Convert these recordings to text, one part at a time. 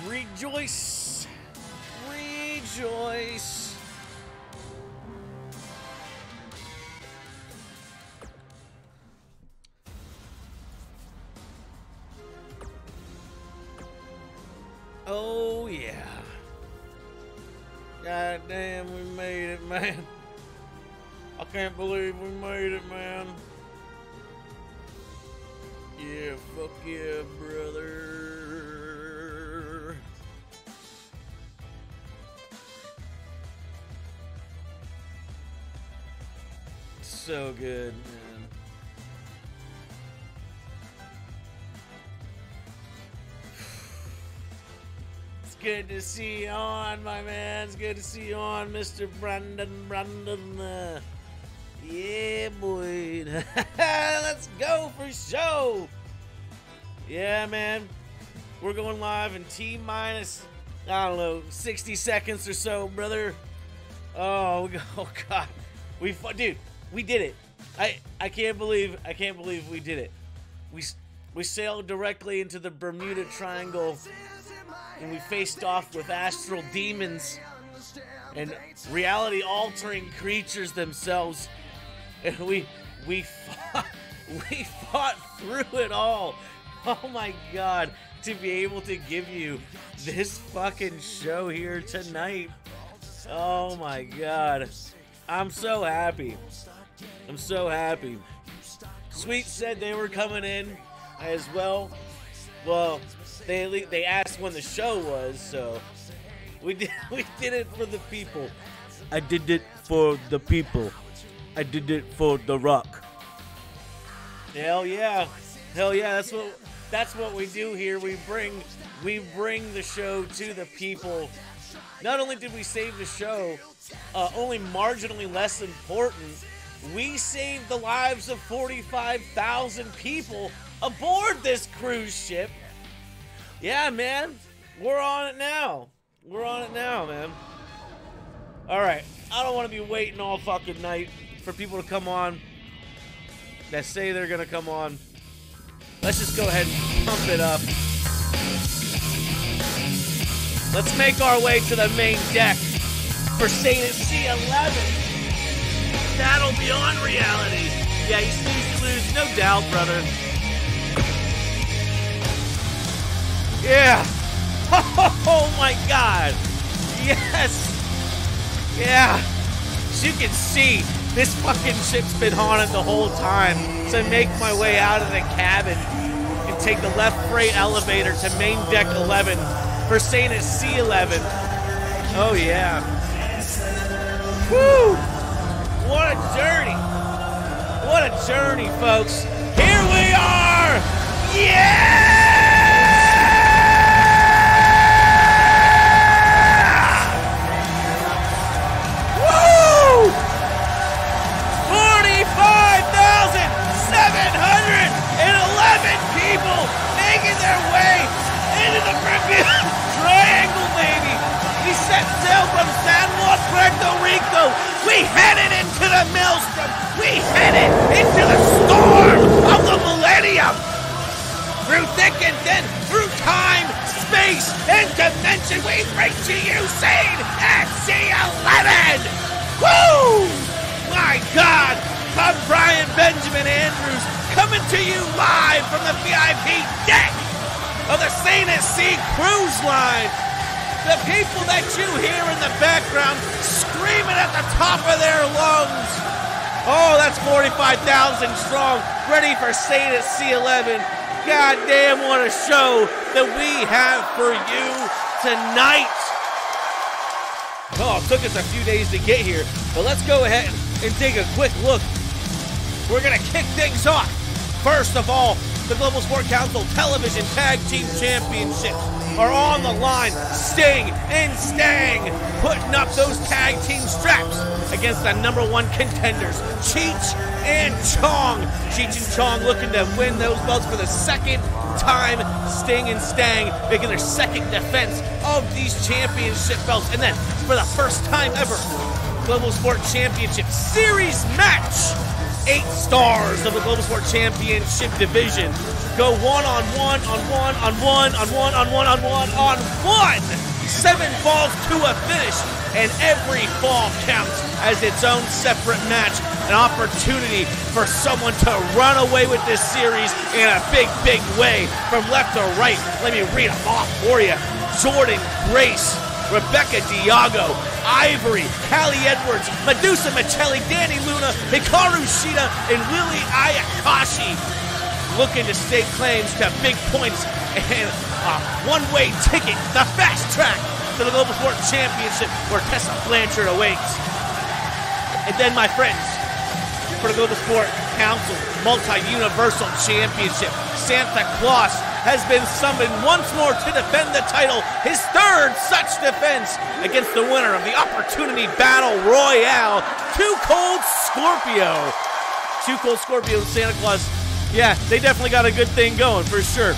Rejoice. Rejoice. Oh, yeah. God damn, we made it, man. I can't believe we made it, man. Yeah, fuck yeah, brother. So good, man. It's good to see you on, my man. It's good to see you on, Mr. Brandon. Yeah, boy. Let's go for show. Yeah, man. We're going live in T-minus, I don't know, 60 seconds or so, brother. Oh God. Dude, we did it. I can't believe we did it. We sailed directly into the Bermuda Triangle and we faced off with astral demons and reality-altering creatures themselves. And we fought through it all. Oh my God, to be able to give you this fucking show here tonight. Oh my God. I'm so happy. I'm so happy. Sweet said they were coming in as well. Well, they asked when the show was, so we did it for the people. I did it for the people. I did it for The Rock. Hell yeah. Hell yeah, that's what we do here. We bring the show to the people. Not only did we save the show, only marginally less important, we saved the lives of 45,000 people aboard this cruise ship. Yeah, man. We're on it now. We're on it now, man. All right. I don't want to be waiting all fucking night for people to come on that say they're going to come on. Let's just go ahead and pump it up. Let's make our way to the main deck for Sane C11. That'll be on reality. Yeah, you snooze, you lose, no doubt, brother. Yeah. Oh my God. Yes. Yeah. As you can see, this fucking ship's been haunted the whole time. So I make my way out of the cabin and take the left freight elevator to main deck 11 for Sane at C11. Oh yeah. Woo! What a journey. What a journey, folks. Here we are! Yeah! People making their way into the Bermuda Triangle, baby. We set sail from San Juan, Puerto Rico. We headed into the maelstrom. We headed into the storm of the millennium. Through thick and thin, through time, space, and dimension, we bring to you Sane at C11. Woo! My God! I'm Brian Benjamin Andrews, coming to you live from the VIP deck of the Sane at Sea cruise line. The people that you hear in the background screaming at the top of their lungs. Oh, that's 45,000 strong, ready for Sane at C11. God damn, what a show that we have for you tonight. Oh, it took us a few days to get here, but let's go ahead and take a quick look. We're going to kick things off. First of all, the Global Sport Council Television Tag Team Championships are on the line. Sting and Stang putting up those tag team straps against the #1 contenders, Cheech and Chong. Cheech and Chong looking to win those belts for the second time. Sting and Stang making their second defense of these championship belts. And then, for the first time ever, Global Sport Championship Series match. 8 stars of the Global Sport Championship division go one-on-one, on-one, on-one, on-one, on-one, on-one, on-one. 7 falls to a finish, and every fall counts as its own separate match. An opportunity for someone to run away with this series in a big, big way. From left to right, let me read them off for you. Jordan Grace, Rebecca Diago, Ivory, Callie Edwards, Medusa Michelli, Danny Luna, Hikaru Shida, and Lily Ayakashi looking to stake claims to big points and a one-way ticket, the fast track to the Global Sport Championship where Tessa Blanchard awaits. And then, my friends, for the Global Sport Council Multi-Universal Championship, Santa Claus has been summoned once more to defend the title, his 3rd such defense against the winner of the Opportunity Battle Royale, Too Cold Scorpio. Too Cold Scorpio and Santa Claus, yeah, they definitely got a good thing going for sure.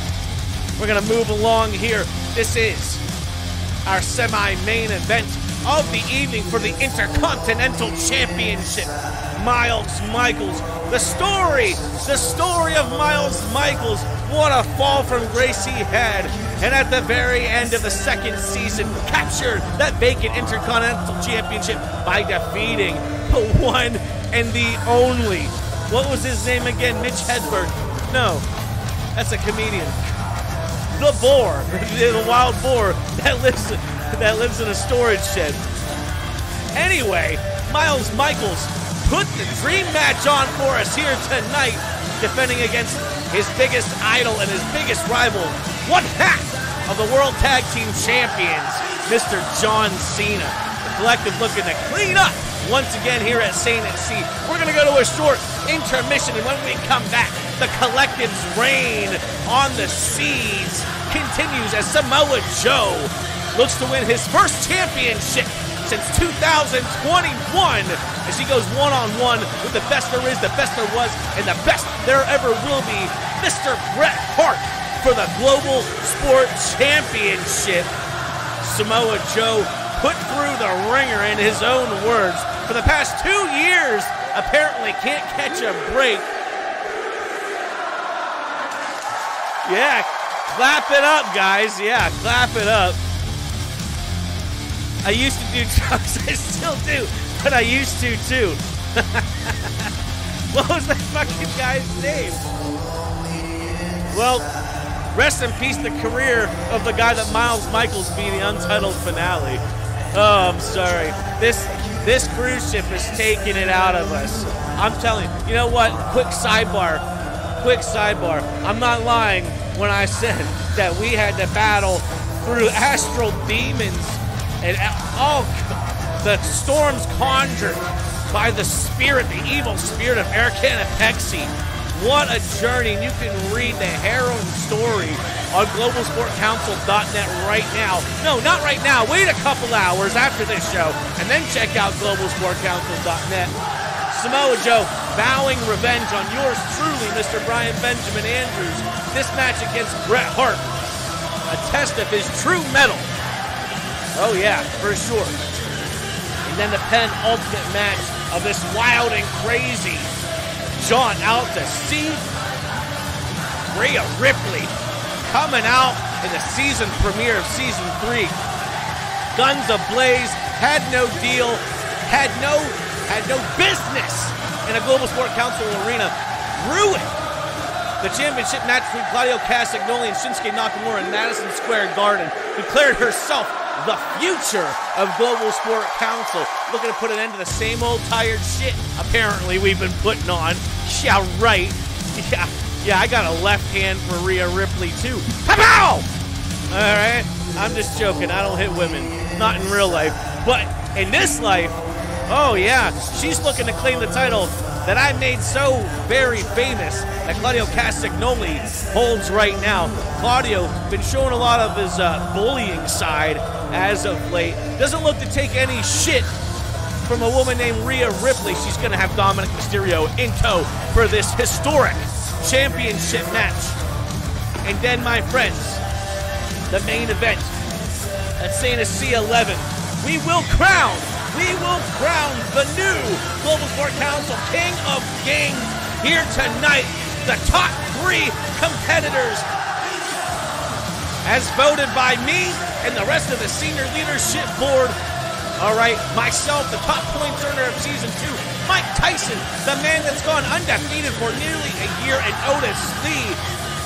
We're going to move along here. This is our semi-main event of the evening for the Intercontinental Championship. Miles Michaels, the story of Miles Michaels. What a fall from grace he had. And at the very end of the 2nd season, captured that vacant Intercontinental Championship by defeating the one and the only. What was his name again? Mitch Hedberg. No, that's a comedian. The boar, the wild boar that lives in a storage shed. Anyway, Miles Michaels put the dream match on for us here tonight, defending against his biggest idol and his biggest rival, one half of the World Tag Team Champions, Mr. John Cena. The Collective looking to clean up once again here at Sane. We're going to go to a short intermission, and when we come back, the Collective's reign on the seas continues as Samoa Joe looks to win his first championship since 2021 as he goes one-on-one with the best there is, the best there was, and the best there ever will be, Mr. Bret Hart, for the Global Sport Championship. Samoa Joe put through the ringer in his own words. For the past 2 years, apparently can't catch a break. Yeah, clap it up, guys. Yeah, clap it up. I used to do drugs, I still do, but I used to too. What was that fucking guy's name? Well, rest in peace the career of the guy that Miles Michaels beat the Untitled finale. Oh, I'm sorry. This cruise ship is taking it out of us. I'm telling you. You know what? Quick sidebar. I'm not lying when I said that we had to battle through astral demons and all the storms conjured by the spirit, the evil spirit of Eric Canapexi. What a journey. You can read the harrowing story on globalsportcouncil.net right now. No, not right now. Wait a couple hours after this show and then check out globalsportcouncil.net. Samoa Joe vowing revenge on yours truly, Mr. Brian Benjamin Andrews. This match against Bret Hart, a test of his true mettle. Oh yeah, for sure. And then the penultimate match of this wild and crazy John Alta, Steve, Rhea Ripley coming out in the season premiere of season 3. Guns ablaze, had no deal, had no business in a Global Sport Council arena. Ruined the championship match between Claudio Castagnoli and Shinsuke Nakamura in Madison Square Garden. Declared herself the future of Global Sport Council. Looking to put an end to the same old tired shit apparently we've been putting on. Yeah, right. Yeah, I got a left hand for Rhea Ripley too. Pow! Alright, I'm just joking. I don't hit women. Not in real life. But in this life, oh yeah, she's looking to claim the title that I made so very famous that Claudio Castagnoli holds right now. Claudio been showing a lot of his bullying side as of late. Doesn't look to take any shit from a woman named Rhea Ripley. She's going to have Dominic Mysterio in tow for this historic championship match. And then, my friends, the main event at Sane C11, we will crown the new Global Sport Council King of Kings here tonight. The top 3 competitors, as voted by me and the rest of the senior leadership board. All right, myself, the top points earner of Season 2, Mike Tyson, the man that's gone undefeated for nearly a year, and Otis Lee,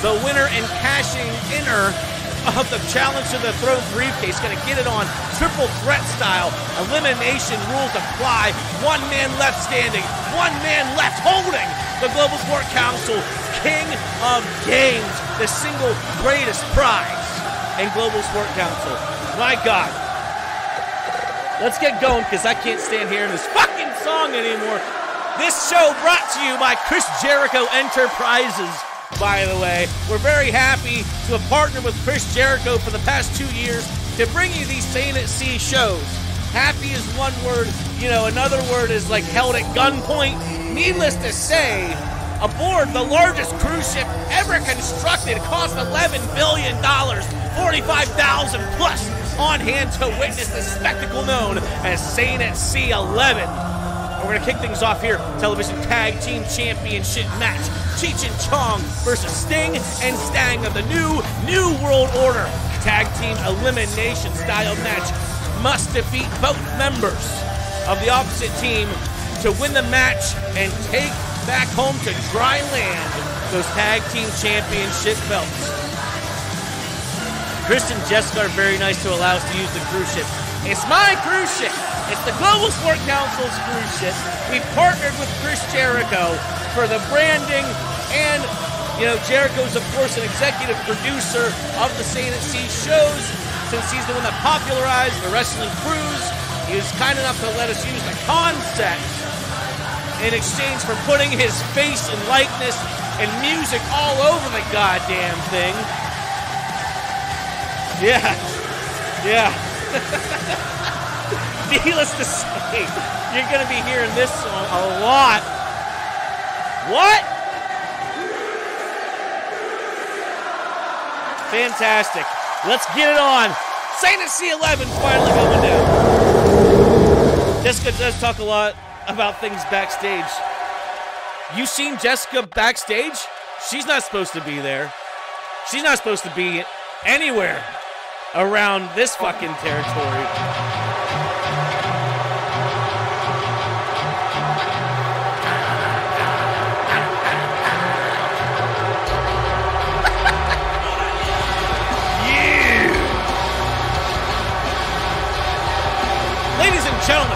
the winner and cashing inner of the Challenge to the Throne briefcase, going to get it on triple threat style. Elimination rules apply. 1 man left standing, 1 man left holding the Global Sport Council King of Games, the single greatest prize in Global Sport Council. My God. Let's get going, because I can't stand hearing this fucking song anymore. This show brought to you by Chris Jericho Enterprises, by the way. We're very happy to have partnered with Chris Jericho for the past 2 years to bring you these Sane at Sea shows. Happy is one word, another word is like held at gunpoint. Needless to say, aboard the largest cruise ship ever constructed, cost $11 billion, 45,000 plus on hand to witness the spectacle known as Sane at Sea 11. And we're going to kick things off here. Television Tag Team Championship match. Cheech and Chong versus Sting and Stang of the New World Order. Tag Team Elimination style match. Must defeat both members of the opposite team to win the match and take back home to dry land those Tag Team Championship belts. Chris and Jessica are very nice to allow us to use the cruise ship. It's my cruise ship. It's the Global Sport Council's cruise ship. We partnered with Chris Jericho for the branding, and Jericho's of course an executive producer of the Sane at Sea shows, since he's the one that popularized the wrestling cruise. He was kind enough to let us use the concept in exchange for putting his face and likeness and music all over the goddamn thing. Yeah. Needless to say, you're going to be hearing this song a lot. What? Fantastic. Let's get it on. Sane at Sea 11 finally going down. Jessica does talk a lot about things backstage. You seen Jessica backstage? She's not supposed to be there. She's not supposed to be anywhere around this fucking territory. Yeah. Ladies and gentlemen,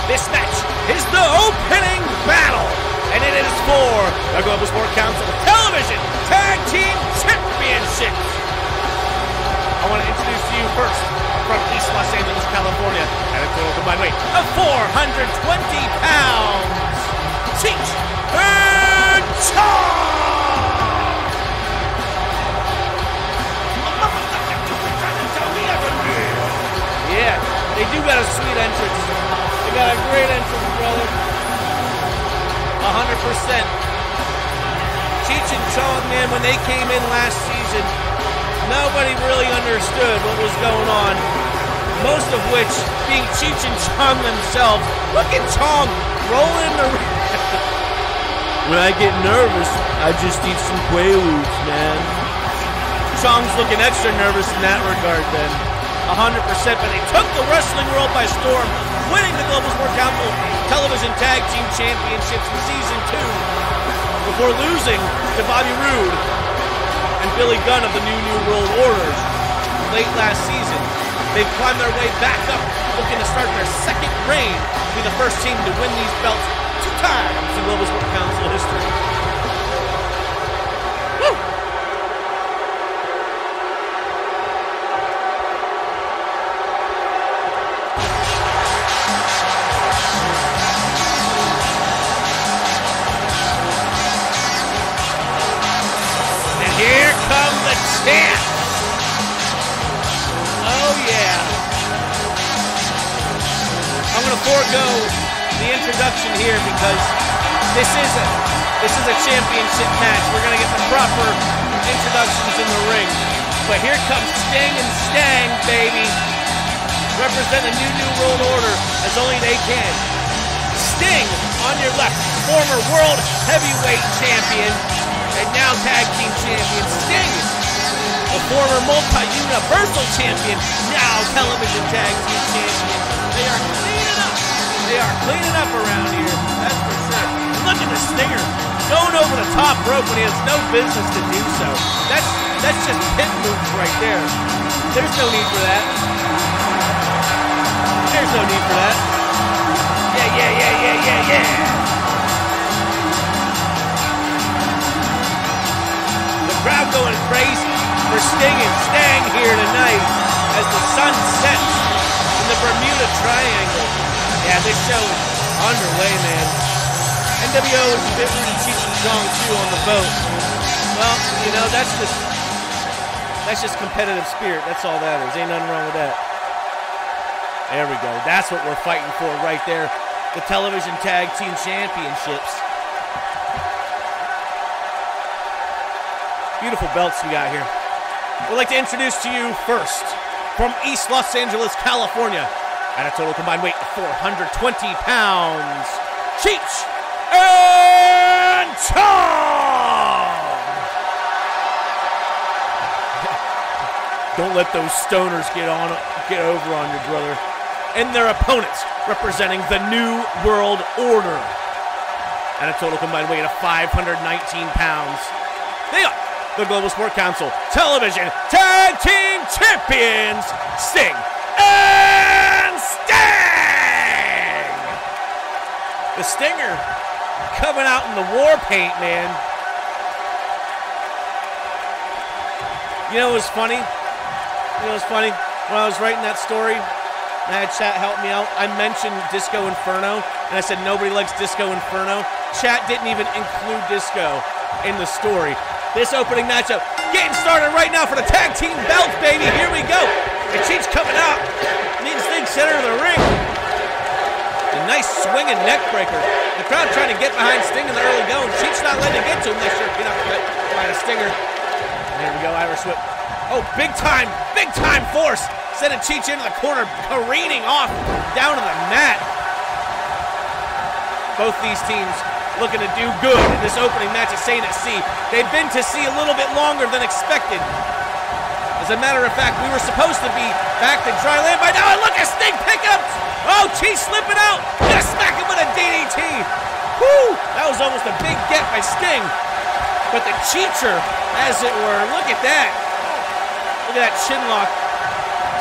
this match is the opening battle, and it is for the Global Sport Council Television Tag Team Championships. I want to introduce to you first, from East Los Angeles, California, at a total combined weight of 420 pounds, Cheech and Chong! Yeah, they do got a sweet entrance. They got a great entrance, brother. 100%. Cheech and Chong, man, when they came in last season, nobody really understood what was going on, most of which being Cheech and Chong themselves. Look at Chong rolling in the ring. When I get nervous, I just eat some Quaaludes, man. Chong's looking extra nervous in that regard then. 100%, but they took the wrestling world by storm, winning the Global Sport Council Television Tag Team Championships in Season 2, before losing to Bobby Roode and Billy Gunn of the New World Order late last season. They've climbed their way back up, looking to start their second reign to be the first team to win these belts 2 times in Global Sport Council history. Woo! And here come the champs. Oh yeah. I'm going to forego the introduction here because this is a championship match. We're going to get the proper introductions in the ring. But here comes Sting and Stang, baby. Represent the New World Order as only they can. Sting on your left, former world heavyweight champion. And now tag team champion Sting, the former multi-universal champion, now television tag team champion. They are cleaning up. They are cleaning up around here, that's for sure. Look at the Stinger going over the top rope when he has no business to do so. That's just pin moves right there. There's no need for that. There's no need for that. Yeah. The crowd going crazy for Sting and Stang here tonight as the sun sets in the Bermuda Triangle. Yeah, this show is underway, man. NWO is a bit really Cheech and Chong too on the boat. Well, you know, that's just competitive spirit. That's all that is. Ain't nothing wrong with that. There we go. That's what we're fighting for right there. The television tag team championships. Beautiful belts we got here. We'd like to introduce to you first, from East Los Angeles, California, at a total combined weight of 420 pounds, Cheech and Chong! Don't let those stoners get over on your brother. And their opponents, representing the New World Order, at a total combined weight of 519 pounds. They are the Global Sport Council Television Tag Team Champions, Sting and Stang! The Stinger coming out in the war paint, man. You know what was funny? When I was writing that story, and I had chat help me out, I mentioned Disco Inferno, and I said nobody likes Disco Inferno. Chat didn't even include Disco in the story. This opening matchup getting started right now for the tag team belts, baby. Here we go. And Cheech coming out, meeting Sting center of the ring. A nice swinging neck breaker. The crowd trying to get behind Sting in the early going. Cheech not letting it get to him. They sure get up by the Stinger. And here we go, Irish whip. Oh, big time force. Sending Cheech into the corner, careening off down to the mat. Both these teams looking to do good in this opening match at Sane at Sea. They've been to sea a little bit longer than expected. As a matter of fact, we were supposed to be back to dry land by now. And look at Sting picking up. Oh, Cheech slipping out. Gonna smack him with a DDT. Whoo! That was almost a big get by Sting. But the Cheecher, as it were, look at that. Look at that chin lock.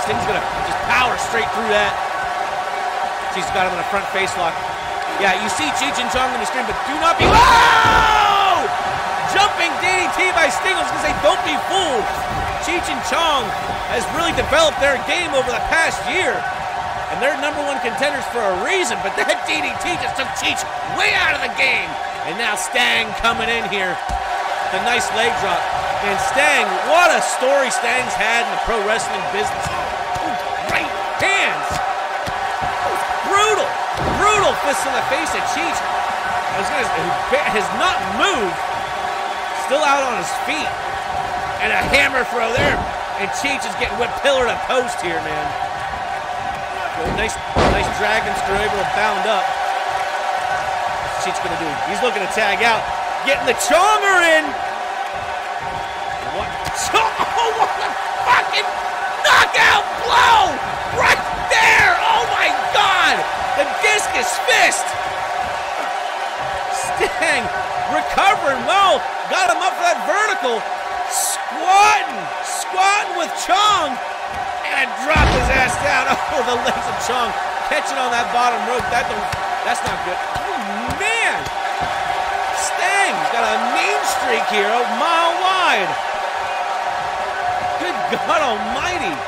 Sting's gonna just power straight through that. Cheech's got him in a front face lock. Yeah, you see Cheech and Chong on the screen, but do not be. Whoa! Jumping DDT by Sting. I was gonna say, don't be fooled. Cheech and Chong has really developed their game over the past year, and they're #1 contenders for a reason. But that DDT just took Cheech way out of the game. And now Stang coming in here. The nice leg drop. And Stang, what a story Stang's had in the pro wrestling business. Ooh, right hands. Brutal fists in the face of Cheech. Has not moved. Still out on his feet. And a hammer throw there. And Cheech is getting whipped pillar to post here, man. Nice dragon screw, able to bound up. What's Cheech gonna do? He's looking to tag out. Getting the Chonger in. What? Oh, what a fucking knockout blow! Right there! Oh my God! The discus fist! Stang recovering well. Got him up for that vertical. Squatting with Chong. And dropped his ass down. Oh, the legs of Chong catching on that bottom rope. That's not good. Oh, man! Stang's got a mean streak here, a mile wide. Good God almighty. All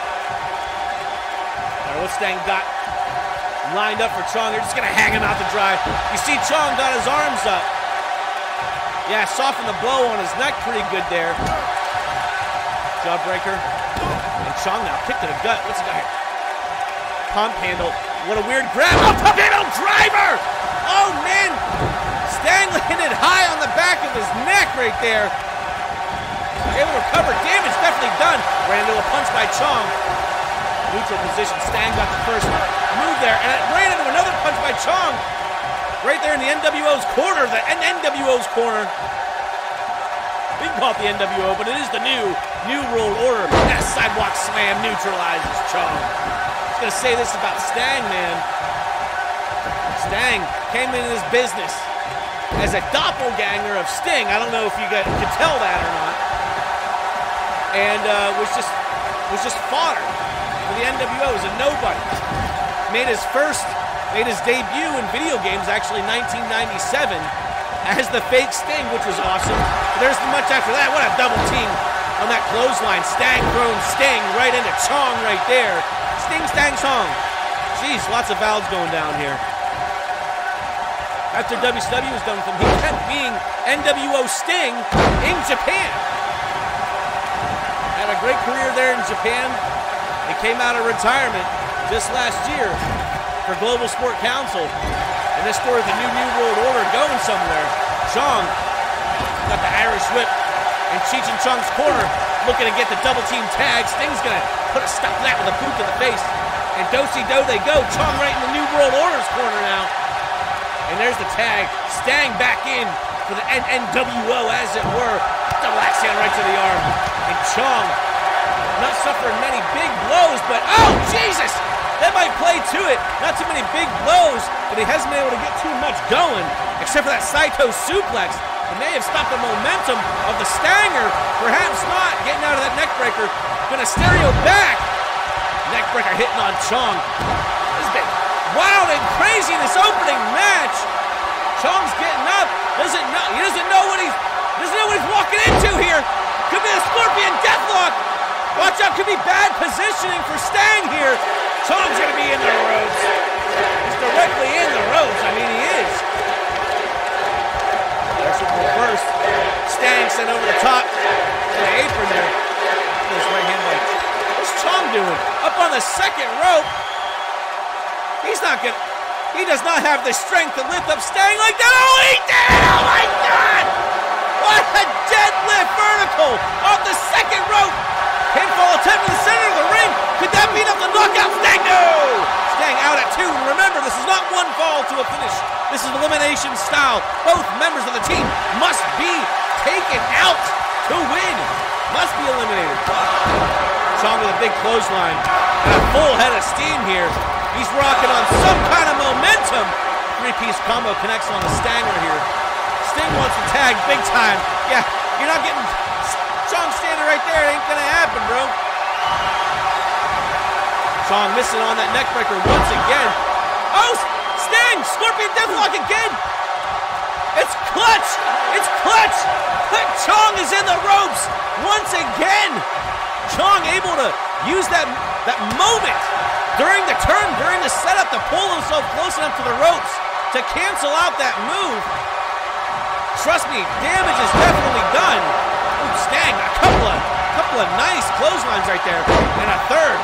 right, what's Stang got lined up for Chong? They're just going to hang him out to dry. You see Chong got his arms up. Yeah, softened the blow on his neck pretty good there. Jawbreaker. And Chong now kick to the gut. What's he got here? Pump handle. What a weird grab. Oh, pump handle driver! Oh, man. Stang landed high on the back of his neck right there. Able to recover. Damage definitely done. Ran into a punch by Chong. Neutral position. Stang got the first move there. And it ran into another punch by Chong. Right there in the NWO's corner. The NWO's corner. We can call it the NWO, but it is the New World Order. That sidewalk slam neutralizes Chong. I was gonna say this about Stang, man. Stang came into this business as a doppelganger of Sting. I don't know if you guys could tell that or not. And was just fodder for the NWO as a nobody. Made his debut in video games actually in 1997 as the fake Sting, which was awesome. But there's much after that. What a double team on that clothesline. Stang thrown Sting right into Chong right there. Sting, Stang, Chong. Jeez, lots of vowels going down here. After WCW was done with him, he kept being NWO Sting in Japan. Had a great career there in Japan. He came out of retirement just last year for Global Sport Council. And this story of the New World Order going somewhere. Chong got the Irish whip in Cheech and Chong's corner, looking to get the double team tag. Sting's gonna put a stop to that with a boot to the face. And do-si-do they go. Chong right in the New World Order's corner now. And there's the tag. Stang back in for the NWO, as it were. Double axe hand right to the arm. And Chong not suffering many big blows, but oh, Jesus! That might play to it. Not too many big blows, but he hasn't been able to get too much going, except for that Saito suplex. It may have stopped the momentum of the Stanger. Perhaps not. Getting out of that neckbreaker. Gonna stereo back. Neckbreaker hitting on Chong. This has been wild and crazy in this opening match. Chong's getting up. He doesn't know what he's walking into here. Could be a Scorpion Deathlock. Watch out, could be bad positioning for Stang here. Chong's gonna be in the ropes. He's directly in the ropes. I mean, he is. There's a reverse. Stang sent over the top to the apron there. This right hand by. What's Chong doing? Up on the second rope. He does not have the strength to lift up Stang like that. Oh, he did! Oh my God! What a deadlift vertical off the second rope. Pinfall attempt in the center of the ring. Could that be enough to knock out Stang? No! Stang out at 2. Remember, this is not one fall to a finish. This is elimination style. Both members of the team must be taken out to win. Must be eliminated. Chong with a big clothesline and a full head of steam here. He's rocking on some kind of momentum. 3-piece combo connects on the Stanger here. Sting wants to tag big time. Yeah, you're not getting Chong standing right there. It ain't gonna happen, bro. Chong missing on that neckbreaker once again. Oh, Sting! Scorpion Deathlock again! It's clutch! It's clutch! Chong is in the ropes once again! Chong able to use that moment during the turn, during the setup, to pull himself close enough to the ropes to cancel out that move. Trust me, damage is definitely done. Ooh, Stang, a couple of nice clotheslines right there, and a third.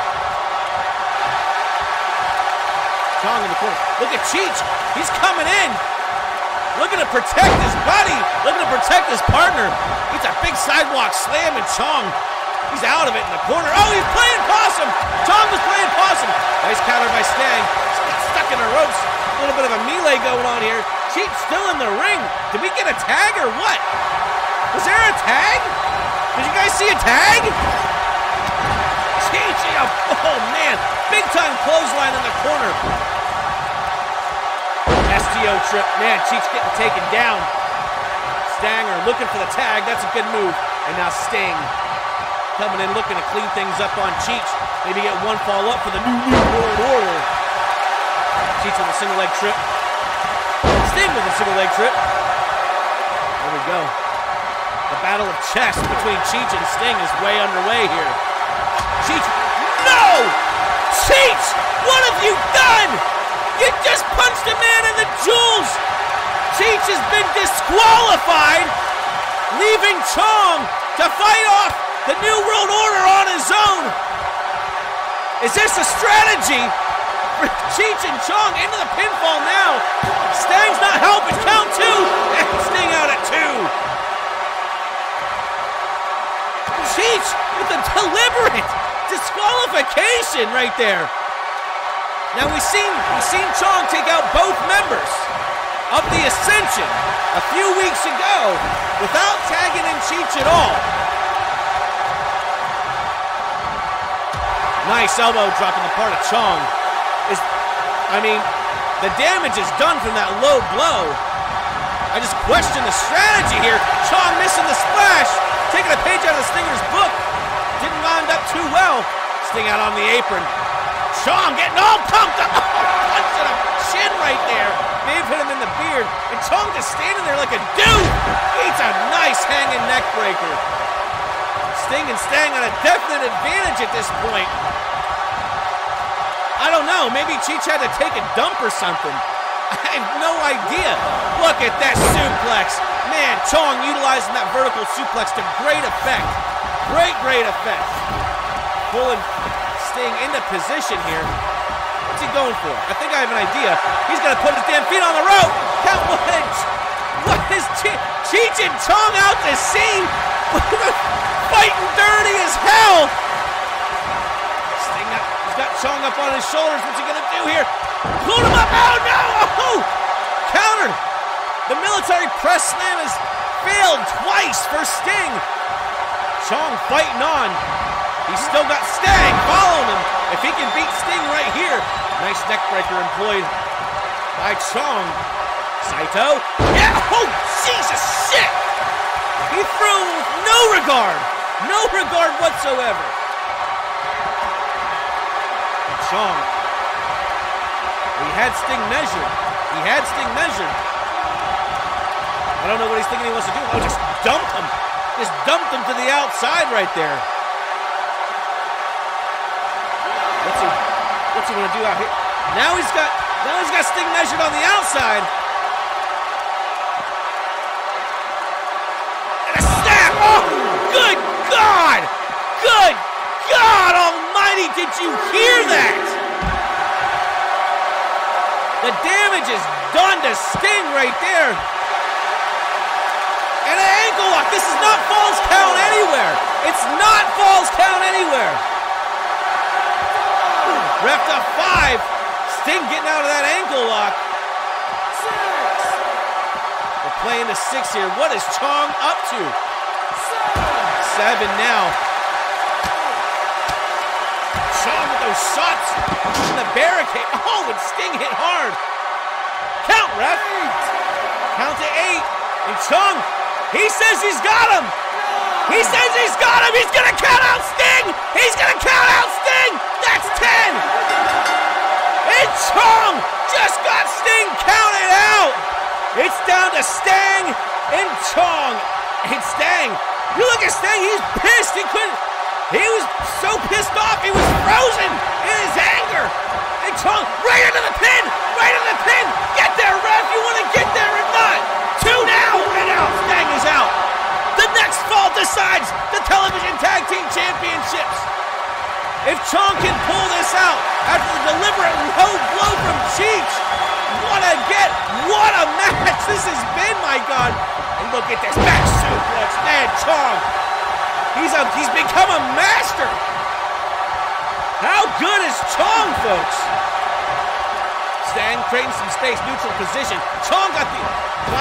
Chong in the corner. Look at Cheech. He's coming in. Looking to protect his buddy. Looking to protect his partner. He's a big sidewalk slam, and Chong, he's out of it in the corner. Oh, he's playing possum. Chong was playing possum. Nice counter by Stang. Got stuck in the ropes. A little bit of a melee going on here. Cheech still in the ring. Did we get a tag or what? Was there a tag? Did you guys see a tag? Cheech, oh man. Big time clothesline in the corner. STO trip. Man, Cheech getting taken down. Stanger looking for the tag. That's a good move. And now Sting coming in looking to clean things up on Cheech. Maybe get one fall up for the New World Order. Cheech with a single leg trip. Sting with a single leg trip. There we go. The battle of chess between Cheech and Sting is way underway here. Cheech, no! Cheech, what have you done? You just punched a man in the jewels. Cheech has been disqualified, leaving Chong to fight off the New World Order on his own. Is this a strategy for Cheech and Chong into the pinfall now? Stang's not helping. Count 2. And Sting out at 2. Cheech with a deliberate disqualification right there. Now we've seen Chong take out both members. of the Ascension a few weeks ago without tagging in Cheech at all. Nice elbow drop on the part of Chong. The damage is done from that low blow. I just question the strategy here. Chong missing the splash, taking a page out of the Stinger's book. Didn't wind up too well. Sting out on the apron. Chong getting all pumped up. Punch to the chin right there. They've hit him in the beard. And Chong just standing there like a dude. Eats a nice hanging neck breaker. Sting and Stang on a definite advantage at this point. I don't know, maybe Cheech had to take a dump or something. I have no idea. Look at that suplex. Man, Chong utilizing that vertical suplex to great effect. Great effect. Pulling Sting into position here. What's he going for? I think I have an idea. He's going to put his damn feet on the rope. What is Cheech and Chong out to sea? Fighting dirty as hell. Got Chong up on his shoulders. What's he gonna do here? Pull him up. Oh no! Oh! Countered. The military press slam has failed twice for Sting. Chong fighting on. He's still got Stang following him. If he can beat Sting right here. Nice neck breaker employed by Chong. Saito. Yeah! Oh, Jesus shit! He threw no regard. No regard whatsoever. Chong. He had Sting measured. I don't know what he's thinking he wants to do. Oh, just dumped him. Just dumped him to the outside right there. What's he gonna do out here? Now he's got Sting measured on the outside. And a snap! Oh, good God! Good God Almighty, did you hear that? The damage is done to Sting right there. And an ankle lock. This is not Falls Count Anywhere. It's not Falls Count Anywhere. Ref to 5. Sting getting out of that ankle lock. 6. We're playing to 6 here. What is Chong up to? 7 now. Chong with those shots in the barricade. Oh, and Sting hit hard. Count, ref. Count to 8. And Chong, he says he's got him. He says he's got him. He's going to count out Sting. He's going to count out Sting. That's 10. And Chong just got Sting counted out. It's down to Stang and Chong. And Stang, you look at Stang, he's pissed. He was so pissed off, he was frozen in his anger. And Chong, right into the pin. Get there, ref. You want to get there or not? 2 now. And now Stang is out. The next fall decides the television tag team championships. If Chong can pull this out after the deliberate low blow from Cheech, what a match this has been, my God. And look at this back suplex, man, Chong. He's become a master. How good is Chong, folks? Stang creating some space, neutral position. Chong got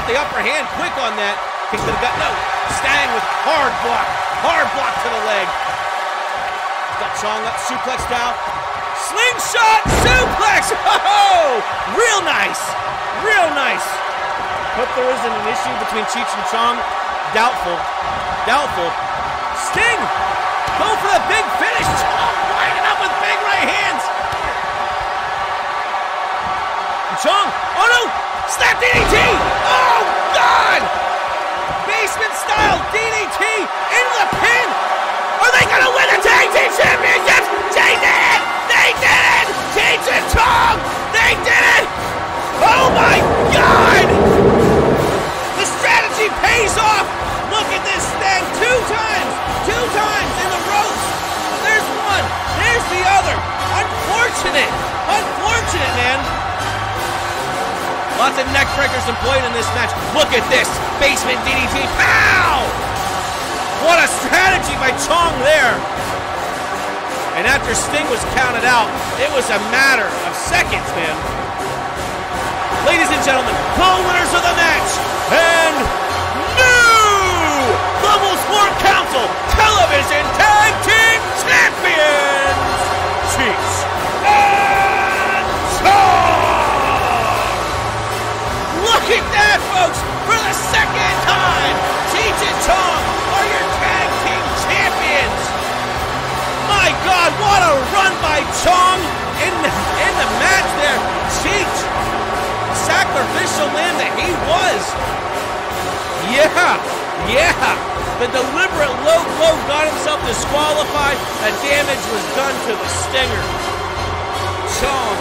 the upper hand quick on that. Kick to the gut, no. Stang with hard block to the leg. Got Chong up, suplex style. Slingshot suplex! Oh, real nice. Hope there isn't an issue between Cheech and Chong. Doubtful. Sting, go for the big finish. Chong winding up with big right hands. And Chong, oh no, snap DDT. Oh God! Basement style DDT into the pin. Are they gonna win the tag team championships? They did it! Cheech and Chong, they did it! Oh my God! The strategy pays off. Look at this thing, 2 times in the ropes. There's one, there's the other. Unfortunate, man. Lots of neck breakers employed in this match. Look at this, basement DDT, pow! What a strategy by Chong there. And after Sting was counted out, it was a matter of seconds, man. ladies and gentlemen, co-winners of the match, and new Global Sport Council Television Tag Team Champions, Cheech and Chong! Look at that, folks! For the second time, Cheech and Chong are your tag team champions! My God, what a run by Chong in the match there. Cheech, sacrificial lamb that he was. Yeah. The deliberate low blow got himself disqualified. The damage was done to the stinger. Chong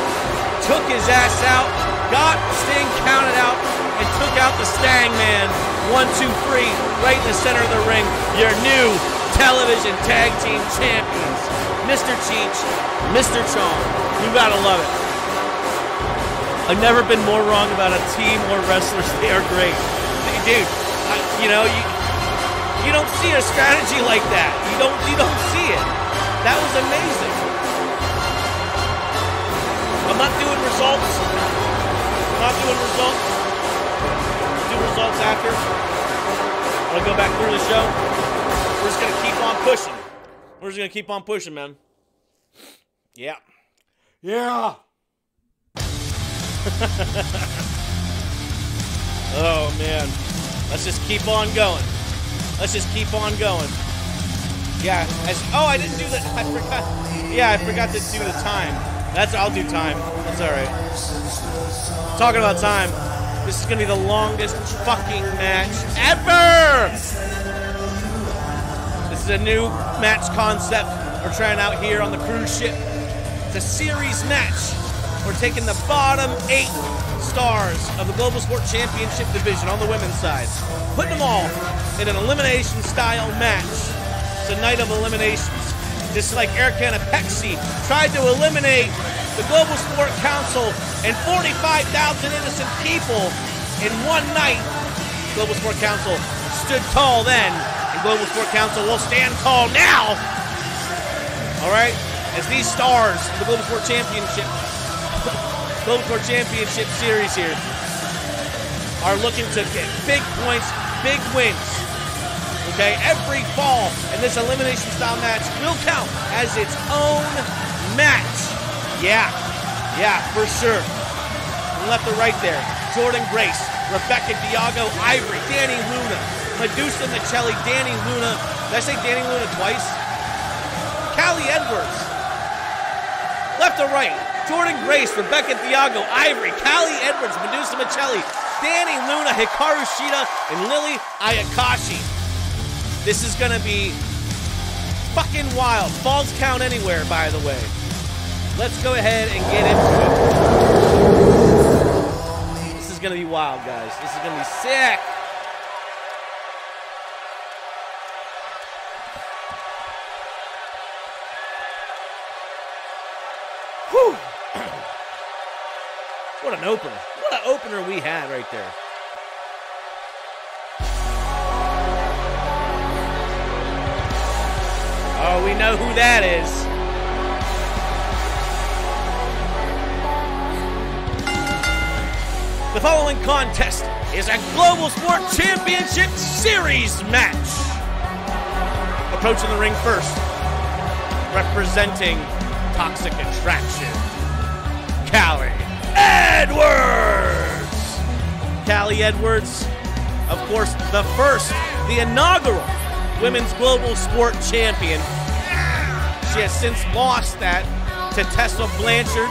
took his ass out, got Sting counted out, and took out the Stang Man. 1, 2, 3, right in the center of the ring. Your new television tag team champions, Mr. Cheech, Mr. Chong. You gotta love it. I've never been more wrong about a team or wrestlers. They are great. Dude, you don't see a strategy like that. You don't see it. That was amazing. I'm not doing results. Do results after. I'll go back through the show. We're just gonna keep on pushing. We're just gonna keep on pushing, man. Yeah. Oh man. Let's just keep on going. Yeah. I didn't do that. I forgot. Yeah, I forgot to do the time. I'll do time. That's all right. Talking about time. This is gonna be the longest fucking match ever. This is a new match concept we're trying out here on the cruise ship. It's a series match. We're taking the bottom 8 stars of the Global Sport Championship division on the women's side, putting them all in an elimination style match. It's a night of eliminations. Just like Erica and Apexi tried to eliminate the Global Sport Council and 45,000 innocent people in one night. Global Sport Council stood tall then, and Global Sport Council will stand tall now. All right, as these stars of the Global Sport Championship Series here are looking to get big points, big wins. Okay, every fall in this elimination style match will count as its own match. Yeah, for sure. From left to right there, Jordan Grace, Rebecca Diago, Ivory, Danny Luna, Medusa Michelli, Danny Luna. Did I say Danny Luna twice? Callie Edwards. Left to right, Jordan Grace, Rebecca Diago, Ivory, Callie Edwards, Medusa Michelli, Danny Luna, Hikaru Shida, and Lily Ayakashi. This is gonna be fucking wild. Falls count anywhere, by the way. Let's go ahead and get into it. This is gonna be wild, guys. This is gonna be sick. Whew. What an opener. What an opener we had right there. Oh, we know who that is. The following contest is a Global Sport Championship Series match. Approaching the ring first, representing Toxic Attraction, Callie Edwards. Callie Edwards, of course, the inaugural Women's Global Sport Champion. She has since lost that to Tessa Blanchard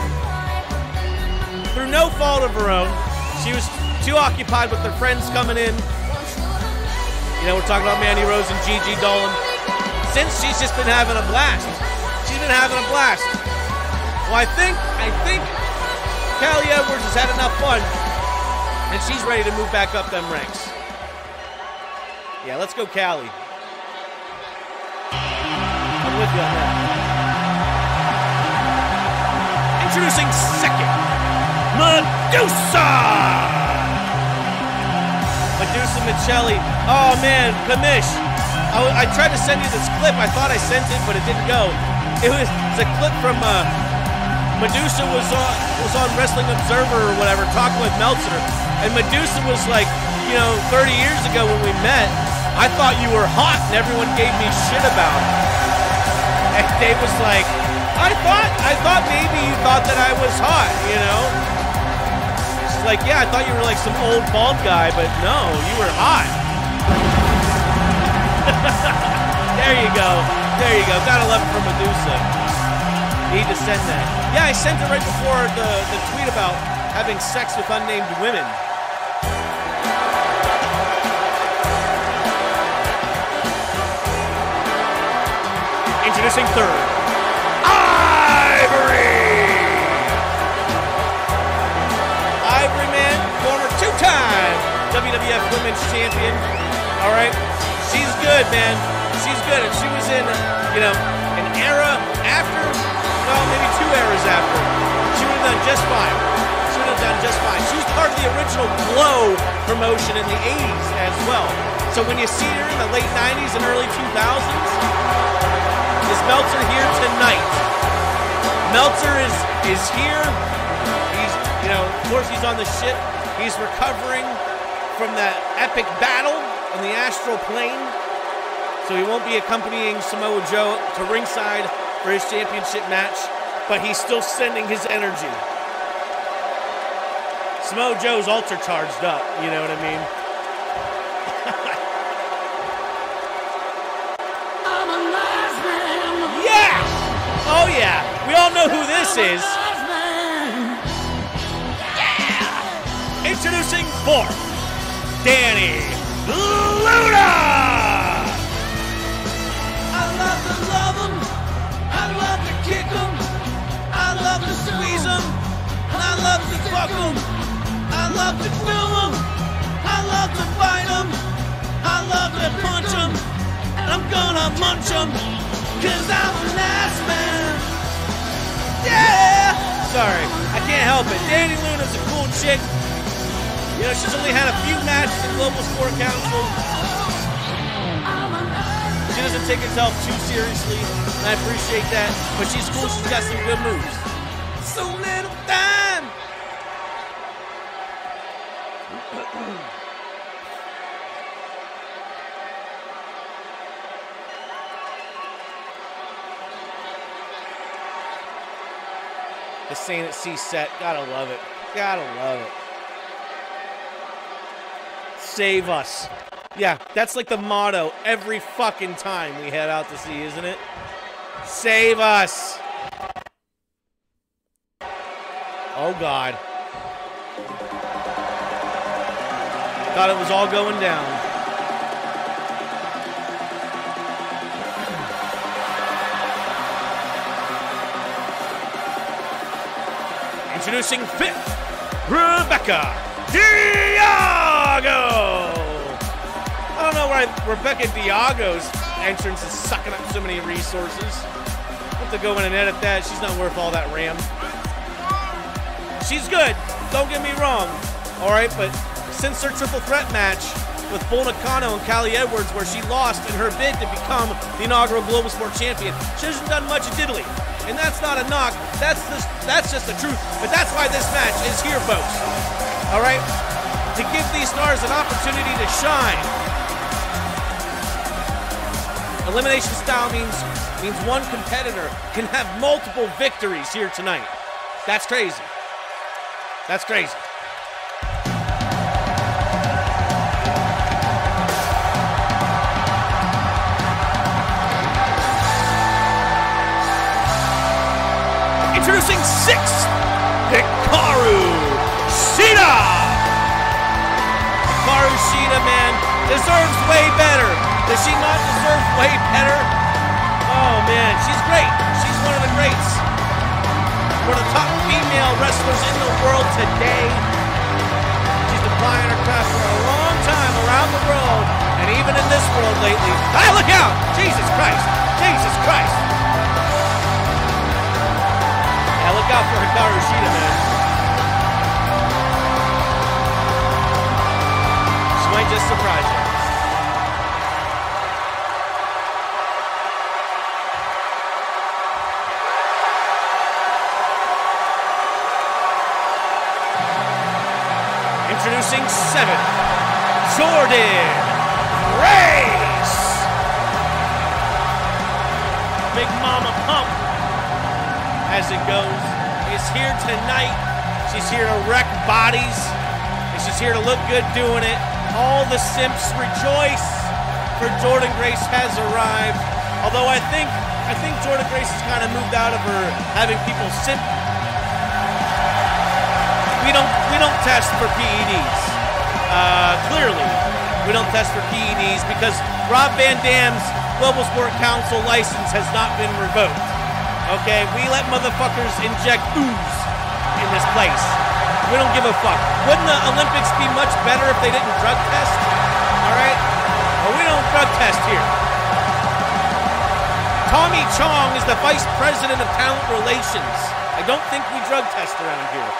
through no fault of her own. She was too occupied with her friends coming in. You know, we're talking about Mandy Rose and Gigi Dolan. Since she's just been having a blast. Well, I think Callie Edwards has had enough fun, and she's ready to move back up them ranks. Yeah, let's go, Callie. I'm with you on that. Introducing second, Medusa Michelli. Oh man, Kamish. I tried to send you this clip. I thought I sent it, but it didn't go. It's a clip from Medusa was on Wrestling Observer or whatever, talking with Meltzer, and Medusa was like, 30 years ago when we met, I thought you were hot, and everyone gave me shit about it. And Dave was like, I thought maybe you thought that I was hot, She's like, yeah, I thought you were like some old bald guy, but no, you were hot. There you go. Gotta love it for Medusa. Need to send that. Yeah, I sent it right before the tweet about having sex with unnamed women. Introducing third, Ivory Man, former two-time WWF Women's Champion. All right, she's good, man. She's good, and she was in, an era after, maybe 2 eras after. She would have done just fine. She was part of the original Glow promotion in the 80s as well. So when you see her in the late 90s and early 2000s, is Meltzer here tonight? Meltzer is here. He's, of course he's on the ship. He's recovering from that epic battle on the astral plane. So he won't be accompanying Samoa Joe to ringside for his championship match, but he's still sending his energy. Samoa Joe's ultra charged up, you know what I mean? Oh yeah, we all know who this is. Yeah! Introducing fourth, Danny Luna! I love to love him, I love to kick him, I love to squeeze him, I love to fuck him, I love to film him, I love to fight him, I love to punch him, and I'm gonna munch him. 'Cause I'm a nice man. Yeah! Sorry, I can't help it. Danny Luna's a cool chick. She's only had a few matches in Global Sport Council. She doesn't take herself too seriously, and I appreciate that. But she's cool, she's got some good moves. So little time! The Sane at Sea set. Gotta love it. Save us. Yeah, that's like the motto every fucking time we head out to sea, isn't it? Save us. Oh, God. Thought it was all going down. Introducing fifth, Rebecca Diago. I don't know why Rebecca Diago's entrance is sucking up so many resources. I'll have to go in and edit that. She's not worth all that RAM. She's good, don't get me wrong. All right, but since her triple threat match with Bull Nakano and Callie Edwards, where she lost in her bid to become the inaugural Global Sport Champion, she hasn't done much of diddly. And that's not a knock, that's just the truth. But that's why this match is here, folks. All right? To give these stars an opportunity to shine. Elimination style means one competitor can have multiple victories here tonight. That's crazy. That's crazy. Introducing sixth, Hikaru Shida. Hikaru Shida, man, deserves way better. Does she not deserve way better? Oh, man, she's great. She's one of the greats. One of the top female wrestlers in the world today. She's been plying her craft for a long time around the world, and even in this world lately. Ah, look out! Jesus Christ! Jesus Christ! Yeah, look out for Hikaru Shida, man. She might just surprise you. Introducing 7, Jordan Grace. Big Mama Pump, as it goes, is here tonight. She's here to wreck bodies, and she's here to look good doing it. All the simps rejoice, for Jordan Grace has arrived. Although I think Jordan Grace has kind of moved out of her having people simp. We don't test for PEDs. Clearly, we don't test for PEDs because Rob Van Dam's Global Sport Council license has not been revoked. Okay, we let motherfuckers inject booze in this place. We don't give a fuck. Wouldn't the Olympics be much better if they didn't drug test? All right? Well, we don't drug test here. Tommy Chong is the Vice President of Talent Relations. I don't think we drug test around here.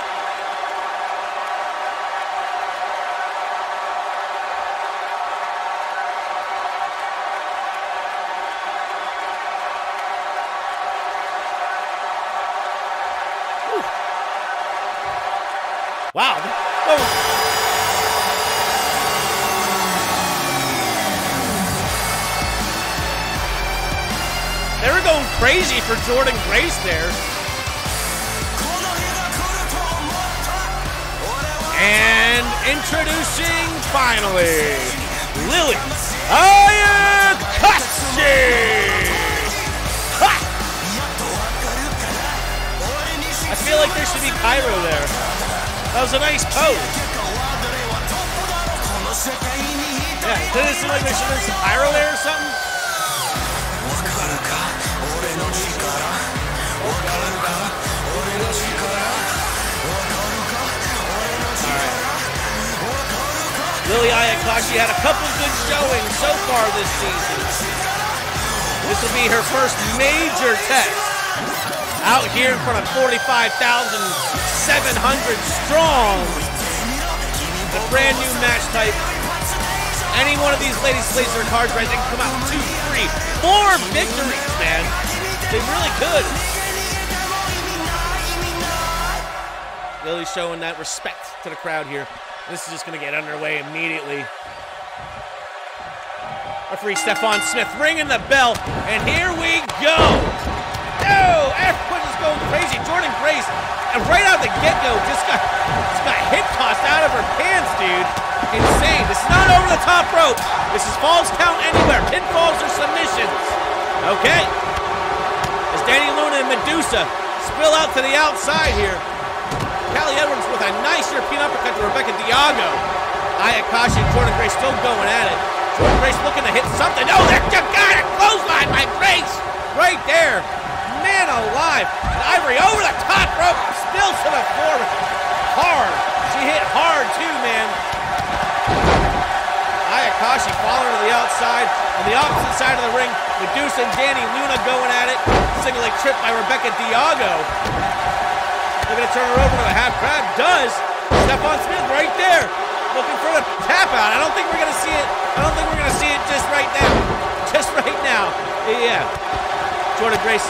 Wow. Oh. They were going crazy for Jordan Grace there. And introducing, finally, Lily Ayakashi. I feel like there should be pyro there. That was a nice pose. Yeah, didn't it seem like there should have been some pyro there or something? Alright. Lily Ayakashi had a couple good showings so far this season. This will be her first major test out here in front of 45,700 strong. The brand new match type. Any one of these ladies plays their cards right, they can come out 2, 3, 4 victories, man. They really could. Lily's showing that respect to the crowd here. This is just going to get underway immediately. Referee Stephon Smith ringing the bell, and here we go. Oh, everyone is going crazy. Jordan Grace, and right out the get-go, just got hip tossed out of her pants, dude. Insane. This is not over the top rope. This is falls count anywhere. Pinfalls or submissions. Okay. As Danny Luna and Medusa spill out to the outside here. Callie Edwards with a nice European uppercut to Rebecca Diago. Ayakashi and Jordan Grace still going at it. Jordan Grace looking to hit something. Oh, there you got it. Clothesline by Grace. Right there. Man alive. And Ivory over the top rope. Still to the floor. Hard. She hit hard too, man. Ayakashi following to the outside. On the opposite side of the ring, Medusa and Danny Luna going at it. Single leg trip by Rebecca Diago. They're going to turn her over to a half crab. Does. Stephon Smith right there. Looking for the tap out. I don't think we're going to see it. I don't think we're going to see it just right now. Just right now. Yeah. Jordan Grace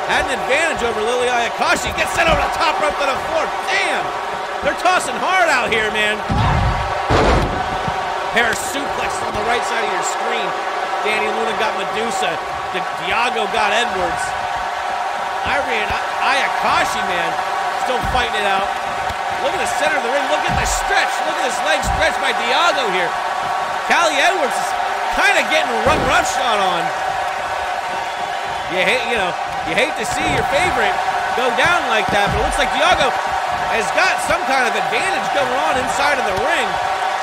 had an advantage over Lily Ayakashi. Gets sent over the top rope to the floor. Damn. They're tossing hard out here, man. Pair of suplexes on the right side of your screen. Danny Luna got Medusa. Diago got Edwards. Ivory and Ayakashi, man, still fighting it out. Look at the center of the ring. Look at the stretch. Look at this leg stretch by Diago here. Callie Edwards is kind of getting roughshod on. You hate to see your favorite go down like that, but it looks like Diago has got some kind of advantage going on inside of the ring.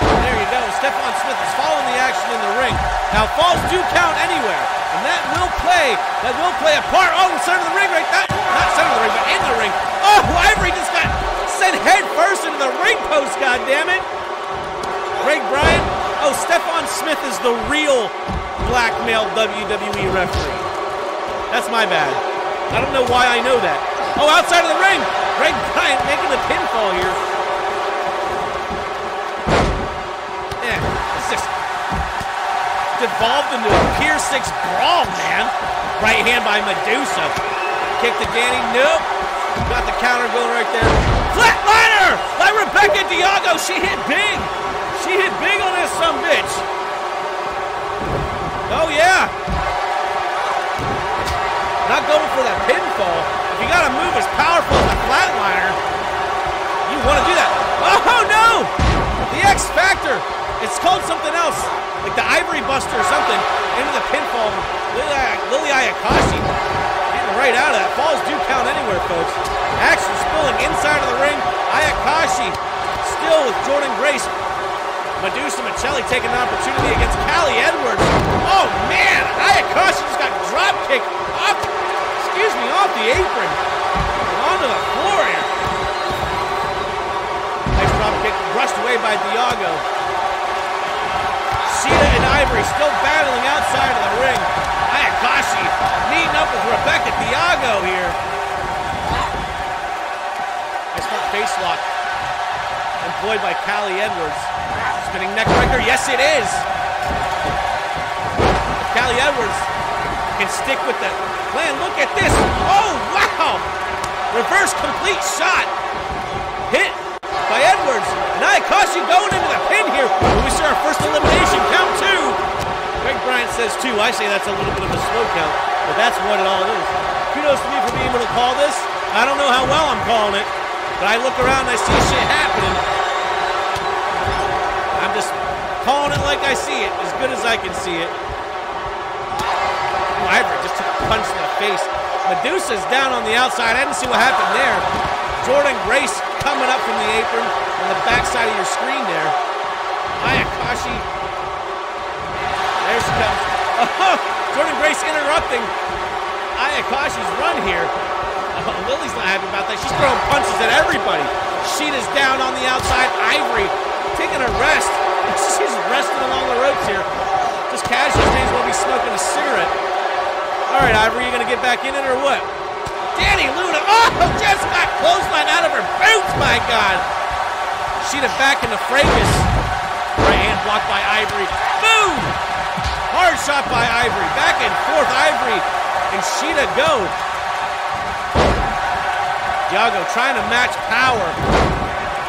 There you go. Stephon Smith is following the action in the ring. Now, falls do count anywhere, and that will play a part. Oh, center of the ring right there. Not center of the ring, but in the ring. Oh, Ivory just got sent head first into the ring post, goddammit. Greg Bryant. Oh, Stephon Smith is the real black male WWE referee. That's my bad. I don't know why I know that. Oh, outside of the ring. Greg Bryant making the pinfall here. Yeah, this just devolved into a Pier 6 brawl, man. Right hand by Medusa. Kick to Danny. Nope. Got the counter going right there. Flatliner by Rebecca Diago, she hit big. She hit big on this sumbitch. Oh, yeah. Not going for that pinfall. If you got to move as powerful as a flatliner, you want to do that. Oh, no. The X Factor. It's called something else, like the Ivory Buster or something, into the pinfall. Lily Ayakashi getting right out of that. Falls do count anywhere, folks. Action spilling inside of the ring. Ayakashi still with Jordan Grace. Medusa Michelli taking an opportunity against Callie Edwards. Oh, man. Ayakashi just got drop kicked off, off the apron. And onto the floor here. Nice drop kick brushed away by Diago. Sheeta and Ivory still battling outside of the ring. Ayakashi meeting up with Rebecca Diago here. Nice front face lock employed by Callie Edwards. Spinning neck breaker, yes it is. Callie Edwards can stick with the plan. Look at this. Oh, wow. Reverse complete shot. Hit by Edwards. And Ayakashi going into the pin here. We see our first elimination, count 2. Greg Bryant says 2. I say that's a little bit of a slow count, but that's what it all is. Kudos to me for being able to call this. I don't know how well I'm calling it, but I look around and I see shit happening. I'm just calling it like I see it, as good as I can see it. Oh, Ivory just took a punch in the face. Medusa's down on the outside. I didn't see what happened there. Jordan Grace coming up from the apron on the backside of your screen there. Ayakashi. There she comes. Oh, Jordan Grace interrupting Ayakashi's run here. Oh, Lily's not happy about that. She's throwing punches at everybody. Sheeta's down on the outside. Ivory taking a rest. She's resting along the ropes here. Just casually, may as well be smoking a cigarette. All right, Ivory, you gonna get back in it or what? Danny Luna, oh, just got clothesline out of her boots, my God. Sheeta back into fracas. Right hand blocked by Ivory. Boom! Hard shot by Ivory. Back and forth, Ivory and Sheeta go. Diago trying to match power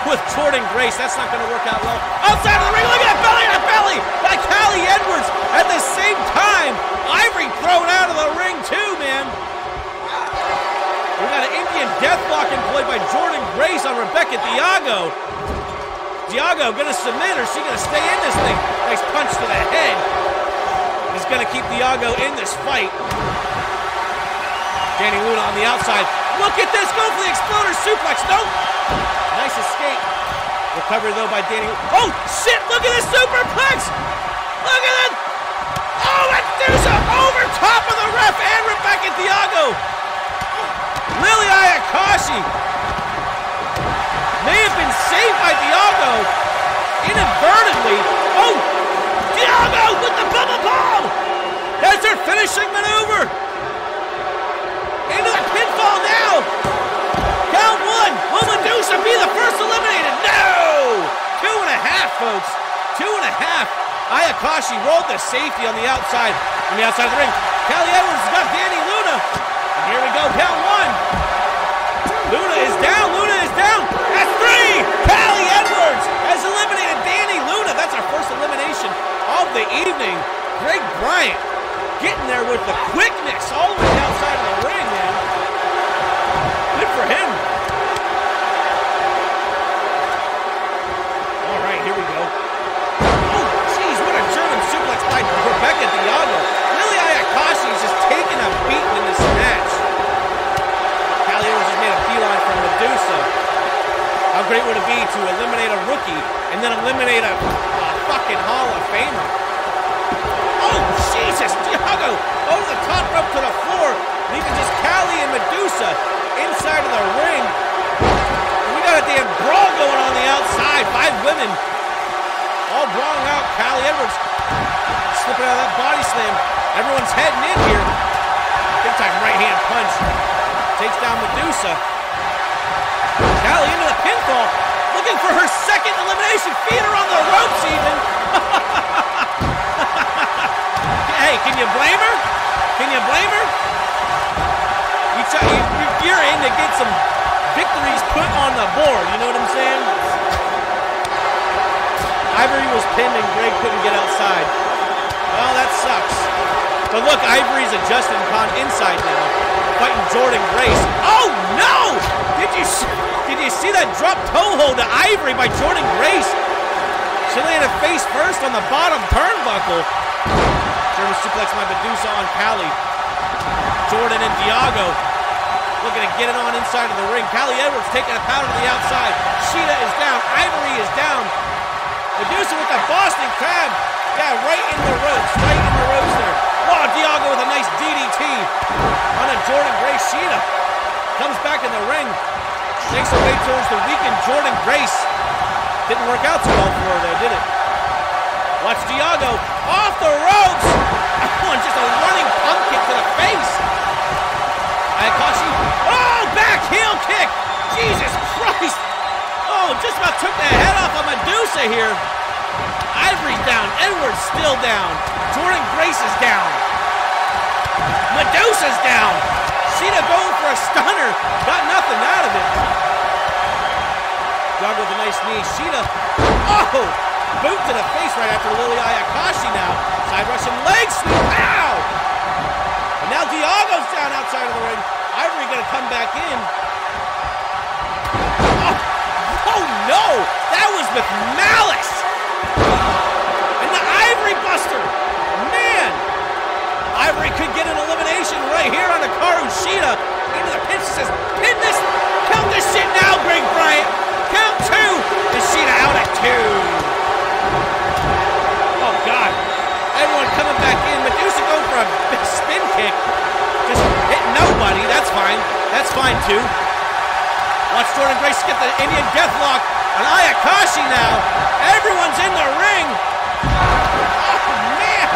with Jordan Grace. That's not going to work out well. Outside of the ring, look at that belly to belly by Callie Edwards. At the same time, Ivory thrown out of the ring too, man. We got an Indian deathlock employed by Jordan Grace on Rebecca Diago. Diago gonna submit, or is she gonna stay in this thing? Nice punch to the head. Is gonna keep Diago in this fight. Danny Luna on the outside. Look at this, go for the exploder suplex. Nope. Nice escape. Recovery though by Danny. Oh shit, look at this superplex. Look at it. Oh, Medusa over top of the ref and Rebecca Diago. Lily Ayakashi may have been saved by Diago inadvertently. Oh, Diago with the bubble bomb. That's their finishing maneuver. Into the pinfall now. Count 1. Will Medusa be the first eliminated? No! 2.5, folks. 2.5. Ayakashi rolled the safety on the outside. On the outside of the ring. Callie Edwards has got Danny Luna. And here we go, count 1. Luna is down. Luna is down. At 3. Callie Edwards has eliminated Danny Luna. That's our first elimination of the evening. Greg Bryant getting there with the quickness all the way outside of the ring, man. Good for him. All right, here we go. Oh, jeez, what a German suplex by Rebecca Diago. Lily Ayakashi is just taking a beating in this match. Callie Edwards just made a beeline from Medusa. How great would it be to eliminate a rookie and then eliminate a fucking Hall of Famer? Oh, Jesus, Diago over the top rope to the floor, leaving just Callie and Medusa inside of the ring. And we got a damn brawl going on the outside. 5 women all brawling out. Callie Edwards slipping out of that body slam. Everyone's heading in here. Big time right hand punch. Takes down Medusa. Callie into the pinfall. Looking for her second elimination. Feet her on the ropes even. Hey, can you blame her? Can you blame her? You're in to get some victories put on the board, you know what I'm saying? pinned and Greg couldn't get outside. Well, that sucks. But look, Ivory's adjusting inside now, fighting Jordan Grace. Oh no! Did you see that drop toe hold to Ivory by Jordan Grace? She landed face first on the bottom turnbuckle. German suplex by Medusa on Callie. Jordan and Diago looking to get it on inside of the ring. Callie Edwards taking a powder to the outside. Sheeta is down. Ivory is down. Medusa with the Boston Crab. Yeah, right in the ropes. Right in the ropes there. Oh, Diago with a nice DDT on a Jordan Grace. Sheeta comes back in the ring. Makes her way towards the weakened Jordan Grace. Didn't work out too well for her there, did it? Watch Diago off the ropes. Oh, just a running pump kick to the face. Ayakashi. Oh, back heel kick. Jesus Christ. Oh, just about took the head off of Medusa here. Ivory's down. Edwards still down. Jordan Grace is down. Medusa's down. Sheeta going for a stunner. Got nothing out of it. Diago with a nice knee. Sheeta. Oh! Boot to the face right after Lily Ayakashi now. Side Russian leg sweep. Ow! And now Diago's down outside of the ring. Ivory gonna come back in. Oh no! That was with malice! And the Ivory Buster! Man! Ivory could get an elimination right here on Hikaru Shida. Into the pin, she says, pin this! Count this shit now, Greg Bryant! Count two! And Shida out at two. Oh God. Everyone coming back in. Medusa going for a big spin kick. Just hit nobody. That's fine. That's fine too. Watch Jordan Grace get the Indian Deathlock on Ayakashi now. Everyone's in the ring. Oh, man.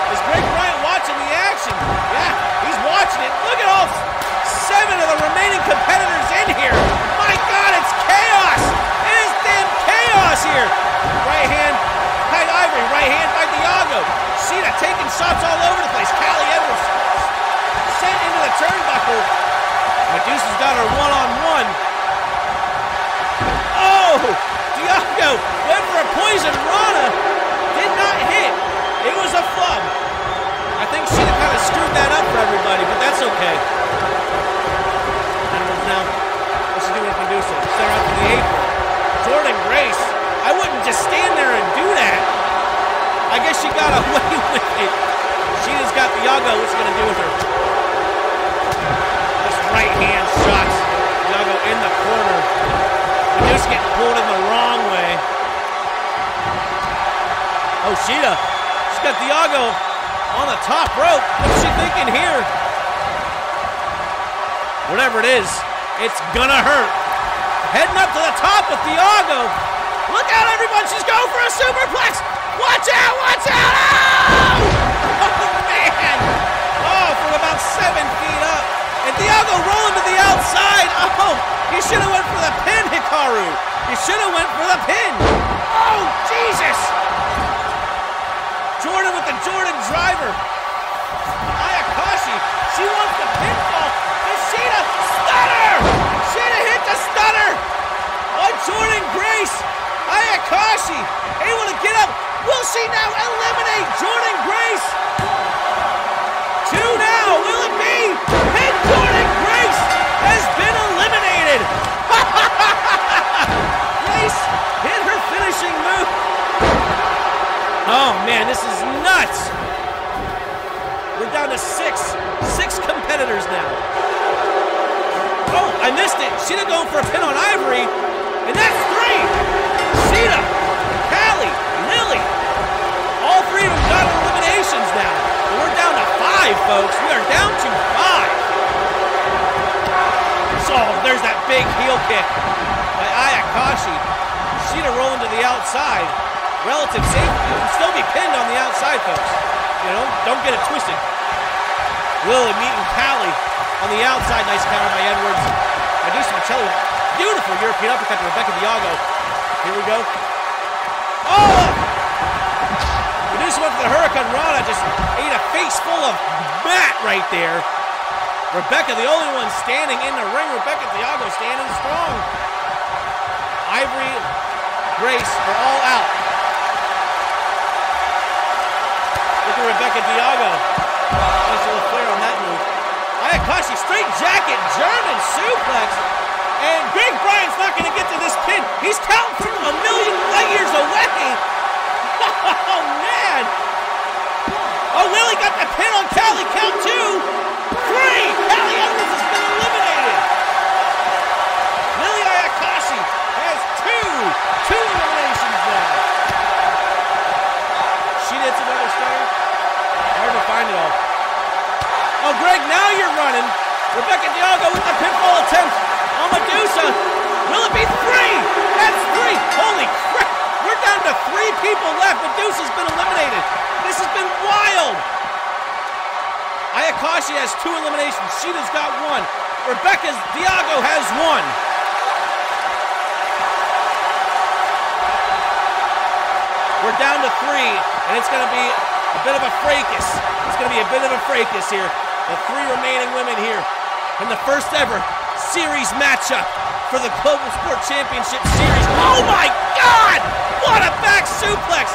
Is Greg Bryant watching the action? Yeah, he's watching it. Look at all 7 of the remaining competitors in here. My God, it's chaos. It is damn chaos here. Right hand by Ivory. Right hand by Diago. Sheeta taking shots all over the place. Callie Edwards sent into the turnbuckle. Medusa's got her one-on-one. Oh! Diago went for a poison Rana. Did not hit. It was a flub. I think Sheeta kind of screwed that up for everybody, but that's okay. Edwards now. What's she doing with Medusa? Set her up for the apron. Jordan Grace. I wouldn't just stand there and do that. I guess she got away with it. Sheeta's got Diago. What's she going to do with her? Right hand shots. Diago in the corner. Medusa getting pulled in the wrong way. Oh, Sheeta. She's got Diago on the top rope. What's she thinking here? Whatever it is, it's gonna hurt. Heading up to the top with Diago. Look out, everyone. She's going for a superplex. Watch out, watch out. Oh, oh man. Oh, from about 7 feet up. And Diago rolling to the outside. Oh, he should have went for the pin, Hikaru. He should have went for the pin. Oh, Jesus. Jordan with the Jordan driver. Ayakashi, she wants the pinfall. And Sheeta, stunner. Sheeta hit the stunner on Jordan Grace. Ayakashi able to get up. Will she now eliminate Jordan Grace? 2 now. Will it be? And Jordan Grace has been eliminated. Grace hit her finishing move. Oh man, this is nuts. We're down to 6 competitors now. Oh, I missed it. Sheeta going for a pin on Ivory, and that's 3. Sheeta, Callie, Lily. All 3 of them got eliminations now. And we're down to 5, folks. We are down to 5. So there's that big heel kick by Ayakashi. Sheeta rolling to the outside. Relative safety. You can still be pinned on the outside, folks. You know, don't get it twisted. Lily meeting Callie on the outside. Nice counter by Edwards. Medusa Marcelli. Beautiful European uppercut to Rebecca Diago. Here we go. Oh! Medusa went for the Hurricane Rana. Just ate a face full of mat right there. Rebecca, the only one standing in the ring. Rebecca Diago standing strong. Ivory, Grace are all out. Ayakashi, straight jacket, German suplex. And Greg Bryan's not going to get to this pin. He's counting from a million light years away. Oh, man. Oh, Lily got the pin on Callie. Count 2. 3. Callie Evans has been eliminated. Lily Ayakashi has two eliminations now. She did another stunner. Hard to find it all. Oh, Greg, now you're running. Rebecca Diago with the pinfall attempt on Medusa. Will it be 3? That's 3. Holy crap. We're down to 3 people left. Medusa's been eliminated. This has been wild. Ayakashi has 2 eliminations. Sheeta's got 1. Rebecca Diago has 1. We're down to 3, and it's going to be a bit of a fracas. It's going to be a bit of a fracas here. The 3 remaining women here in the first ever series matchup for the Global Sport Championship Series. Oh my God! What a back suplex!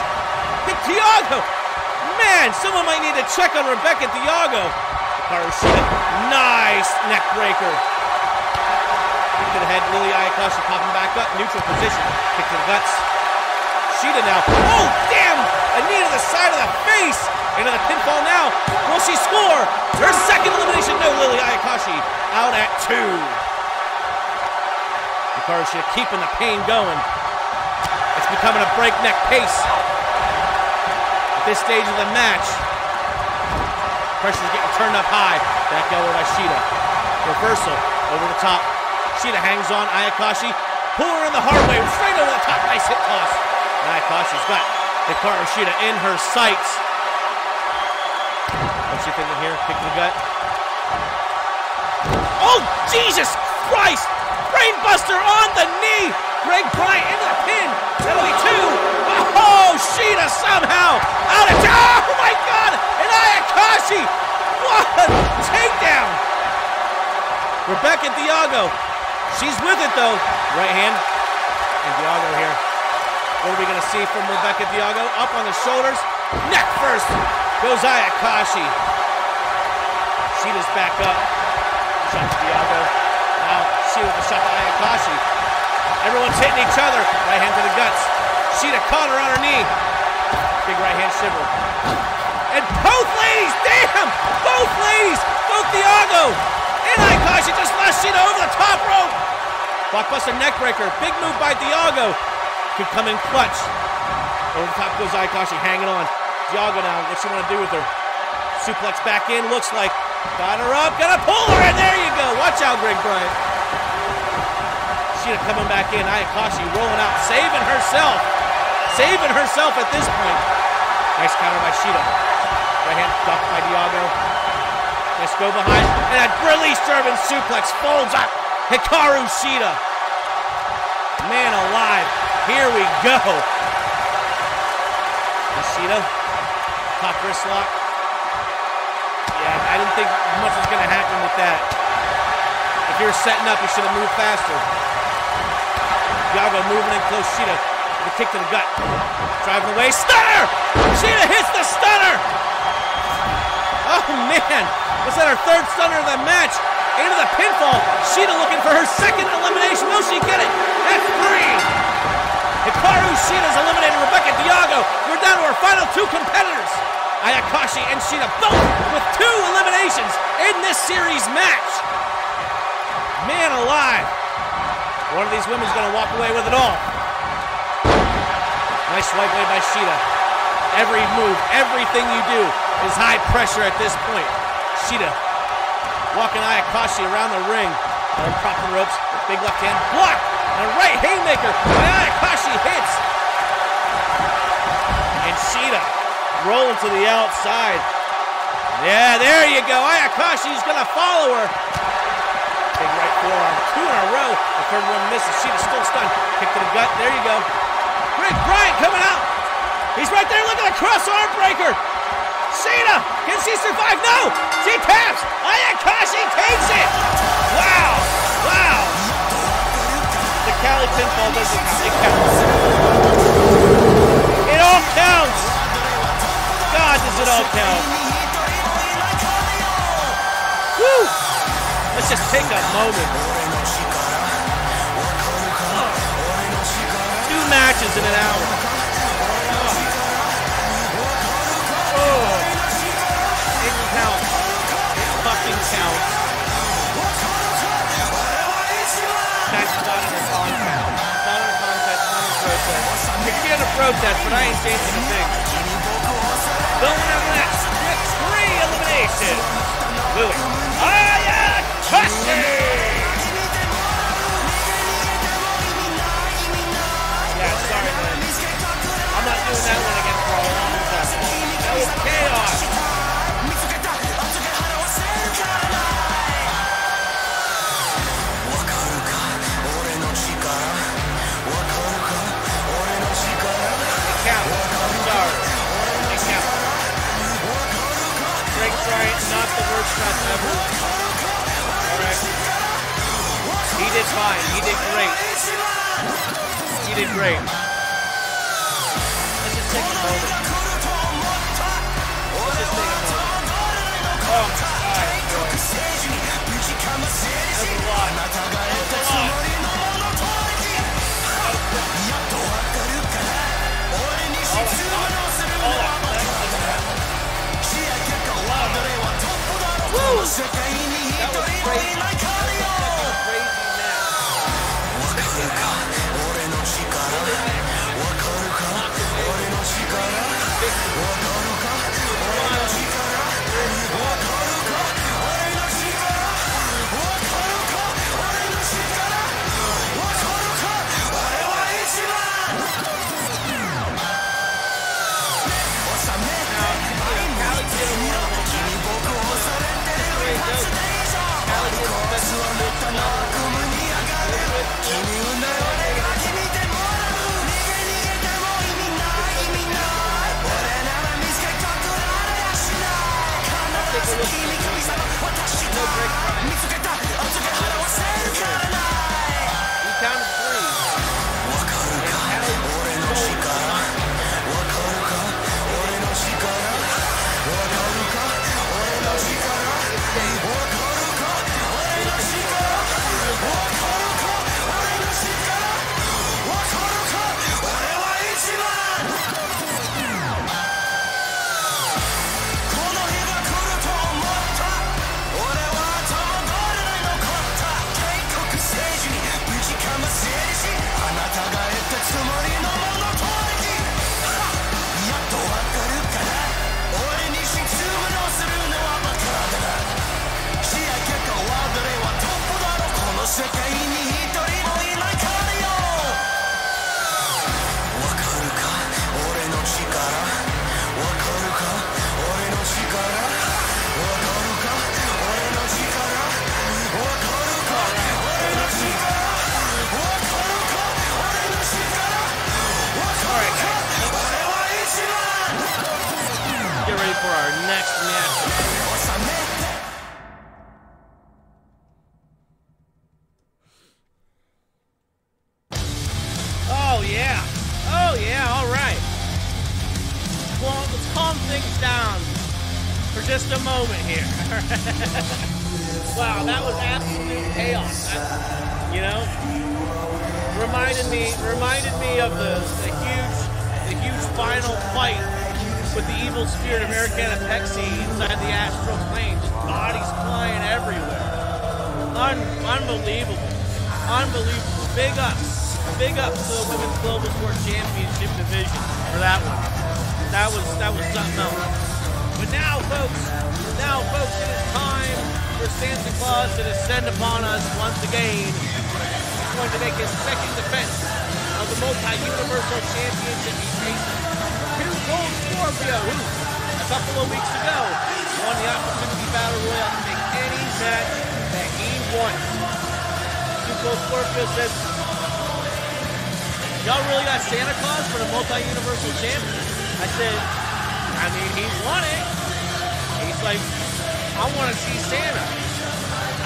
Diago! Man, someone might need to check on Rebecca Diago. Hikaru, nice neck breaker. Kick to the head, Lily Ayakashi popping back up, neutral position. Kick to the guts. Sheeta now. Oh, damn! A knee to the side of the face! Into the pinfall now. Will she score? Her second elimination. No, Lily Ayakashi out at 2. Hikaru Shida keeping the pain going. It's becoming a breakneck pace. At this stage of the match, pressure's getting turned up high. Back elbow by Shida. Reversal over the top. Shida hangs on. Ayakashi. Pull her in the hard way. Straight over the top. Nice hip toss. Ayakashi's got Hikaru Shida in her sights. What's she thinking here? Kick to the gut. Oh, Jesus Christ! Brainbuster on the knee! Greg Bryant into the pin. That'll be 2. Oh, Shida somehow out of 2. Oh, my God! And Ayakashi! What a takedown! Rebecca Diago. She's with it, though. Right hand. And Diago here. What are we going to see from Rebecca Diago? Up on the shoulders. Neck first. Goes Ayakashi. Sheeta's back up. Shot to Diago. Now Sheeta with the shot to Ayakashi. Everyone's hitting each other. Right hand to the guts. Sheeta caught her on her knee. Big right hand shiver. And both ladies, damn! Both ladies! Both Diago and Ayakashi just lost Sheeta over the top rope. Blockbuster neck breaker. Big move by Diago. Could come in clutch. Over the top goes Ayakashi hanging on. Diago now, what's she want to do with her? Suplex back in, looks like. Got her up, gonna pull her in, there you go. Watch out, Greg Bryant. Sheeta coming back in, Ayakashi rolling out, saving herself. Saving herself at this point. Nice counter by Sheeta. Right hand ducked by Diago. Nice go behind, and a release German suplex folds up. Hikaru Shida. Man alive, here we go. Shida. Top wrist lock. Yeah, I didn't think much was going to happen with that. If you were setting up, you should have moved faster. Diago moving in close. Shida with a kick to the gut. Driving away. Stunner! Shida hits the stunner! Oh, man. Was that her 3rd stunner of the match? Into the pinfall. Shida looking for her 2nd elimination. Will she get it? That's 3. Hikaru Shida's eliminated Rebecca Diago. We're down to our final 2 competitors. Ayakashi and Shida both with 2 eliminations in this series match. Man alive. One of these women's going to walk away with it all. Nice swipe away by Shida. Every move, everything you do is high pressure at this point. Shida walking Ayakashi around the ring. Propping the ropes. Big left hand block. And a right haymaker by Ayakashi hits. And Shida rolling to the outside. Yeah, there you go. Ayakashi's going to follow her. Big right forearm. 2 in a row. The 3rd one misses. Sheeta's still stunned. Kick to the gut. There you go. Greg Bryant coming out. He's right there. Look at the cross arm breaker. Shida, can she survive? No! She taps! Ayakashi takes it! Wow! Wow! The Cali pinfall doesn't count. It counts. It all counts! God, does it all count? Woo! Let's just take a moment. 2 matches in an hour. It counts. It fucking counts. That's not in a contest. Not in a contest, not in a protest. It could be on a protest, but I ain't changing a thing. Going up next with 3 eliminations. Louis. Ayakashi! Yeah, sorry, man. I'm not doing that one again for a long time. That was chaos. Not the worst match ever. Alright. He did fine. He did great. He did great. Let's just take a moment. Let's just take a moment. Oh my God. That's a lot. That's a lot. Woo! That was crazy. That was a crazy For our next match. Oh yeah, all right. Well, let's calm things down for just a moment here. Wow, that was absolute chaos. You know, reminded me of the huge final fight with the evil spirit of Americana Pexi inside the astral plane, just bodies flying everywhere. Unbelievable. Big ups to the Women's Global Sport Championship division for that one. That was something else. But now, folks, it is time for Santa Claus to descend upon us once again. He's going to make his second defense of the Multi-Universal Championship. He's facing Gold Scorpio, who a couple of weeks ago won the Opportunity Battle Royale to make any match that he wants. Gold Scorpio says, y'all really got Santa Claus for the Multi-Universal Champion? I said, I mean, he's won it. He's like, I want to see Santa.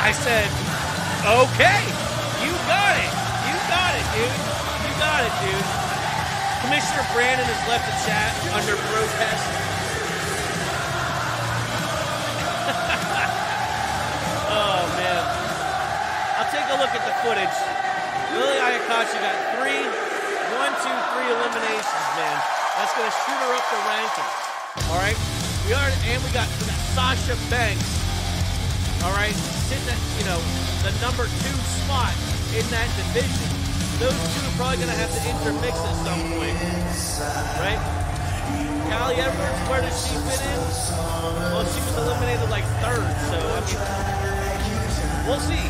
I said, okay, you got it. You got it, dude. You got it, dude. Commissioner Brandon has left the chat under protest. Oh, man. look at the footage. Lily Ayakashi got 3 eliminations, man. That's gonna shoot her up the rankings. All right, we got Sasha Banks. All right, sitting at the number 2 spot in that division. Those two are probably gonna have to intermix at some point, right? Callie Edwards, where does she fit in? Well, she was eliminated like 3rd, so I mean, we'll see.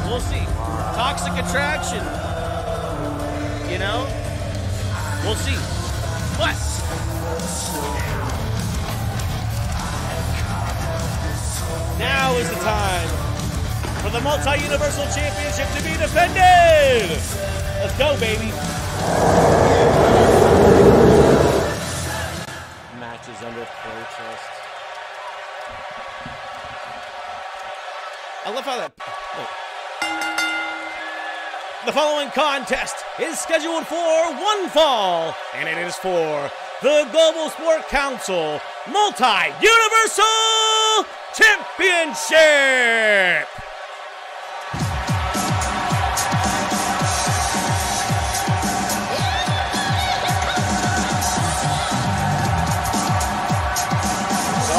We'll see. Toxic Attraction, we'll see. But now is the time for the Multi-Universal Championship to be defended. Let's go, baby. Match is under protest. I love how that... The following contest is scheduled for one fall, and it is for the Global Sport Council Multi-Universal Championship!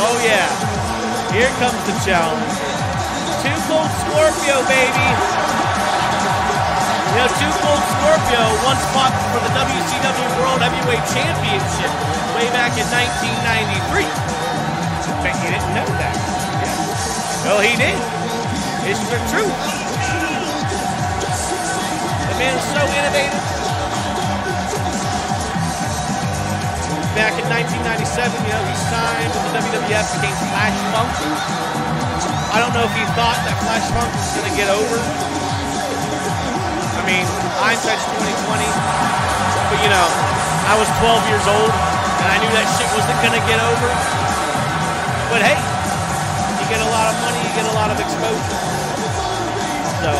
Oh yeah, here comes the challenge. 2 Cold Scorpio, baby. Two Cold Scorpio once fought for the WCW World Heavyweight Championship way back in 1993. Bet you didn't know that. Yeah. Well, he did. It's the truth. The man is so innovative. Back in 1997, he signed with the WWF, became Flash Funk. I don't know if he thought that Flash Funk was going to get over. I mean, hindsight's 2020, but I was 12 years old, and I knew that shit wasn't gonna get over. But hey, you get a lot of money, you get a lot of exposure. So,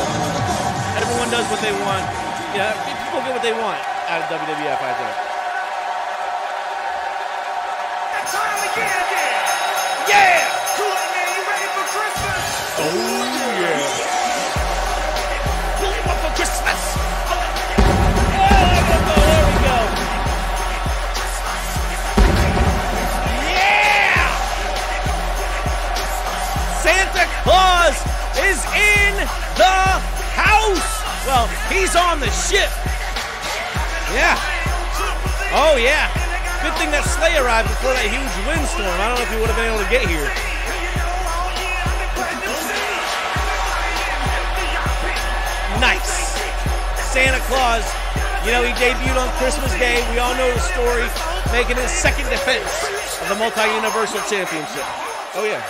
everyone does what they want. People get what they want out of WWF, I think. That's time again. Yeah! Kool-Aid Man, you ready for Christmas? Oh, yeah. Christmas. There we go. Yeah! Santa Claus is in the house. Well, he's on the ship. Yeah. Oh, yeah. Good thing that sleigh arrived before that huge windstorm. I don't know if he would have been able to get here. Nice. Santa Claus, he debuted on Christmas Day. We all know the story, making his 2nd defense of the Multi-Universal Championship. Oh, yeah.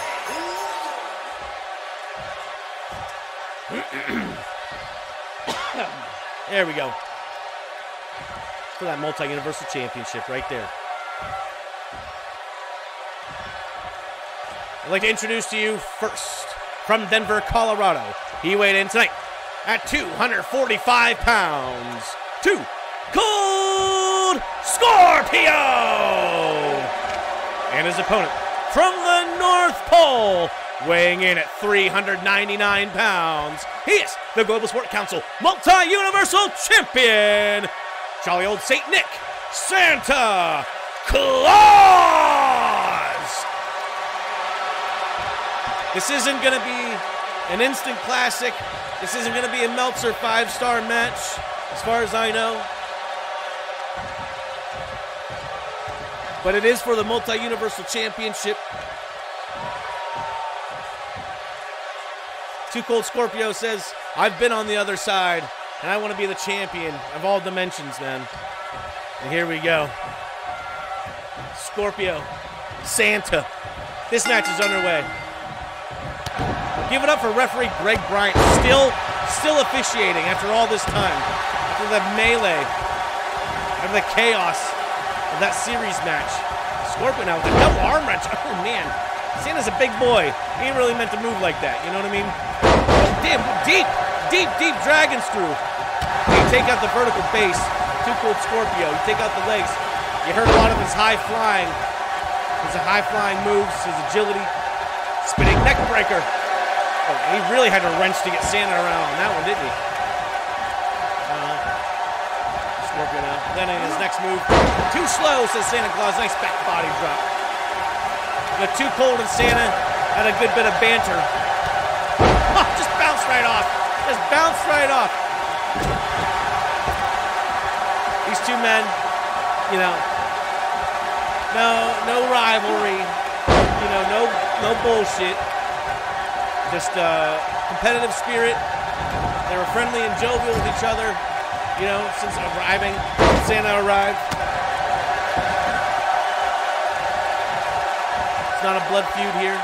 There we go. For that Multi-Universal Championship right there. I'd like to introduce to you first, from Denver, Colorado. He weighed in tonight at 245 pounds, 2 Cold Scorpio! And his opponent from the North Pole, weighing in at 399 pounds, he is the Global Sport Council Multi-Universal Champion, jolly old St. Nick, Santa Claus! This isn't going to be an instant classic. This isn't going to be a Meltzer 5-star match, as far as I know. But it is for the Multi-Universal Championship. 2 Cold Scorpio says, I've been on the other side, and I want to be the champion of all dimensions, man. And here we go. Scorpio, Santa. This match is underway. Give it up for referee Greg Bryant, still officiating after all this time, after the melee, after the chaos of that series match. Scorpion now with a double arm wrench. Oh man, Santa's a big boy. He ain't really meant to move like that. You know what I mean? Damn, deep dragon screw. You take out the vertical base, 2 Cold Scorpio. You take out the legs. You heard a lot of his high flying moves, his agility. Spinning neck breaker. Oh, he really had to wrench to get Santa around on that one, didn't he? Scorpio now. Then in his next move, too slow, says Santa Claus. Nice back body drop. The Too Cold and Santa had a good bit of banter. Oh, just bounced right off. Just bounced right off. These two men, you know, no rivalry, you know, no bullshit. Just competitive spirit. They were friendly and jovial with each other, you know, since arriving. Santa arrived. It's not a blood feud here.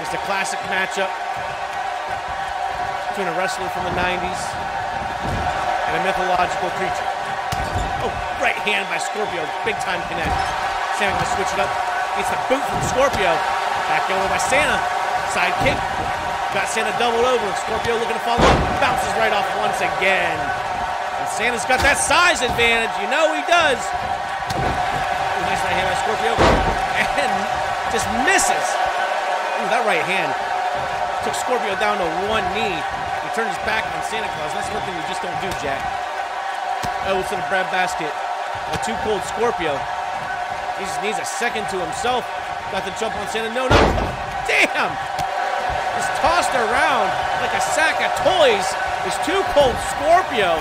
Just a classic matchup between a wrestler from the 90s and a mythological creature. Oh, right hand by Scorpio. Big time connect. Santa gonna switch it up. Gets the boot from Scorpio. Back over by Santa. Side kick. Got Santa doubled over. Scorpio looking to follow up. Bounces right off once again. And Santa's got that size advantage. You know he does. Nice right hand by Scorpio. And just misses. Ooh, that right hand took Scorpio down to one knee. He turned his back on Santa Claus. That's one thing you just don't do, Jack. Oh, to the breadbasket. A Too Cold Scorpio. He just needs a second to himself. Got the jump on Santa. No. Damn! Just tossed around like a sack of toys. This Too Cold Scorpio.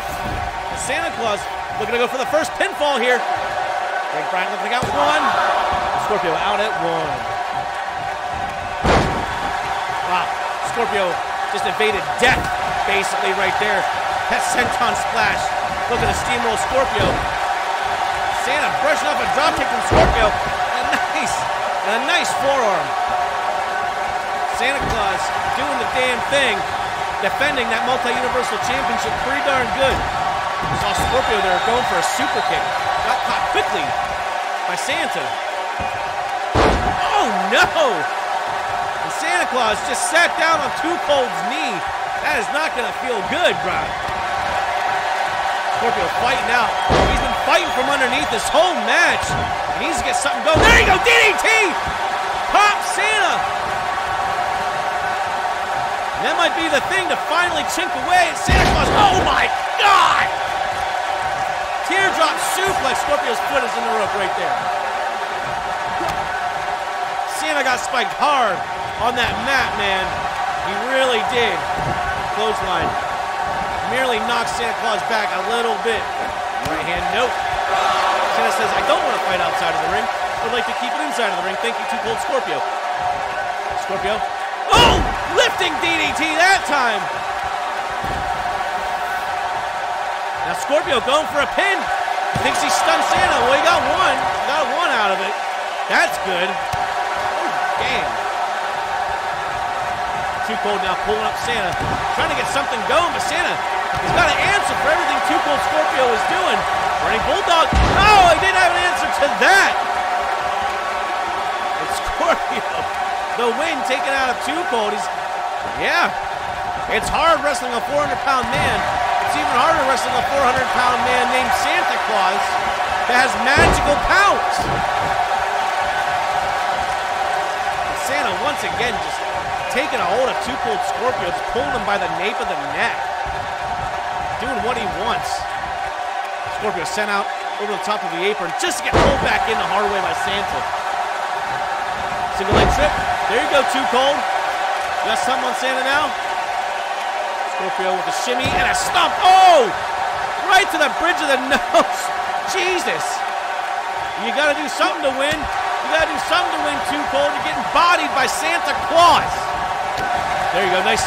Santa Claus looking to go for the first pinfall here. Greg Bryant looking out one. Scorpio out at one. Wow. Scorpio just evaded death, basically, right there. That senton splash. Looking to steamroll Scorpio. Santa brushing off a dropkick from Scorpio. And a nice forearm. Santa Claus doing the damn thing. Defending that multi-universal championship pretty darn good. We saw Scorpio there going for a super kick. Got caught quickly by Santa. Oh no! And Santa Claus just sat down on Too Cold's knee. That is not gonna feel good, Brian. Scorpio fighting out. He's been fighting from underneath this whole match. He needs to get something going. There you go, DDT! Pop Santa! And that might be the thing to finally chink away at Santa Claus. Oh my God! Teardrop suplex. Scorpio's foot is in the rope right there. Santa got spiked hard on that mat, man. He really did. Clothesline. Merely knocks Santa Claus back a little bit. Right hand, nope. Santa says, I don't want to fight outside of the ring. I'd like to keep it inside of the ring. Thank you, Too Cold Scorpio. Scorpio. Oh! Lifting DDT that time. Now Scorpio going for a pin. He thinks he stunned Santa. Well, he got one. He got one out of it. That's good. Oh, damn. Too Cold now pulling up Santa. Trying to get something going, but Santa, he's got an answer for everything Too Cold Scorpio is doing. Running Bulldog. Oh, he didn't have an answer to that. And Scorpio, the win taken out of Too Cold. Yeah, it's hard wrestling a 400-pound man. It's even harder wrestling a 400-pound man named Santa Claus that has magical powers. And Santa, once again, just taking a hold of Too Cold Scorpio, just pulling him by the nape of the neck. Doing what he wants. Scorpio sent out over the top of the apron just to get pulled back in the hard way by Santa. Single leg trip. There you go, Too Cold. You got something on Santa now? Scorpio with a shimmy and a stomp. Oh! Right to the bridge of the nose. Jesus. You got to do something to win. You got to do something to win, Too Cold. You're getting bodied by Santa Claus. There you go. Nice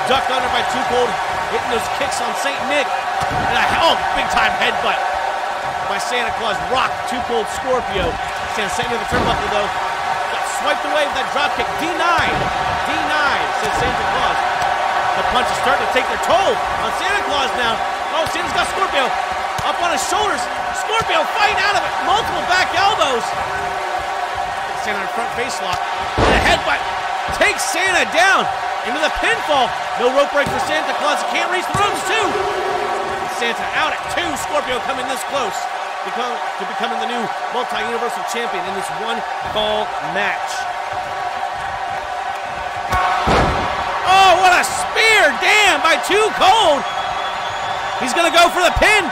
duck under by Too Cold. Hitting those kicks on St. Nick. And big time headbutt by Santa Claus. Rock Too Cold Scorpio. Santa setting to the turnbuckle though. Swiped away with that dropkick. Denied, says Santa Claus. The punch is starting to take their toll on Santa Claus now. Oh, Santa's got Scorpio up on his shoulders. Scorpio fighting out of it. Multiple back elbows. Santa in front face lock. And a headbutt takes Santa down into the pinfall. No rope break for Santa Claus. He can't reach the ropes too. Santa out at 2. Scorpio coming this close to becoming the new multi-universal champion in this one fall match. Oh, what a spear! Damn, by Too Cold. He's gonna go for the pin.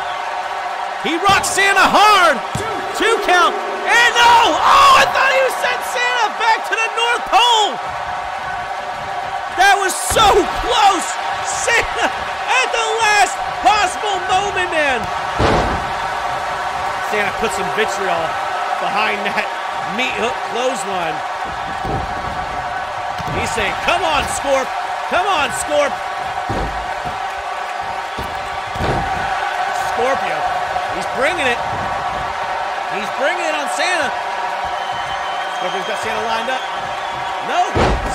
He rocks Santa hard. 2 count. And no! Oh, I thought he sent Santa back to the North Pole. That was so close. Santa at the last possible moment, man. Santa put some vitriol behind that meat hook clothesline. He's saying, come on, Scorp. Come on, Scorp. Scorpio. He's bringing it. He's bringing it on Santa. Scorpio's got Santa lined up. No.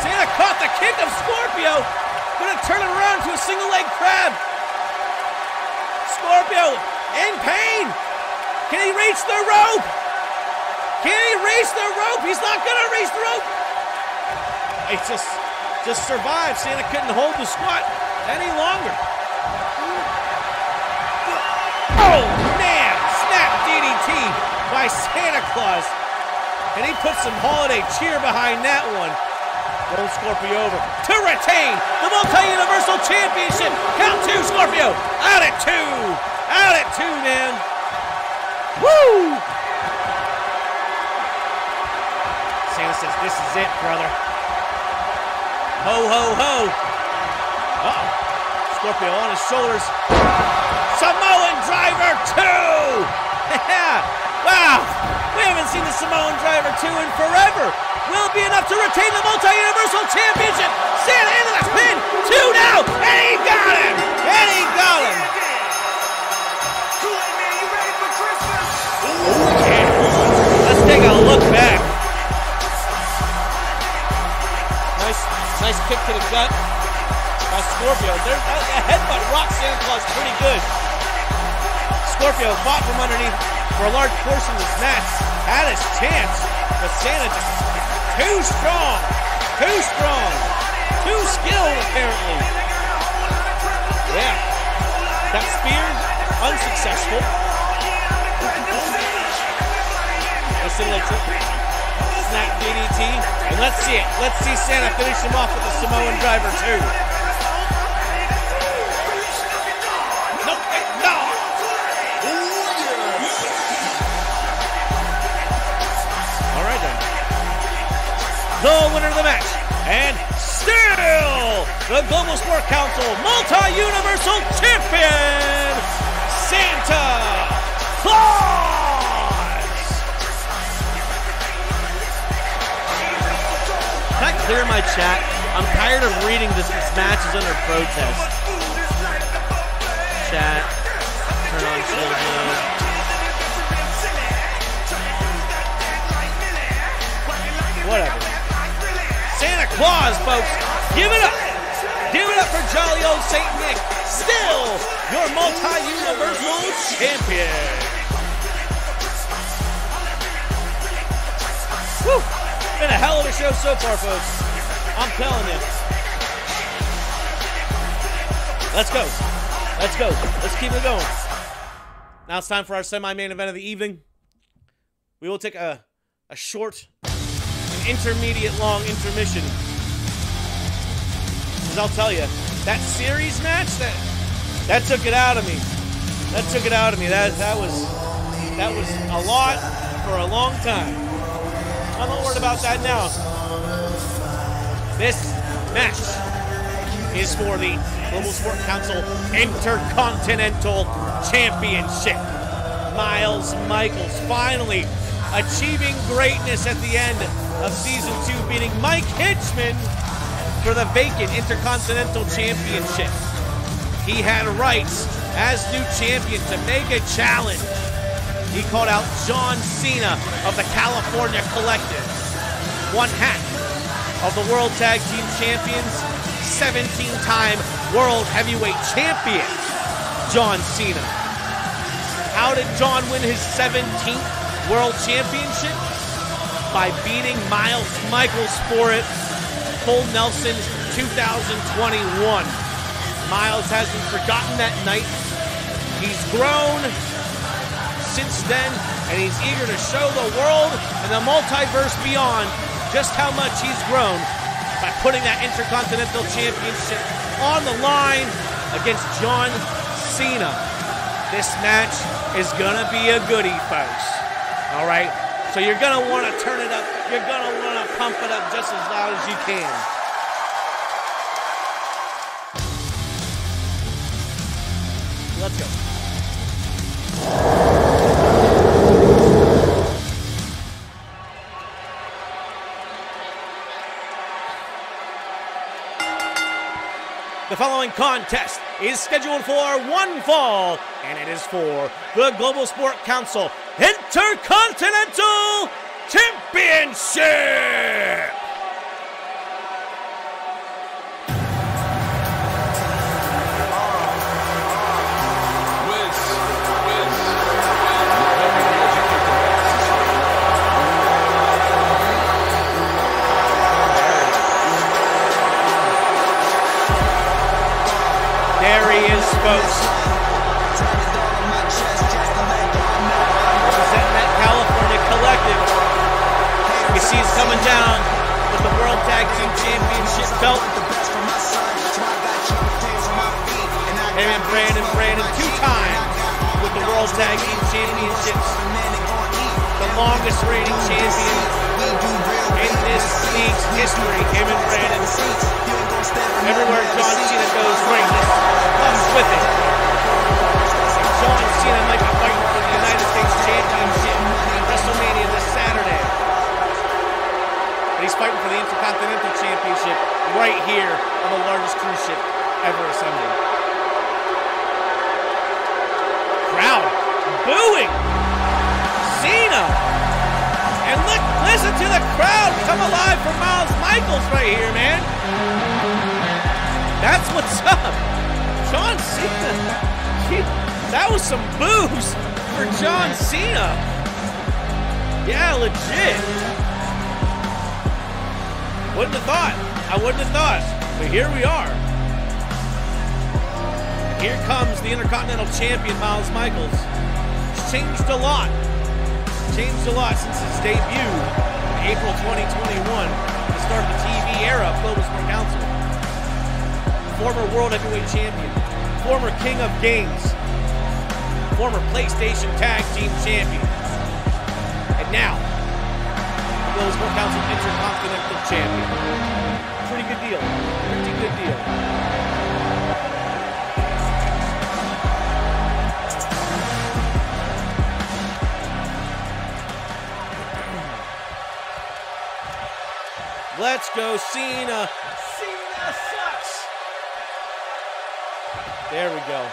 Santa caught the kick of Scorpio. Gonna turn it around to a single leg crab. Scorpio in pain. Can he reach the rope? Can he reach the rope? He's not gonna reach the rope. It just survived. Santa couldn't hold the squat any longer. Oh man, snap DDT by Santa Claus. And he put some holiday cheer behind that one. Roll Scorpio over to retain the Multi-Universal Championship. Count 2, Scorpio. Out at 2. Out at 2, man. Woo! Santa says, this is it, brother. Ho, ho, ho. Uh-oh. Scorpio on his shoulders. Samoan Driver 2! Yeah! Wow! We haven't seen the Samoan Driver 2 in forever. Will it be enough to retain the Multi-Universal Championship? Santa into the pin. 2 now! And he got him! And he got him! Let's take a look back. Nice kick to the gut by Scorpio. There's a headbutt rocks Santa Claus pretty good. Scorpio fought from underneath for a large portion of this match. Had his chance, but Santa just too strong. Too skilled, apparently. Yeah. That spear, unsuccessful. Snap DDT, and let's see it. Let's see Santa finish him off with the Samoan Driver 2. Nope, no. All right then. The winner of the match, and still the Global Sport Council Multi-Universal Champion, Santa Claus. Can I clear my chat? I'm tired of reading this match is under protest. Chat. Turn on shield mode. Whatever. Santa Claus, folks. Give it up. Give it up for jolly old Saint Nick. Still your multi-universal champion. Woo. Been a hell of a show so far, folks. I'm telling you. Let's go. Let's go. Let's keep it going. Now it's time for our semi-main event of the evening. We will take a short, intermediate long intermission. Because I'll tell you, that series match, that took it out of me. That took it out of me. That was a lot for a long time. I'm not worried about that now. This match is for the Global Sport Council Intercontinental Championship. Miles Michaels finally achieving greatness at the end of Season 2, beating Mike Hitchman for the vacant Intercontinental Championship. He had rights as new champion to make a challenge. He called out John Cena of the California Collective. One half of the World Tag Team Champions, 17-time World Heavyweight Champion, John Cena. How did John win his 17th World Championship? By beating Miles Michaels for it, Full Nelson 2021. Miles hasn't forgotten that night. He's grown since then, and he's eager to show the world and the multiverse beyond just how much he's grown by putting that Intercontinental Championship on the line against John Cena. This match is gonna be a goodie, folks. All right, so you're gonna want to turn it up. You're gonna want to pump it up just as loud as you can. Let's go. The following contest is scheduled for one fall, and it is for the Global Sport Council Intercontinental Championship! There he is, folks. Representing that California collective. You see he's coming down with the World Tag Team Championship belt. Him and Brandon 2 times with the World Tag Team Championships. The longest reigning champion in this league's history, him and Brandon. Everywhere John Cena goes, greatness comes with it. John Cena might be fighting for the United States Championship at WrestleMania this Saturday. But he's fighting for the Intercontinental Championship right here on the largest cruise ship ever assembled. Crowd booing Cena. And look, listen to the crowd come alive for Miles Michaels right here, man. That's what's up. John Cena. That was some boos for John Cena. Yeah, legit. Wouldn't have thought. I wouldn't have thought. But here we are. Here comes the Intercontinental Champion, Miles Michaels. He's changed a lot. Changed a lot since his debut in April 2021, the start of the TV era of Global Sport Council. Former World Heavyweight Champion, former King of Games, former PlayStation Tag Team Champion, and now the Global Sport Council Intercontinental Champion. Pretty good deal. Pretty good deal. Let's go, Cena. Cena sucks. There we go.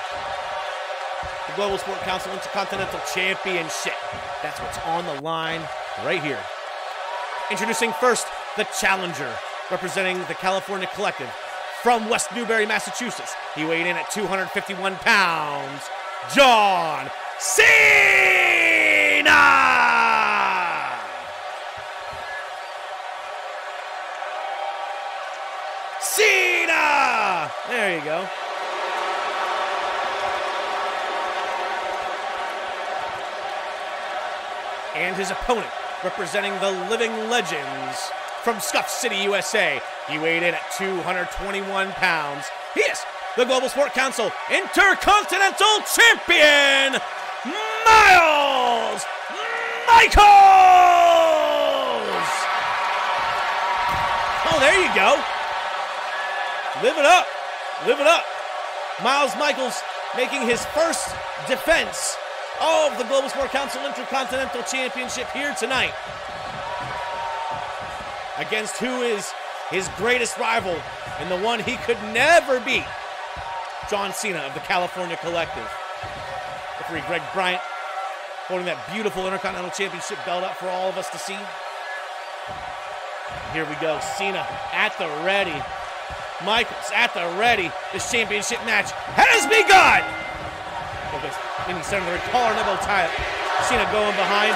The Global Sport Council Intercontinental Championship. That's what's on the line right here. Introducing first, the challenger, representing the California Collective from West Newbury, Massachusetts. He weighed in at 251 pounds. John Cena! Cena! There you go. And his opponent, representing the Living Legends from Scuff City, USA. He weighed in at 221 pounds. He is the Global Sport Council Intercontinental Champion, Miles Michaels! Oh, there you go. Live it up. Live it up. Miles Michaels making his first defense of the Global Sport Council Intercontinental Championship here tonight against who is his greatest rival and the one he could never beat, John Cena of the California Collective. Referee Greg Bryant holding that beautiful Intercontinental Championship belt up for all of us to see. Here we go. Cena at the ready. Michaels at the ready. This championship match has begun. Then he's starting to collar and elbow tie up. Cena going behind.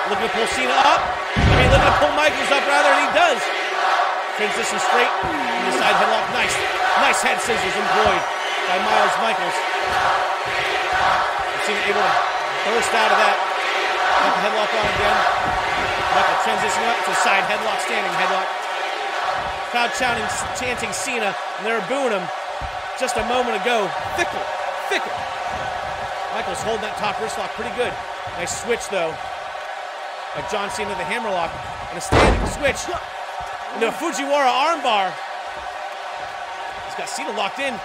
Looking to pull Cena up. Looking to pull Michaels up rather, and he does. Transition straight. The side headlock. Nice. Nice head scissors employed by Miles Michaels. Cena able to burst out of that. Got the headlock on again. Michael transitioning up to side headlock, standing headlock. Crowd chanting Cena, and they're booing him just a moment ago. Fickle. Michaels holding that top wrist lock pretty good. Nice switch, though. By John Cena, the hammerlock, and a standing switch. And the Fujiwara armbar. He's got Cena locked in.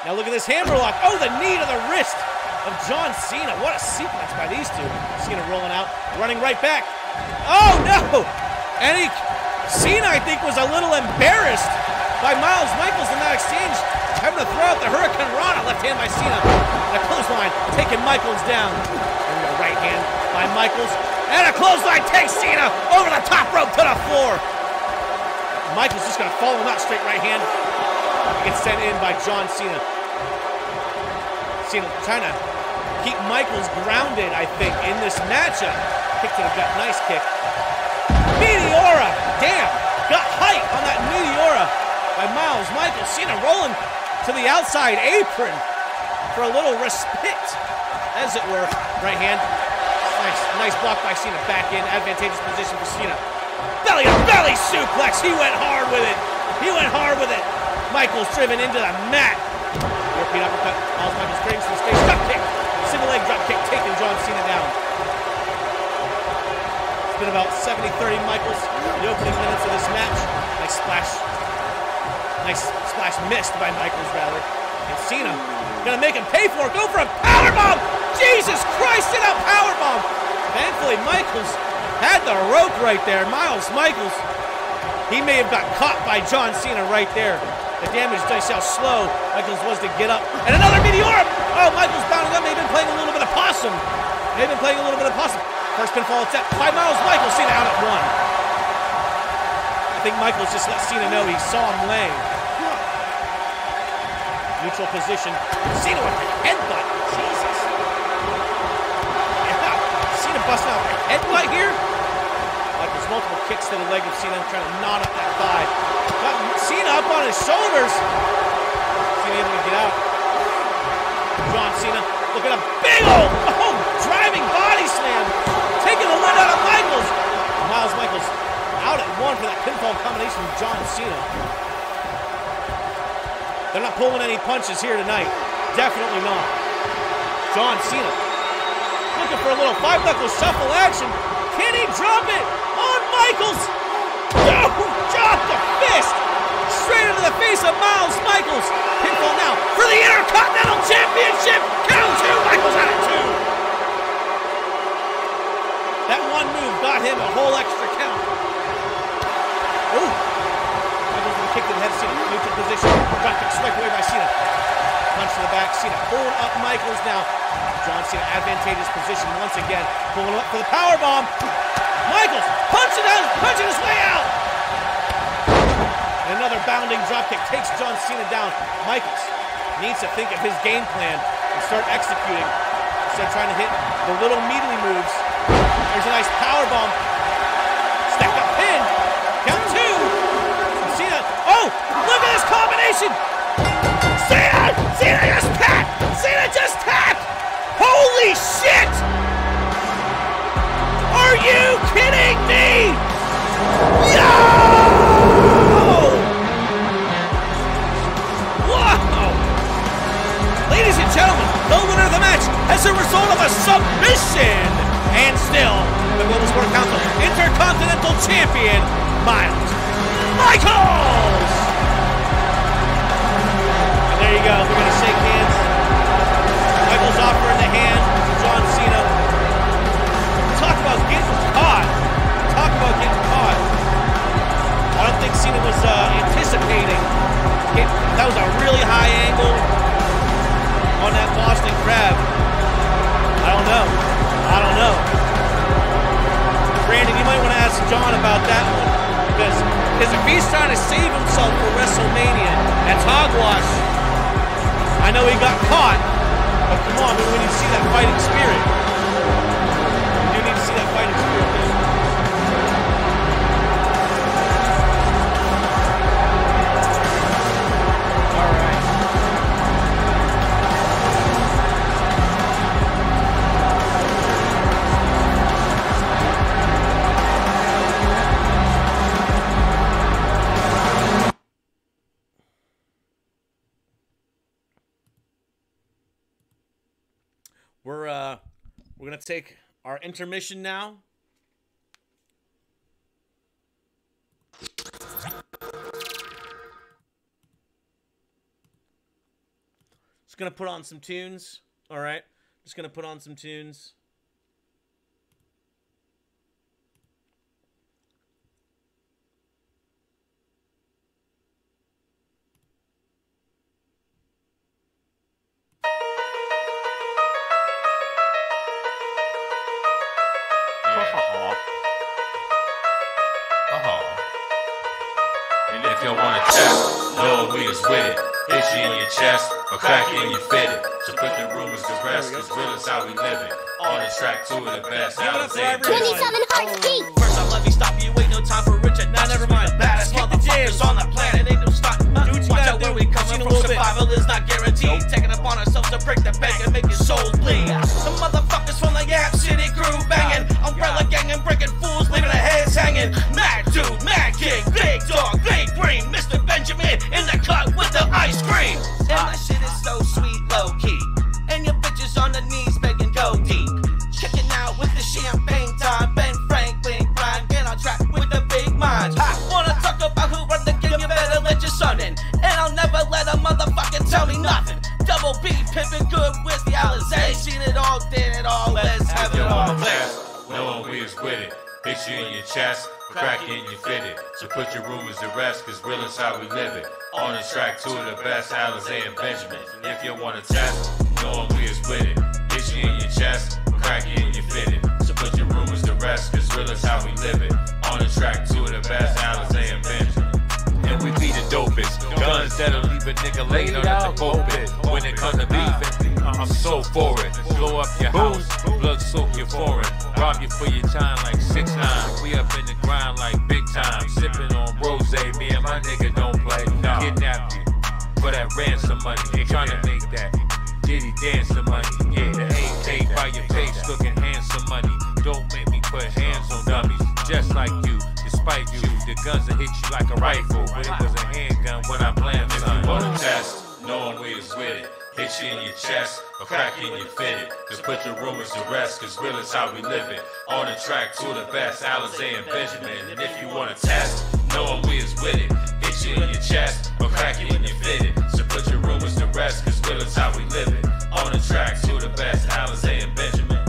Now look at this hammerlock. Oh, the knee to the wrist of John Cena. What a sequence by these two. Cena rolling out, running right back. Oh, no! And Cena, I think, was a little embarrassed by Michaels in that exchange, having to throw out the Hurricane Rana, left hand by Cena. And a clothesline, taking Michaels down. There we go, right hand by Michaels. And a clothesline takes Cena over the top rope to the floor. Michaels just gonna follow him out, straight right hand. He gets sent in by John Cena. Cena trying to keep Michaels grounded, I think, in this matchup. Kick to the gut, nice kick. Meteora, damn, got height on that Meteora by Michaels. Cena rolling to the outside apron for a little respite, as it were. Right hand, nice block by Cena, back in, advantageous position for Cena. Belly to belly suplex, he went hard with it. Michaels driven into the mat. European uppercut, Michaels brings to the stage, drop kick, single leg drop kick, taking John Cena down. It's been about 70-30 Michaels in the opening minutes of this match. Nice splash missed by Michaels, rather. And Cena gonna make him pay for it, go for a powerbomb! Jesus Christ, in a powerbomb! Thankfully, Michaels had the rope right there. Michaels, he may have got caught by John Cena right there. The damage, you see how slow Michaels was to get up. And another Meteora! Oh, Michaels bounding up, maybe been playing a little bit of possum. First pinfall attempt by Michaels, Cena out at one. I think Michaels just let Cena know he saw him laying. Neutral position. Cena with the headbutt. Jesus. Yeah, Cena busting out the headbutt here. Michaels multiple kicks to the leg of Cena, trying to knot up that thigh. Got Cena up on his shoulders. Cena able to get out. John Cena, look at a big old driving body slam. Taking the lid out of Michaels. Michaels out at one for that pinfall combination from John Cena. They're not pulling any punches here tonight. Definitely not. John Cena looking for a little five-knuckle shuffle action. Can he drop it on Michaels? No! Drop the fist! Straight into the face of Michaels. Pinfall now for the Intercontinental Championship. Count two. Michaels out at two. That one move got him a whole extra count. Ooh. Michaels with a kick to the head of Cena. Neutral position. Drop kick strike away by Cena. Punch to the back. Cena pulling up Michaels now. John Cena, advantageous position once again. Pulling up for the powerbomb. Michaels punching his way out. And another bounding dropkick takes John Cena down. Michaels needs to think of his game plan and start executing instead of trying to hit the little meaty moves. There's a nice powerbomb. Stack up pin. Count two. Cena. Oh, look at this combination. Cena just tapped. Holy shit. Are you kidding me? Yo! Wow! Ladies and gentlemen, the winner of the match as a result of a submission. And still, the Global Sport Council Intercontinental Champion, Michaels! And there you go, we're going to shake hands. Michaels offering the hand to John Cena. Talk about getting caught. I don't think Cena was anticipating. That was a really high angle on that Boston Crab. I don't know. Brandon, you might want to ask John about that one. Because if he's trying to save himself for WrestleMania, that's hogwash. I know he got caught, but come on, we need to see that fighting spirit. We do need to see that fighting spirit, man. We're gonna take our intermission now. Just gonna put on some tunes. All right, just gonna put on some tunes. And if you want to test, know we is with it. Hit you in your chest, or crack you in your fitted. So put the rumors to rest, cause real is how we live it. On the track, two of the best. Now let's say 27 hearts beat. First off, let me stop you. Ain't no time for Richard. Nah, never mind. Baddest motherfuckers on the planet. Ain't no stop. Watch out where we coming from. Survival is not guaranteed. Taking upon ourselves to break the bank and make your souls bleed. The motherfuckers from the Yap City crew banging. Umbrella gang and breaking fools, leaving their heads hanging. Mad dude, mad king, big dog, big brain. Mr. Benjamin in the cut with the ice cream. And my shit is so sweet, low key. And your bitches on the knees begging go deep. Kicking out with the champagne time. Ben Franklin grind, get on track with the big minds. I wanna talk about who run the game, you better let your son in. And I'll never let a motherfucker tell me nothing. Double B, pimpin' good with the Alizé. Seen it all, did it all, let's have it all. no one we is with it. Hit you in your chest, crack you in your fitted. So put your rumors to rest, cause real is how we live it. On the track, two of the best, Alizé and Benjamin. If you want to test, no one we is with it. Hit you in your chest, crack you in your fitted. So put your rumors to rest, cause real is how we live it. On the track, two of the best, Alizé and Benjamin. And we be the dopest. Guns that'll leave a nigga laying on the pulpit. When it comes to beefing, I'm so for it. Blow up your house, blood soak your foreign. Rob you for your time like 6ix9ine. We up in the grind like big time. Sipping on rose, me and my nigga don't play. Kidnap you for that ransom money. Trying to make that Diddy dancing money. Yeah, the AK by your face looking handsome money. Don't make me put hands on dummies. Just like you, despite you, the guns will hit you like a rifle. But it was a handgun when I planned son. If you want to test, no one is with it. Hit you in your chest, or crack you in your fitted. Just put your rumors to rest, cause real is how we live it. On the track, two of the best, Alizé and Benjamin. And if you want to test, no one is with it. Hit you in your chest, or crack you in your fitted. So put your rumors to rest, cause real is how we live it. On the track, two of the best, Alizé and Benjamin.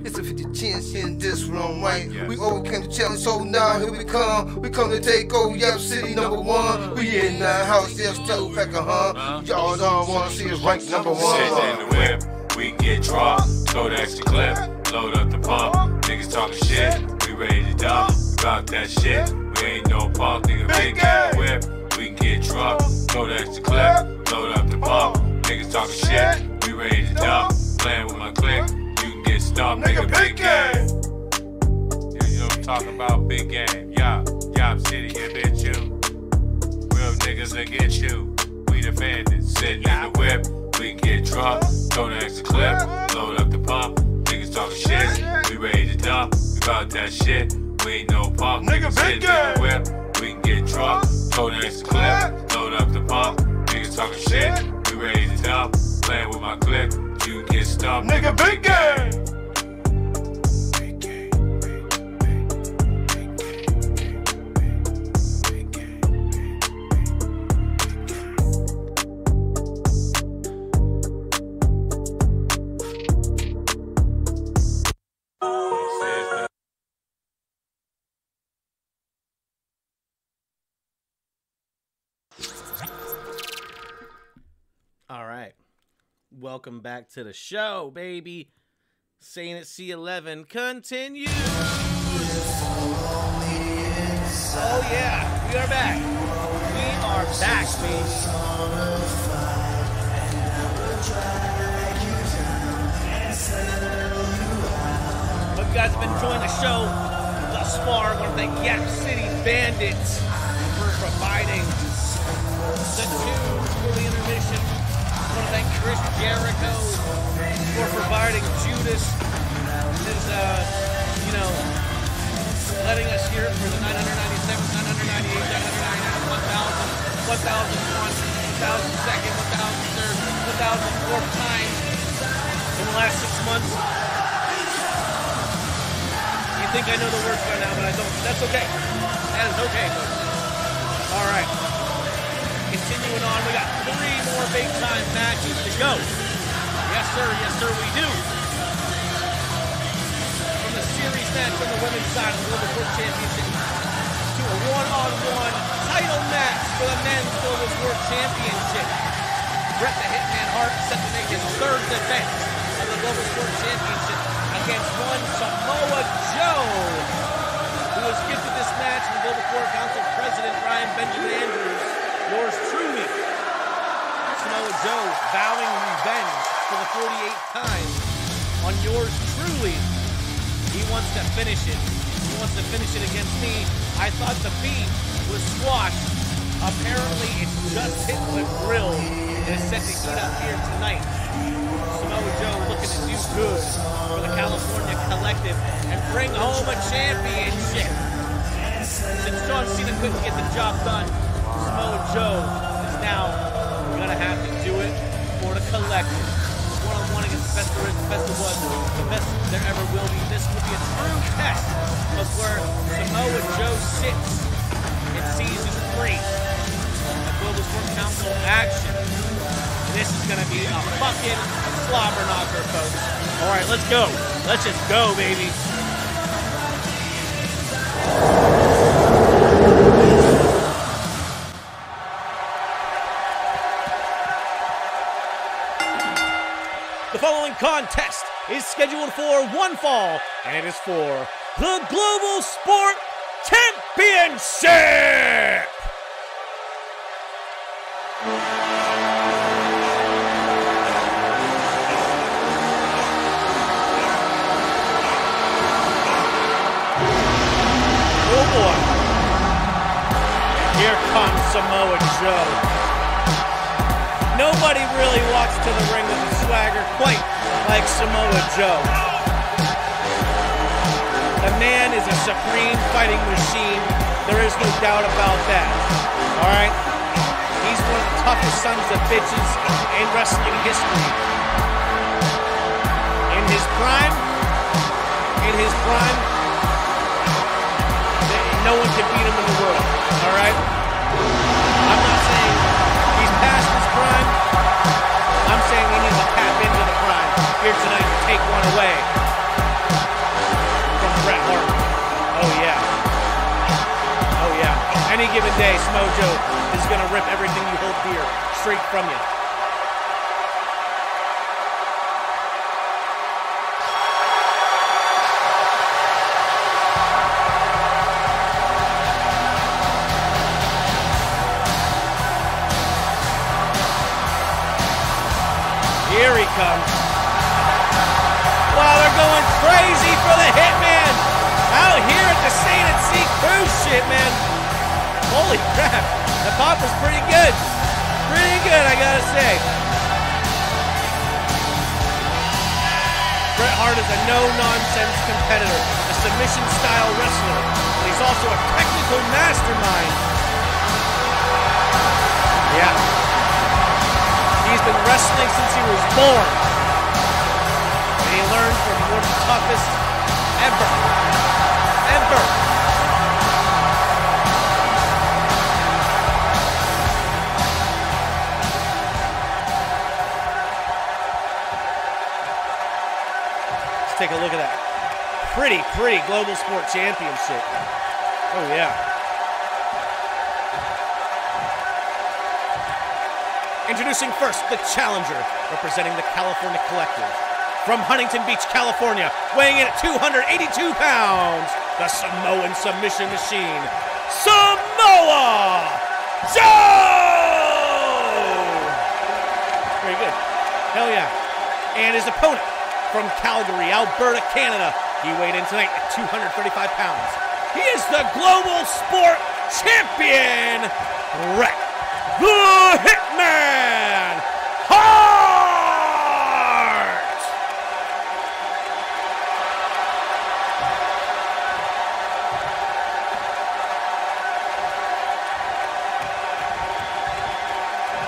It's a 50 chance in this room, right? Yes. We overcame the challenge, so now here we come. We come to take over Yap City #1. We in the house, yeah, still packing, Y'all don't wanna see us rank #1. Sit in the whip, we get dropped, throw the extra clip. load up the pump. Niggas talking shit, we ready to dump. About that shit, we ain't no punk. Nigga, big game whip, we can get drunk. Load the extra clip, load up the pump. Niggas talking shit, we ready to dump. Playing with my click, you can get stumped. Nigga, big game. Yeah, you know what I'm talking about, big game. Yop City, here, bitch, you. Real niggas that get you. We the bandits, sitting in the whip. We can get drunk, throw the extra clip, load up the pump. Niggas talking shit, we ready to dump. We bout that shit, we ain't no punk. Niggas sitting in the whip, we can get drunk, throw the extra clip, load up the pump. Niggas talking shit, we ready to dump. Playing with my clip, you can get stumped. Nigga, big game! All right. Welcome back to the show, baby. Sane at C11 continues. Oh, yeah. We are back. We are back, baby. Hope you guys have been enjoying the show thus far. I want to thank Yap City Bandits for providing the tune for the intermission. I want to thank Chris Jericho for providing Judas his, letting us hear it for the 997, 998, 999, 1,000, 1,001, 1,002nd, 1,003rd, 1,004th time in the last 6 months. You think I know the words by now, but I don't. That's okay. That is okay, folks. All right. Continuing on, we got 3 more big-time matches to go. Yes, sir, we do. From the series match on the women's side of the Global Sport Championship to a one-on-one title match for the men's Global Sport Championship. Bret the Hitman Hart set to make his 3rd defense of the Global Sport Championship against one Samoa Joe, who was gifted this match from Global Sport Council President Ryan Benjamin Andrews. Yours truly, Samoa Joe, vowing revenge for the 48th time on yours truly. He wants to finish it. He wants to finish it against me. I thought the beef was squashed. Apparently, it's just hit the grill and is set to heat up here tonight. Samoa Joe looking to do good for the California Collective and bring home a championship. Since John Cena couldn't get the job done, Samoa Joe is now going to have to do it for the Collective. One-on-one against the best there is, the best there was, the best there ever will be. This will be a true test of where Samoa Joe sits in Season 3 of Global Sport Council action. This is going to be a fucking slobber knocker, folks. All right, let's go. Let's just go, baby. The following contest is scheduled for one fall, and it is for the Global Sport Championship! Oh boy. Here comes Samoa Joe. Nobody really walks to the ring with a swagger quite like Samoa Joe. The man is a supreme fighting machine. There is no doubt about that. Alright? He's one of the toughest sons of bitches in wrestling history. In his prime, no one can beat him in the world. Alright? I'm not saying he's past his prime. I'm saying he needs to tap into the prime here tonight to take one away from Bret Hart. Oh yeah. Oh yeah. Any given day, Samoa Joe is going to rip everything you hold dear straight from you. comes. Wow, they're going crazy for the Hitman out here at the Sane cruise ship, man. Holy crap, the pop was pretty good. Pretty good, I gotta say. Bret Hart is a no-nonsense competitor, a submission-style wrestler, and he's also a technical mastermind. Yeah. He's been wrestling since he was born. And he learned from one of the toughest ever. Let's take a look at that. Pretty Global Sport Championship. Oh, yeah. Introducing first, the challenger, representing the California Collective. From Huntington Beach, California, weighing in at 282 pounds, the Samoan submission machine, Samoa Joe! Very good. Hell yeah. And his opponent, from Calgary, Alberta, Canada, he weighed in tonight at 235 pounds. He is the Global Sport Champion, Bret the Hitman Hart!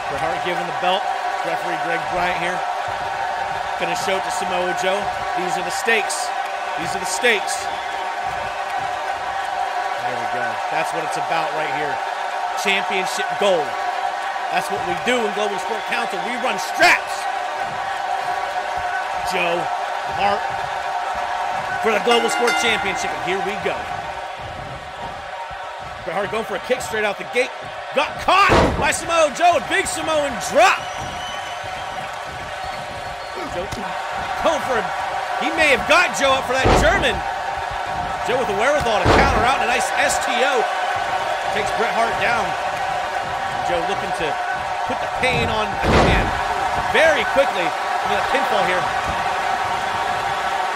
Bret Hart giving the belt. Referee Greg Bryant here. Gonna show it to Samoa Joe. These are the stakes. These are the stakes. There we go. That's what it's about right here. Championship gold. That's what we do in Global Sport Council. We run straps. Joe Hart for the Global Sport Championship, and here we go. Bret Hart going for a kick straight out the gate. Got caught by Samoa Joe. A big Samoan drop. Joe going for a... He may have got Joe up for that German. Joe with the wherewithal to counter out. A nice STO. Takes Bret Hart down. Joe looking to put the pain on the man very quickly. Look at that pinfall here.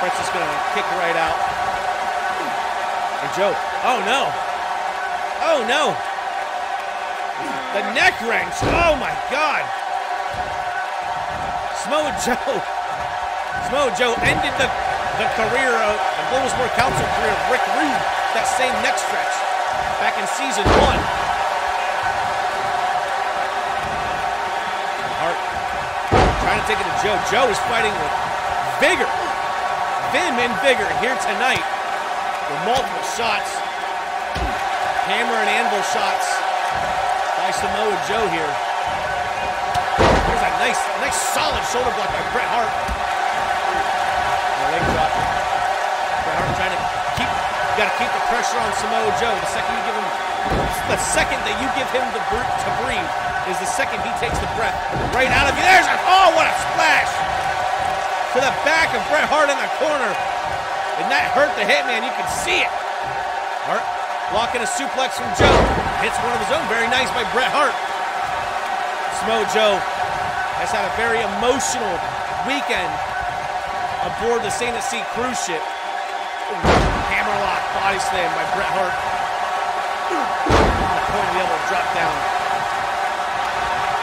Bret's just going to kick right out. And Joe, oh no. Oh no. The neck wrench. Oh my God. Samoa Joe ended the career of the Global Sport Council career of Rick Rude. That same neck stretch back in season 1. Hart trying to take it to Joe. Joe is fighting with vigor. Vim and vigor here tonight with multiple shots. Hammer and anvil shots by Samoa Joe here. There's a nice solid shoulder block by Bret Hart. And a leg drop. Bret Hart trying to keep the pressure on Samoa Joe. The second that you give him to breathe is the second he takes the breath right out of you. There's what a splash! To the back of Bret Hart in the corner. And that hurt the Hitman, you can see it. Hart blocking a suplex from Joe. Hits one of his own, very nice by Bret Hart. Samoa Joe has had a very emotional weekend aboard the Sane cruise ship. Hammerlock body slam by Bret Hart. The point of the elbow drop down.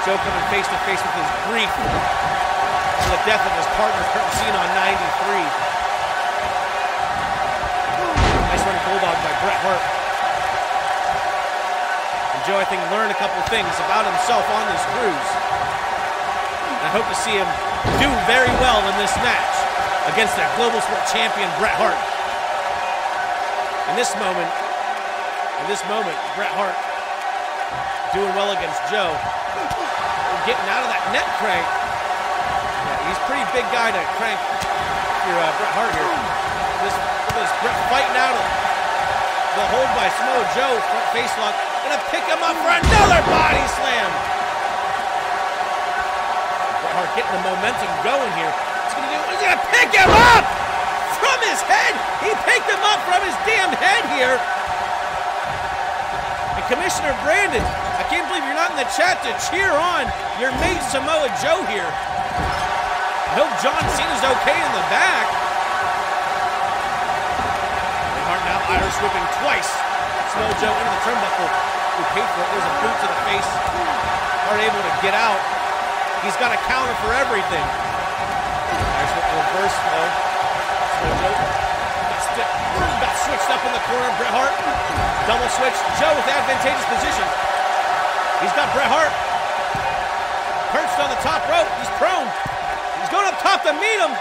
Joe coming face to face with his grief for the death of his partner, Kurt Sane, on 93. Nice running bulldog by Bret Hart. And Joe, I think, learned a couple things about himself on this cruise. And I hope to see him do very well in this match against the Global Sport Champion, Bret Hart. In this moment, Bret Hart doing well against Joe. Getting out of that neck crank. Yeah, he's a pretty big guy to crank your Bret Hart here. This Bret fighting out of the hold by Samoa Joe, front face lock. Gonna pick him up for another body slam. Bret Hart getting the momentum going here. He's gonna pick him up from his head. He picked him up from his damn head here. And Commissioner Brandon, I can't believe you're not in the chat to cheer on your mate Samoa Joe here. I hope John Cena's okay in the back. Bret Hart now Irish whipping twice. Samoa Joe into the turnbuckle. Who paid for it? There's a boot to the face. Hart able to get out. He's got a counter for everything. Irish whip reverse though. Samoa Joe got switched up in the corner. Bret Hart double switch. Joe with advantageous position. He's got Bret Hart perched on the top rope. He's prone. He's going up top to meet him.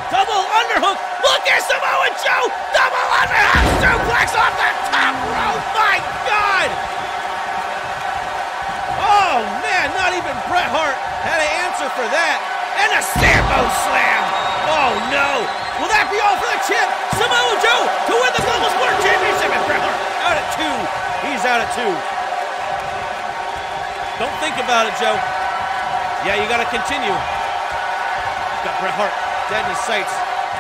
Double underhook. Look at Samoa Joe. Double underhook suplex off the top rope. My God. Oh, man. Not even Bret Hart had an answer for that. And a Sambo Slam. Oh, no. Will that be all for the champ? Samoa Joe to win the Global Sport Championship. And Bret Hart out at 2. He's out at 2. Don't think about it, Joe. Yeah, you got to continue. Got Bret Hart dead in his sights.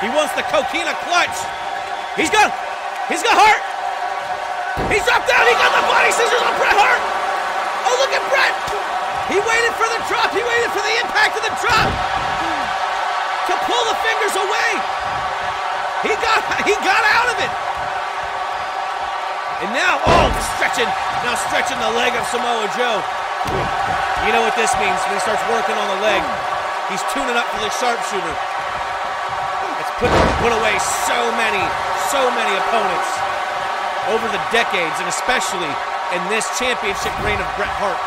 He wants the coquina clutch. He's got Hart. He's dropped down. He got the body scissors on Bret Hart. Oh, look at Bret. He waited for the drop. He waited for the impact of the drop to pull the fingers away. He got out of it. And now, stretching the leg of Samoa Joe. You know what this means when he starts working on the leg. He's tuning up for the sharpshooter. It's put away so many opponents over the decades, and especially in this championship reign of Bret Hart.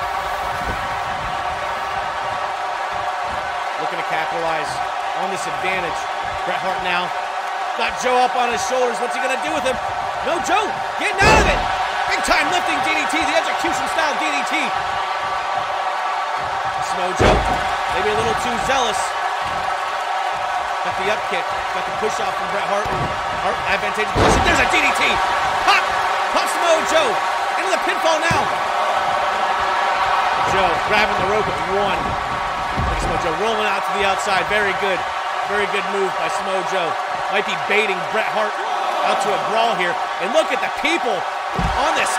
Looking to capitalize on this advantage. Bret Hart now got Joe up on his shoulders. What's he gonna do with him? No, Joe getting out of it. Big time lifting DDT, the execution style DDT. Samoa Joe, maybe a little too zealous. Got the up kick, got the push off from Bret Hart. Hart, advantageous position. There's a DDT. Pop Samoa Joe into the pinfall now. Joe grabbing the rope at 1. Look at Samoa Joe rolling out to the outside. Very good move by Samoa Joe. Might be baiting Bret Hart out to a brawl here. And look at the people on this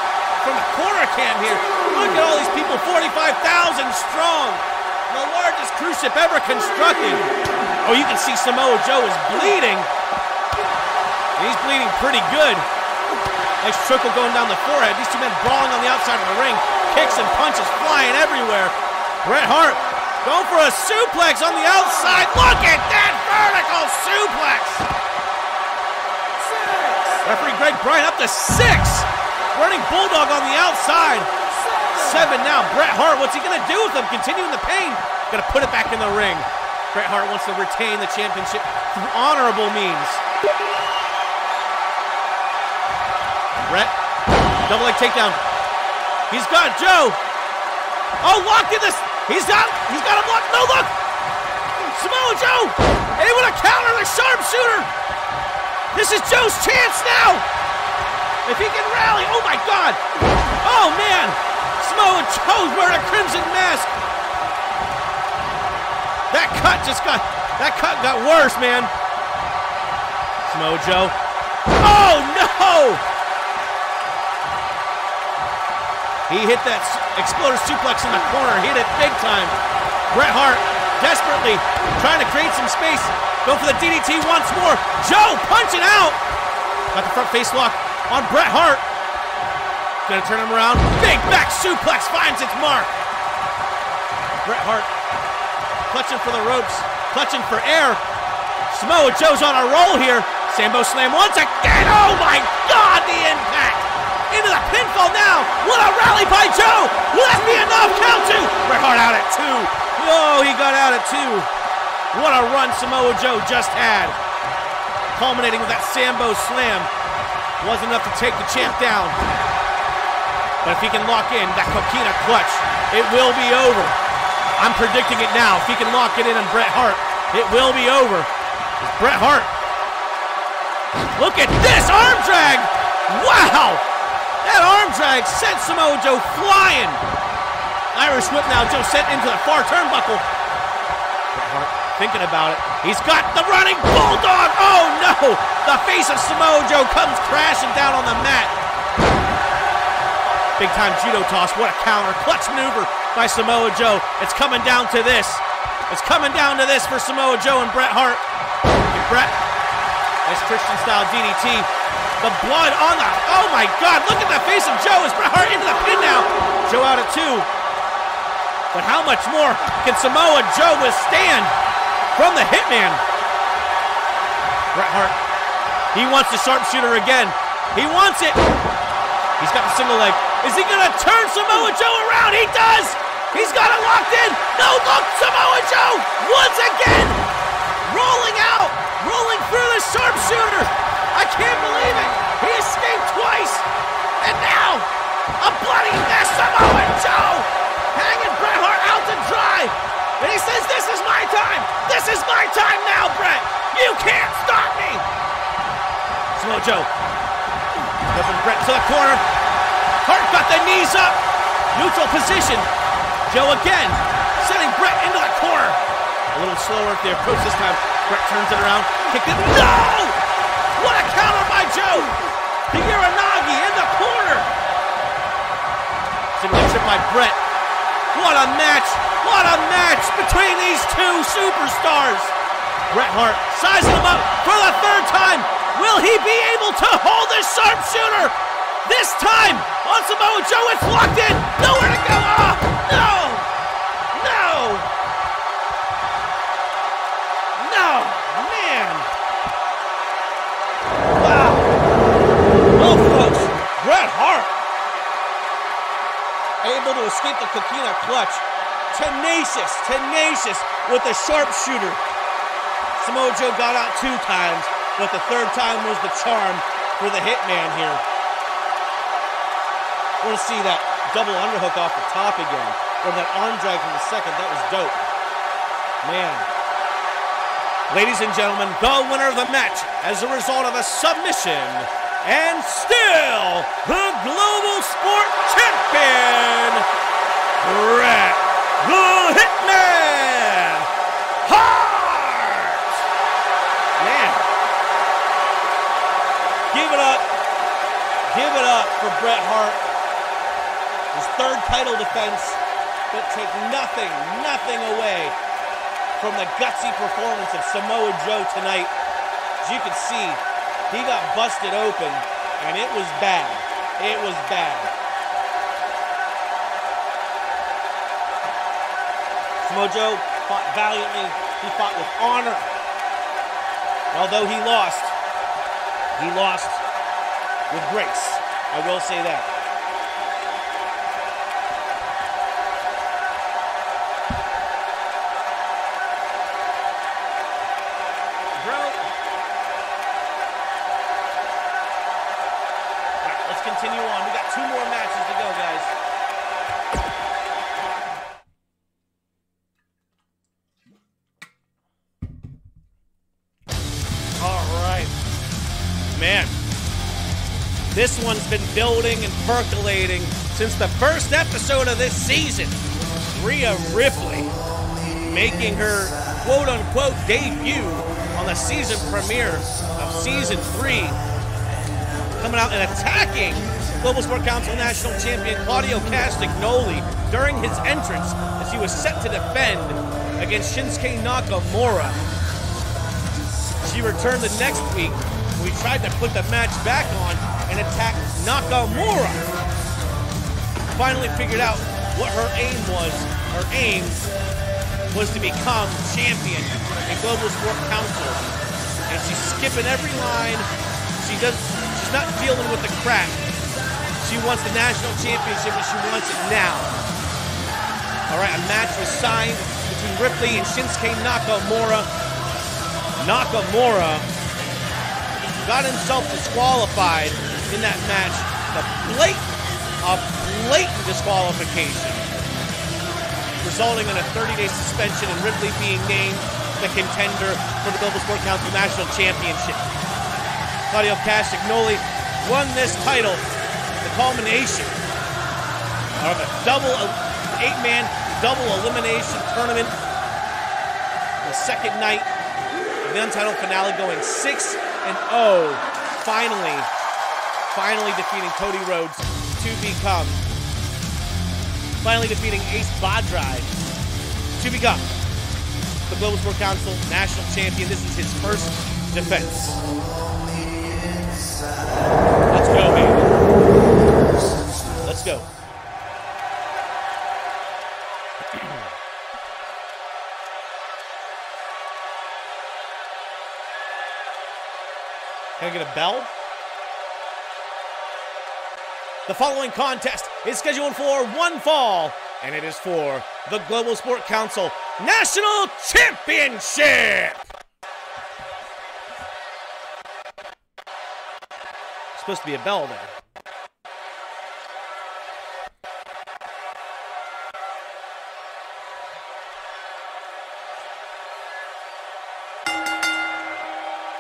from the corner cam here. Look at all these people, 45,000 strong. The largest cruise ship ever constructed. Oh, you can see Samoa Joe is bleeding. He's bleeding pretty good. Nice trickle going down the forehead. These two men brawling on the outside of the ring. Kicks and punches flying everywhere. Bret Hart going for a suplex on the outside. Look at that vertical suplex. Referee Greg Bryan up to 6. Running Bulldog on the outside. 7 now. Bret Hart, what's he going to do with him? Continuing the pain. Going to put it back in the ring. Bret Hart wants to retain the championship through honorable means. Bret, double leg takedown. He's got Joe. Oh, locked in this. He's got him locked. No, look. Samoa Joe able to counter the sharpshooter. This is Joe's chance now. If he can rally. Oh, my God. Oh, man. Samoa Joe wearing a crimson mask. That cut got worse, man. Samoa Joe. Oh, no. He hit that exploder suplex in the corner. He hit it big time. Bret Hart desperately trying to create some space. Go for the DDT once more. Joe punching out. Got the front face lock on Bret Hart. Gonna turn him around. Big back suplex finds its mark. Bret Hart clutching for the ropes, clutching for air. Samoa Joe's on a roll here. Sambo Slam once again. Oh my God, the impact. Into the pinfall now. What a rally by Joe. Will that be enough? Count 2. Bret Hart out at 2. Oh, he got out at 2. What a run Samoa Joe just had. Culminating with that Sambo Slam. Wasn't enough to take the champ down. But if he can lock in that coquina clutch, it will be over. I'm predicting it now. If he can lock it in on Bret Hart, it will be over. Bret Hart. Look at this arm drag. Wow. That arm drag sent Samoa Joe flying. Irish whip now. Joe sent into the far turnbuckle. Bret Hart thinking about it. He's got the running bulldog. Oh no. The face of Samoa Joe comes crashing down on the mat. Big time judo toss. What a counter. Clutch maneuver by Samoa Joe. It's coming down to this. It's coming down to this for Samoa Joe and Bret Hart. And Bret, nice Christian-style DDT. The blood on the, oh my God, look at the face of Joe as Bret Hart into the pin now. Joe out at 2. But how much more can Samoa Joe withstand from the Hitman? Bret Hart, he wants the sharpshooter again. He wants it. He's got the single leg. Is he gonna turn Samoa Joe around? He does. He's got it locked in. No, look, Samoa Joe once again rolling out, rolling through the sharpshooter. I can't believe it. He escaped twice. And now, a bloody mess. Samoa Joe hanging Bret Hart out to dry. And he says, this is my time. This is my time now, Bret. You can't stop me. Samoa Joe. Flipping Bret to the corner. Hart got the knees up. Neutral position. Joe again, sending Bret into the corner. A little slower at the approach this time. Bret turns it around. Kicked it. No! What a counter by Joe! The Uranagi in the corner. Single trip by Bret. What a match! What a match between these two superstars. Bret Hart sizing him up for the 3rd time. Will he be able to hold the sharpshooter? This time on Samoa Joe, it's locked in. Nowhere to go. Oh, no! No! No! Man! Wow! Well, folks, Bret Hart able to escape the Coquina clutch. Tenacious with the sharpshooter. Samoa Joe got out 2 times, but the 3rd time was the charm for the Hitman here. I want to see that double underhook off the top again, or that arm drag from the second. That was dope. Man. Ladies and gentlemen, the winner of the match as a result of a submission, and still the Global Sport Champion, Bret the Hitman Hart! Man. Give it up for Bret Hart. His 3rd title defense, but take nothing away from the gutsy performance of Samoa Joe tonight. As you can see, he got busted open, and it was bad. It was bad. Samoa Joe fought valiantly. He fought with honor. Although he lost with grace. I will say that. Continue on. We got 2 more matches to go, guys. All right. Man, this one's been building and percolating since the first episode of this season. Rhea Ripley making her quote-unquote debut on the season premiere of Season 3. Coming out and attacking Global Sport Council National Champion Claudio Castagnoli during his entrance as he was set to defend against Shinsuke Nakamura. She returned the next week when we tried to put the match back on and attack Nakamura. Finally figured out what her aim was. Her aim was to become champion in Global Sport Council. And she's skipping every line. She's not dealing with the crap. She wants the national championship and she wants it now. All right, a match was signed between Ripley and Shinsuke Nakamura. Nakamura got himself disqualified in that match. A blatant disqualification, resulting in a 30-day suspension and Ripley being named the contender for the Global Sport Council National Championship. Claudio Castagnoli won this title, the culmination of a 8-man double elimination tournament. The second night of the Untitled finale, going 6-0. Finally defeating Cody Rhodes to become, finally defeating Ace Badrai to become the Global Sport Council National Champion. This is his first defense. Let's go, baby. Let's go. Can I get a bell? The following contest is scheduled for one fall, and it is for the Global Sport Council National Championship! Supposed to be a bell there.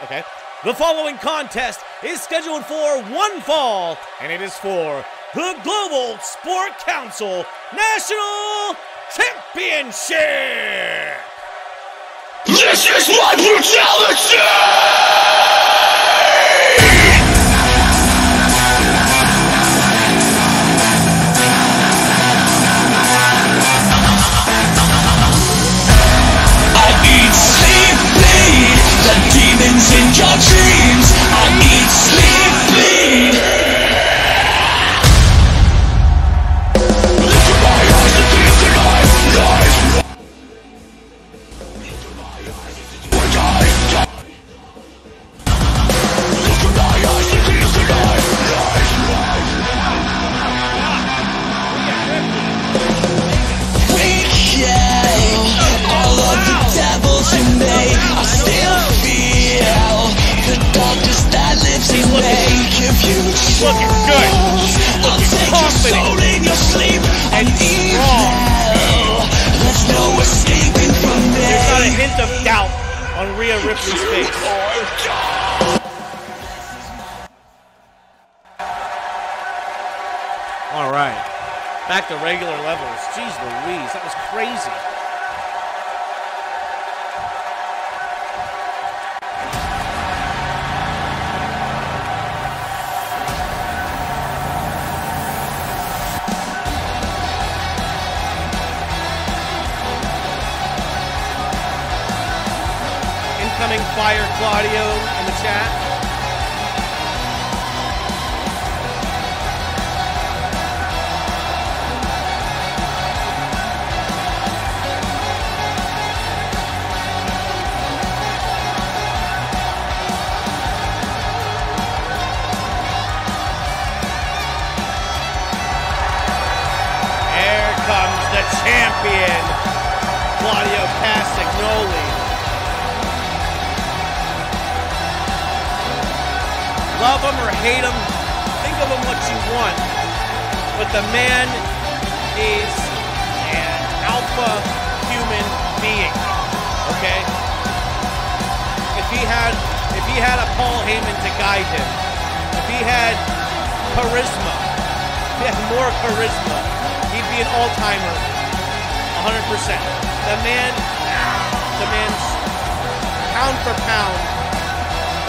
Okay. The following contest is scheduled for one fall, and it is for the Global Sport Council National Championship! This is my brutality! Demons in your dreams, I eat, sleep, bleed. Look in my eyes, the things that lies. Look in my eyes, the things that all of the devils in me, I still feel the darkness that lives in me. If you Looking good. I'll take your soul in your sleep. And strong. There's no escaping from me. There's not a hint of doubt on Rhea Ripley's face. All right. Back to regular levels. Jeez Louise, that was crazy. Incoming Fire Claudio in the chat. Here comes the champion, Claudio Castagnoli. Love him or hate him, think of him what you want, but the man is an alpha human being, okay? If he had a Paul Heyman to guide him, if he had charisma, if he had more charisma, he'd be an all-timer, 100%. The man's pound for pound,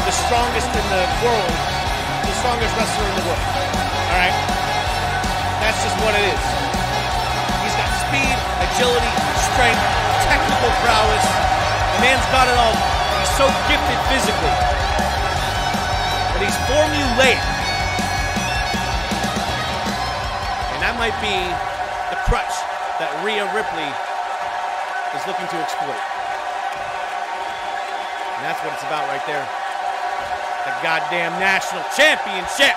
the strongest in the world, the strongest wrestler in the world. All right? That's just what it is. He's got speed, agility, strength, technical prowess. The man's got it all. He's so gifted physically. But he's formulaic. And that might be the crutch that Rhea Ripley is looking to exploit. And that's what it's about right there. The goddamn national championship.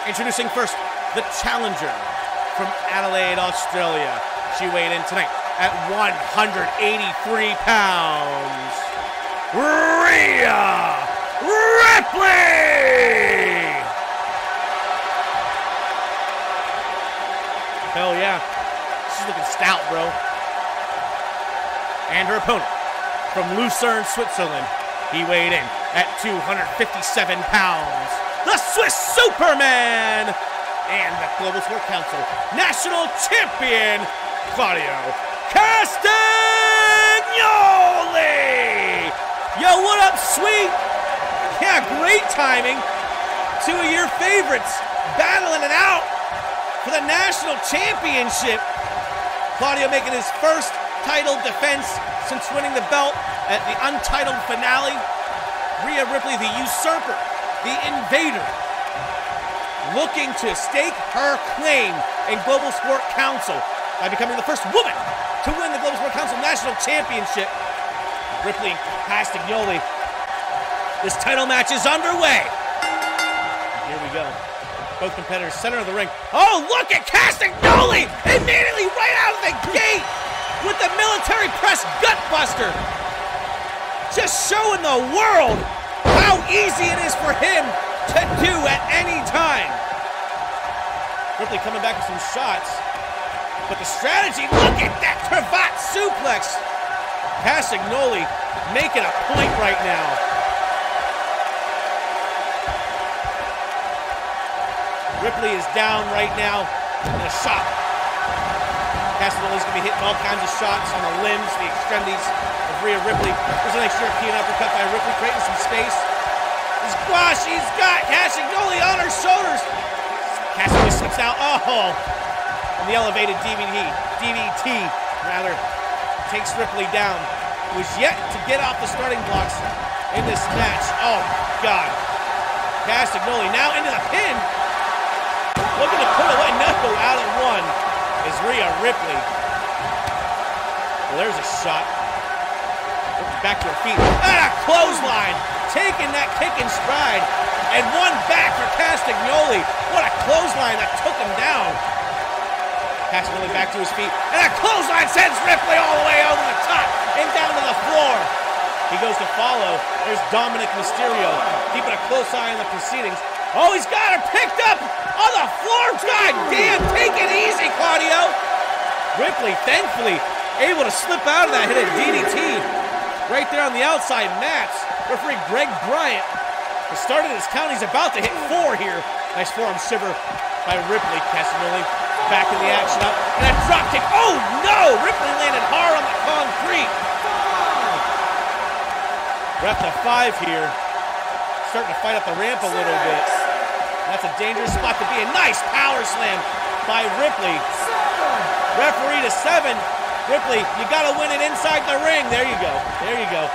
Introducing first, the challenger from Adelaide, Australia. She weighed in tonight at 183 pounds. Rhea Ripley! Hell yeah. She's looking stout, bro. And her opponent from Lucerne, Switzerland. He weighed in at 257 pounds. The Swiss Superman! And the Global Sport Council National Champion, Claudio Castagnoli! Yo, what up, sweet? Yeah, great timing. Two of your favorites battling it out for the National Championship. Claudio making his first title defense since winning the belt at the Untitled finale. Rhea Ripley, the usurper, the invader, looking to stake her claim in Global Sport Council by becoming the first woman to win the Global Sport Council National Championship. Ripley and Castagnoli. This title match is underway. Here we go. Both competitors center of the ring. Oh, look at Castagnoli! Immediately right out of the gate with the military press gutbuster. Just showing the world how easy it is for him to do at any time. Ripley coming back with some shots. But the strategy, look at that cravat suplex. Castagnoli making a point right now. Ripley is down right now in a shot. Castagnoli's gonna be hitting all kinds of shots on the limbs, the extremities of Rhea Ripley. There's a nice European uppercut by Ripley, creating some space. She's got Castagnoli on her shoulders. Castagnoli slips out. Oh, and the elevated DDT rather, takes Ripley down. Was yet to get off the starting blocks in this match. Oh God. Castagnoli now into the pin. Looking to put away, no, out at one is Rhea Ripley. Well, there's a shot. Back to her feet. And a clothesline. Taking that kick in stride. And one back for Castagnoli. What a clothesline that took him down. Castagnoli back to his feet. And a clothesline sends Ripley all the way over the top and down to the floor. He goes to follow. There's Dominic Mysterio keeping a close eye on the proceedings. Oh, he's got her picked up on the floor. God damn, take it easy, Claudio. Ripley, thankfully, able to slip out of that hit of DDT right there on the outside mats. Referee Greg Bryant has started his count. He's about to hit 4 here. Nice forearm shiver by Ripley. Castagnoli back in the action up. And a drop kick. Oh, no! Ripley landed hard on the concrete. We're up to 5 here. Starting to fight up the ramp a little bit. That's a dangerous spot to be. A nice power slam by Ripley. Referee to 7. Ripley, you gotta win it inside the ring. There you go. There you go.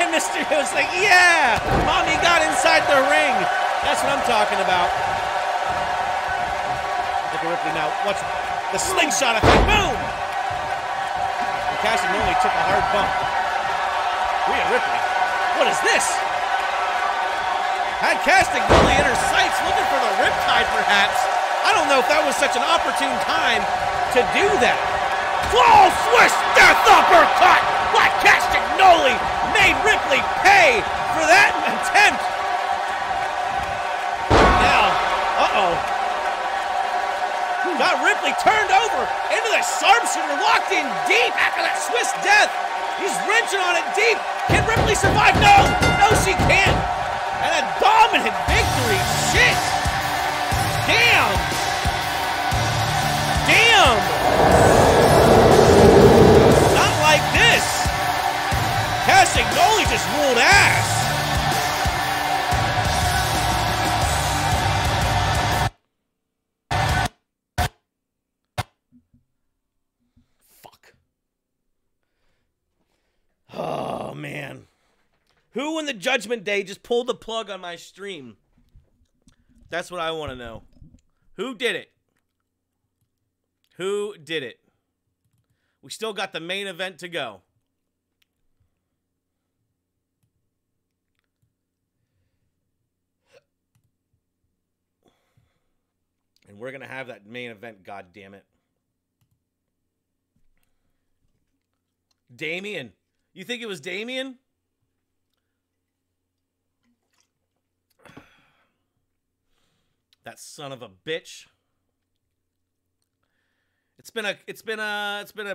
And Mysterio's like, yeah, Mommy got inside the ring. That's what I'm talking about. Look at Ripley now. Watch the slingshot effect. Boom! And Castagnoli took a hard bump. Rhea Ripley. What is this? Had Castagnoli in her sights, looking for the riptide perhaps. I don't know if that was such an opportune time to do that. Full swish death uppercut by Castagnoli made Ripley pay for that attempt. Now, got Ripley turned over into the sharpshooter, locked in deep after that Swiss death. He's wrenching on it deep. Can Ripley survive? No, no, she can't. And a dominant victory. Shit. Damn. Damn. Not like this. Castagnoli just ruled ass. Fuck. Oh, man. Who in the Judgment Day just pulled the plug on my stream? That's what I want to know. Who did it? Who did it? We still got the main event to go. And we're going to have that main event, God damn it. Damien. You think it was Damien? That son of a bitch. It's been a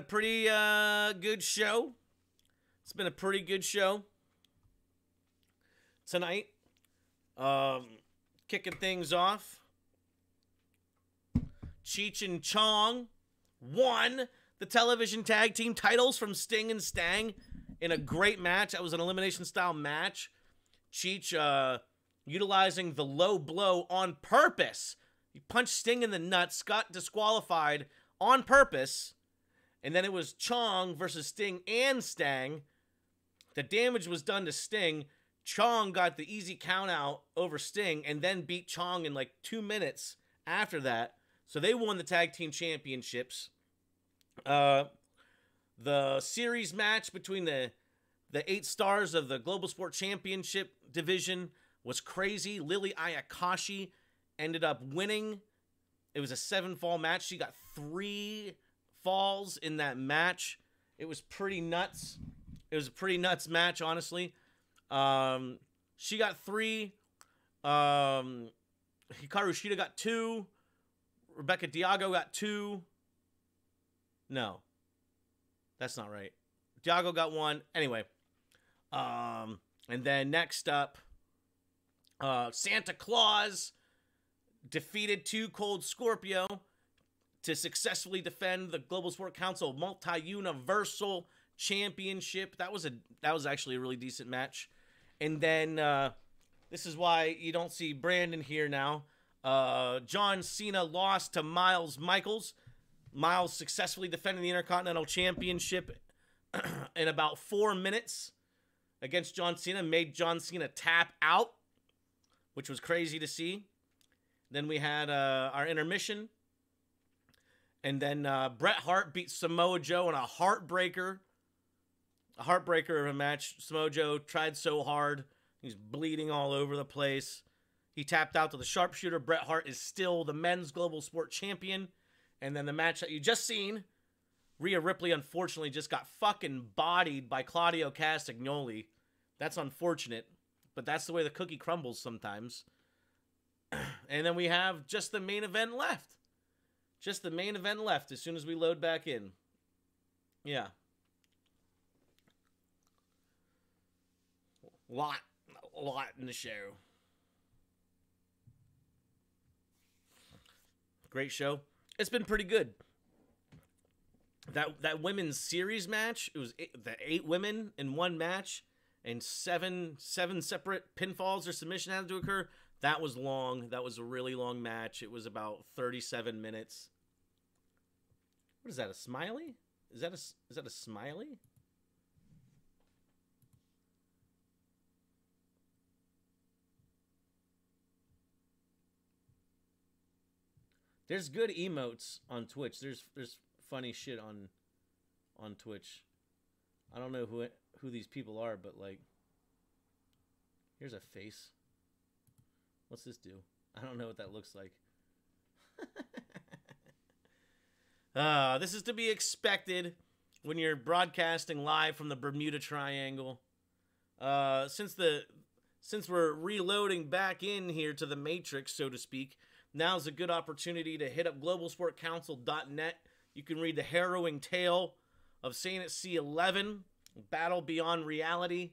pretty good show. It's been a pretty good show tonight. Kicking things off. Cheech and Chong won the television tag team titles from Sting and Stang in a great match. That was an elimination style match. Cheech utilizing the low blow on purpose. He punched Sting in the nuts, got disqualified on purpose, And then it was Chong versus Sting and Stang. The damage was done to Sting. Chong got the easy count out over Sting and then beat Chong in like 2 minutes after that. So they won the tag team championships. The series match between the 8 stars of the Global Sport Championship division was crazy. Lily Ayakashi ended up winning. It was a 7-fall match. She got 3 falls in that match. It was pretty nuts. It was a pretty nuts match, honestly. She got 3. Hikaru Shida got 2. Rebecca Diago got 2. No. That's not right. Diago got 1. Anyway. And then next up, Santa Claus defeated 2 Cold Scorpio to successfully defend the Global Sport Council Multi-Universal Championship. That was actually a really decent match. And then this is why you don't see Brandon here now. John Cena lost to Miles Michaels. Miles successfully defending the Intercontinental Championship in about 4 minutes against John Cena. Made John Cena tap out, which was crazy to see. Then we had our intermission. And then Bret Hart beat Samoa Joe in a heartbreaker. A heartbreaker of a match. Samoa Joe tried so hard. He's bleeding all over the place. He tapped out to the sharpshooter. Bret Hart is still the men's Global Sport Champion. And then the match that you just seen, Rhea Ripley unfortunately just got fucking bodied by Claudio Castagnoli. That's unfortunate, but that's the way the cookie crumbles sometimes. And then we have just the main event left. Just the main event left as soon as we load back in. Yeah. A lot in the show. Great show. It's been pretty good. That women's series match, it was the 8 women in one match, and seven separate pinfalls or submission had to occur. That was long. That was a really long match. It was about 37 minutes. What is that? A smiley? Is that a smiley? There's good emotes on Twitch. There's funny shit on Twitch. I don't know who these people are, but like, here's a face. What's this do? I don't know what that looks like. This is to be expected when you're broadcasting live from the Bermuda Triangle. Since we're reloading back in here to the Matrix, so to speak, now's a good opportunity to hit up globalsportcouncil.net. You can read the harrowing tale of Sane at Sea 11, Battle Beyond Reality.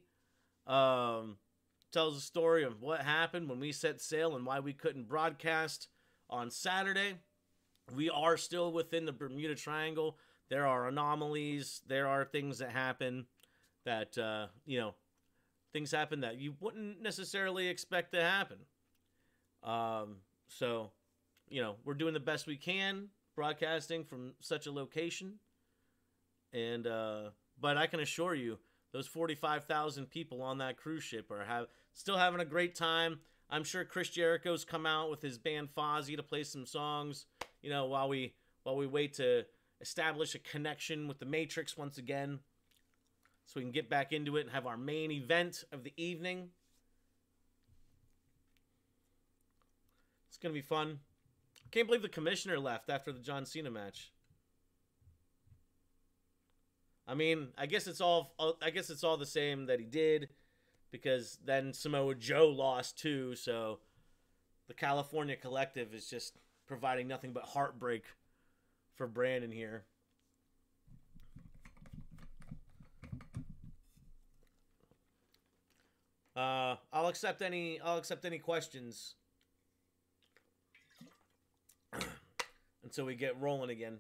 Tells the story of what happened when we set sail and why we couldn't broadcast on Saturday. We are still within the Bermuda Triangle. There are anomalies. There are things that happen that, things happen that you wouldn't necessarily expect to happen. So, we're doing the best we can broadcasting from such a location. And, but I can assure you, those 45,000 people on that cruise ship are still having a great time. I'm sure Chris Jericho's come out with his band Fozzy to play some songs, while we wait to establish a connection with the Matrix once again, so we can get back into it and have our main event of the evening. It's gonna be fun. I can't believe the commissioner left after the John Cena match. I mean, I guess it's all the same that he did, because then Samoa Joe lost too, so the California Collective is just providing nothing but heartbreak for Brandon here. I'll accept any questions until we get rolling again.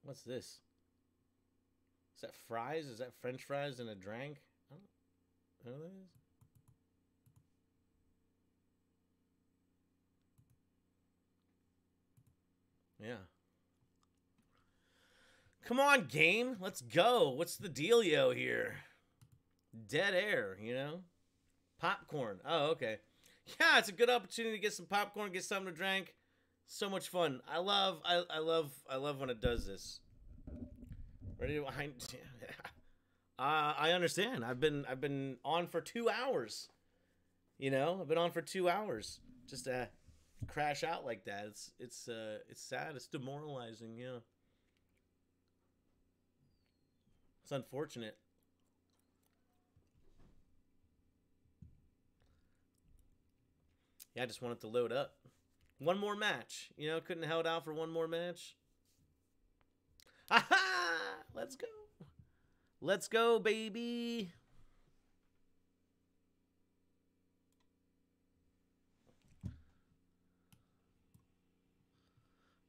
What's this? Is that fries? Is that French fries and a drink? I don't know what that is. Yeah. Come on, game. Let's go. What's the dealio here? Dead air, you know? Popcorn. Oh, okay. Yeah, it's a good opportunity to get some popcorn, get something to drink. So much fun. I love when it does this. Ready to I understand. I've been on for 2 hours. You know, I've been on for 2 hours just to crash out like that. It's sad. It's demoralizing. Yeah, it's unfortunate. Yeah, I just wanted to load up. One more match. You know, couldn't have held out for one more match. Aha! Let's go. Let's go, baby.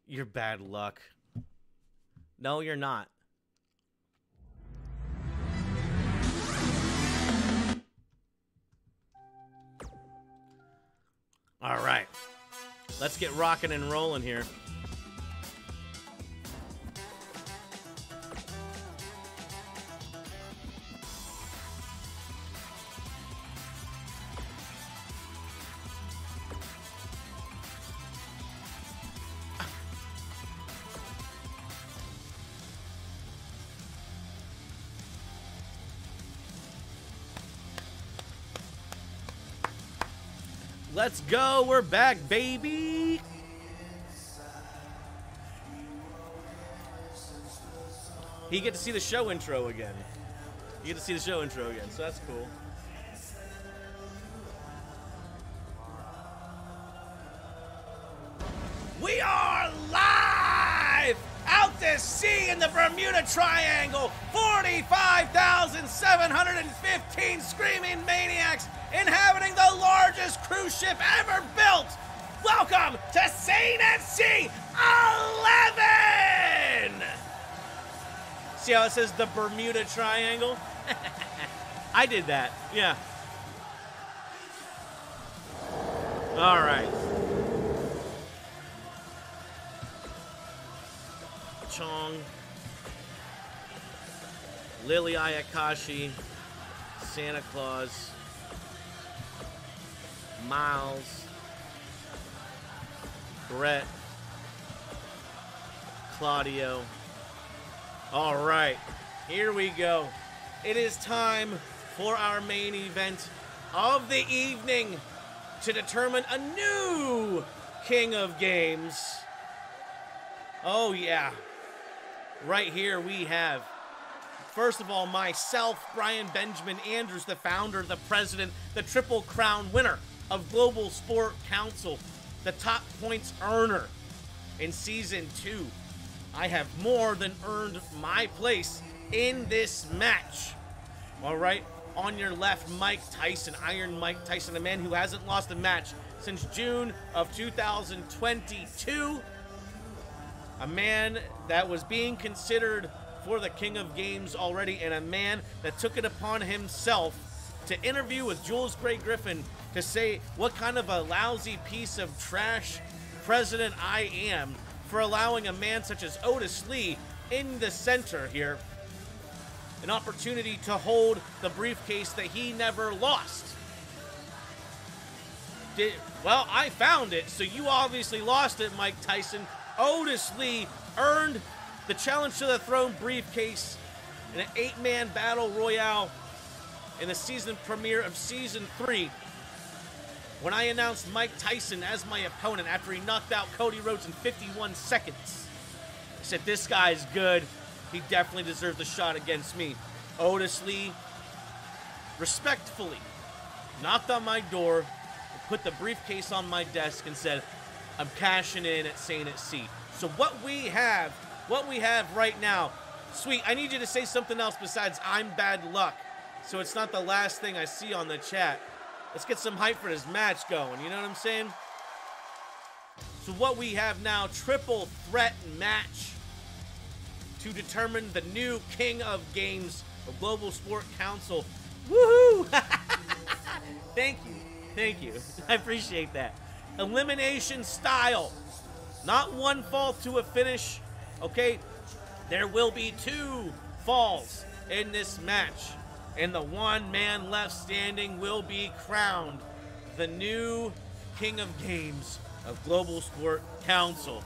You're bad luck. No, you're not. All right. Let's get rocking and rolling here. Let's go. We're back, baby. You get to see the show intro again. You get to see the show intro again, so that's cool. We are live out to sea in the Bermuda Triangle. 45,715 screaming maniacs inhabiting the largest cruise ship ever built. Welcome to Sane at Sea 11! See how it says the Bermuda Triangle? I did that, yeah. All right. Chong, Lily Ayakashi, Santa Claus, Miles, Brett, Claudio. All right, here we go. It is time for our main event of the evening to determine a new King of Games. Oh, yeah. Right here we have, first of all, myself, Brian Benjamin Andrews, the founder, the president, the Triple Crown winner of Global Sport Council, the top points earner in Season 2. I have more than earned my place in this match. All right, on your left, Mike Tyson, Iron Mike Tyson, a man who hasn't lost a match since June of 2022. A man that was being considered for the King of Games already, and a man that took it upon himself to interview with Jules Gray Griffin to say what kind of a lousy piece of trash president I am for allowing a man such as Otis Lee in the center here an opportunity to hold the briefcase that he never lost. Well, I found it, so you obviously lost it, Mike Tyson. Otis Lee earned the Challenge to the Throne briefcase in an 8-man battle royale in the season premiere of Season 3 when I announced Mike Tyson as my opponent after he knocked out Cody Rhodes in 51 seconds. I said, this guy's good. He definitely deserves a shot against me. Otis Lee respectfully knocked on my door, put the briefcase on my desk, and said, I'm cashing in at Sane at Sea. So what we have right now, Sweet, I need you to say something else besides I'm bad luck, so it's not the last thing I see on the chat. Let's get some hype for this match going, you know what I'm saying? So what we have now, triple threat match to determine the new King of Games of Global Sport Council. Woohoo! Thank you. Thank you. I appreciate that. Elimination style. Not one fall to a finish. Okay? There will be 2 falls in this match. And the one man left standing will be crowned the new King of Games of Global Sport Council.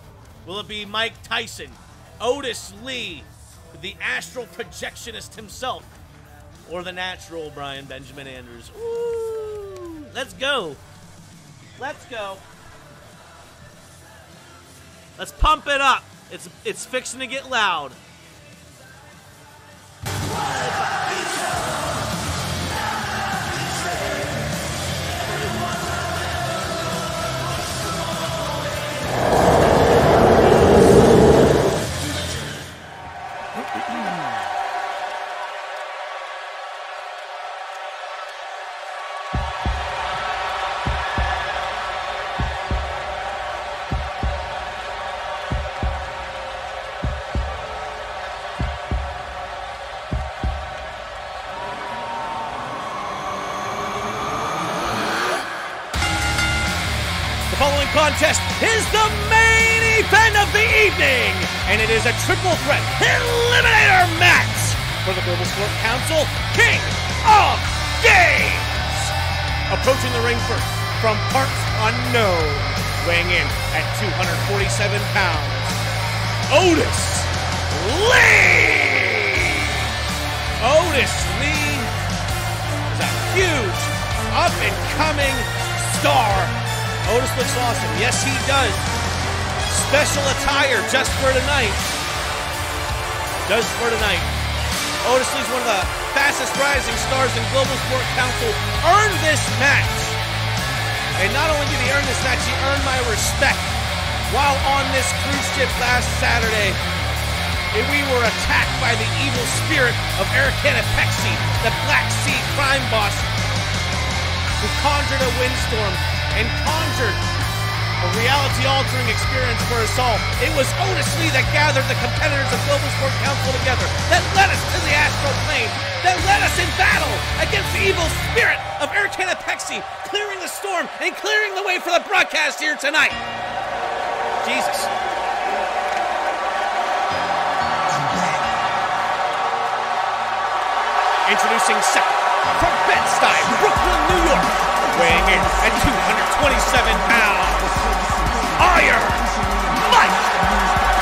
Will it be Mike Tyson, Otis Lee, the astral projectionist himself, or the natural Brian Benjamin Andrews? Ooh, let's go. Let's go. Let's pump it up. It's fixing to get loud. Contest is the main event of the evening, and it is a triple threat eliminator match for the Global Sport Council King of Games. Approaching the ring first from parts unknown, weighing in at 247 pounds, Otis Lee. Otis Lee is a huge up-and-coming star. Otis looks awesome. Yes, he does. Special attire just for tonight. Just for tonight. Otis Lee's one of the fastest rising stars in Global Sport Council. Earned this match. And not only did he earn this match, he earned my respect. While on this cruise ship last Saturday, we were attacked by the evil spirit of Eric Pexi, the Black Sea crime boss, who conjured a windstorm and conjured a reality-altering experience for us all. It was Otis Lee that gathered the competitors of Global Sport Council together, that led us to the astral plane, that led us in battle against the evil spirit of Eric Pexi, clearing the storm and clearing the way for the broadcast here tonight. Jesus. Introducing second from Bed-Stuy, Brooklyn, New York, weighing in at 227 pounds, Iron Mike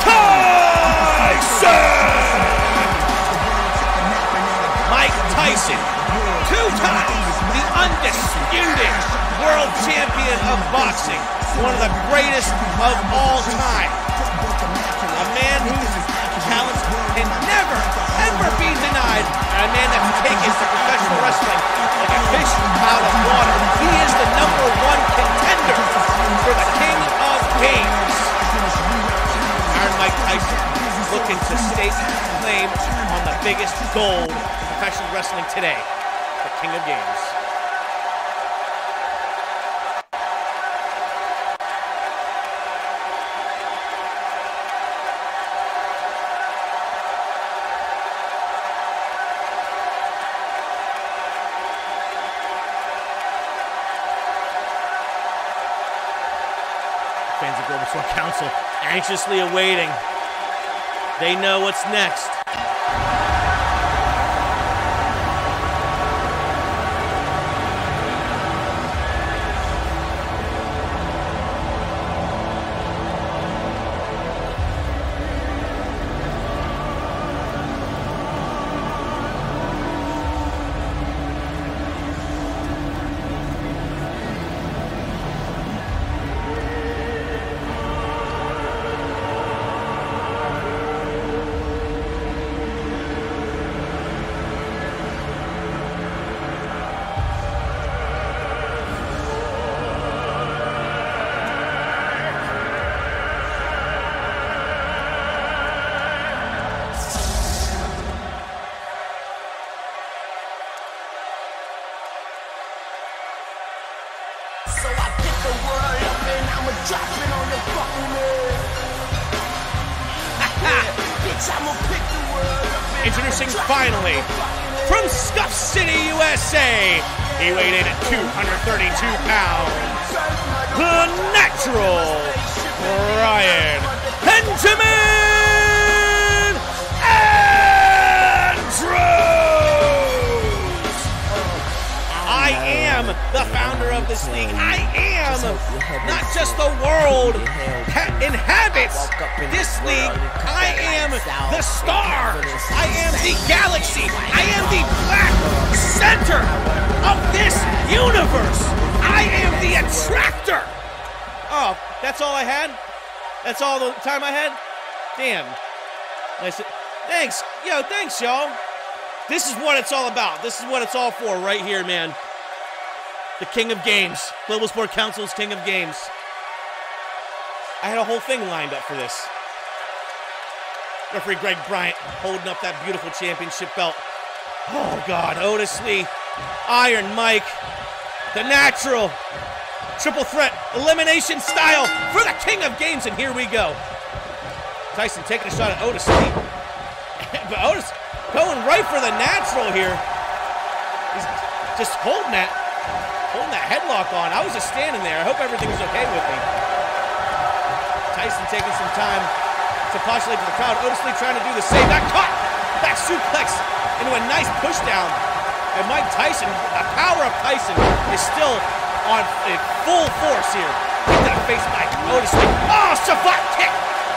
Tyson! Mike Tyson, 2 times the undisputed world champion of boxing, one of the greatest of all time. A man whose talents can never, ever be denied, and a man that's taken to professional wrestling like a fish out of water. He is the #1 contender for the King of Games. Iron Mike Tyson looking to stake claim on the biggest gold in professional wrestling today, the King of Games. Fans of Global Sport Council anxiously awaiting. They know what's next. So I pick the world up and I'ma drop it on the fucking head. Yeah, bitch, Introducing finally, from Scuff City, USA, he weighed in at 232 pounds, the natural Brian Benjamin Andrews! I am the founder of this league. I am not just the world that inhabits this league. I am the star. I am the galaxy. I am the black center of this universe. I am the attractor. Oh, that's all I had? That's all the time I had? Damn. Thanks. Yo, thanks, y'all. This is what it's all about. This is what it's all for right here, man. The King of Games. Global Sport Council's King of Games. I had a whole thing lined up for this. Referee Greg Bryant holding up that beautiful championship belt. Oh, God. Otis Lee. Iron Mike. The natural. Triple threat. Elimination style for the King of Games. And here we go. Tyson taking a shot at Otis Lee. But Otis going right for the natural here. He's just holding that headlock on. I was just standing there. I hope everything was okay with me. Tyson taking some time to postulate to the crowd. Otis Lee trying to do the same. Got caught. Back suplex into a nice push down. And Mike Tyson, the power of Tyson is still on full force here. Kick to the face by Otis Lee. Oh, savant kick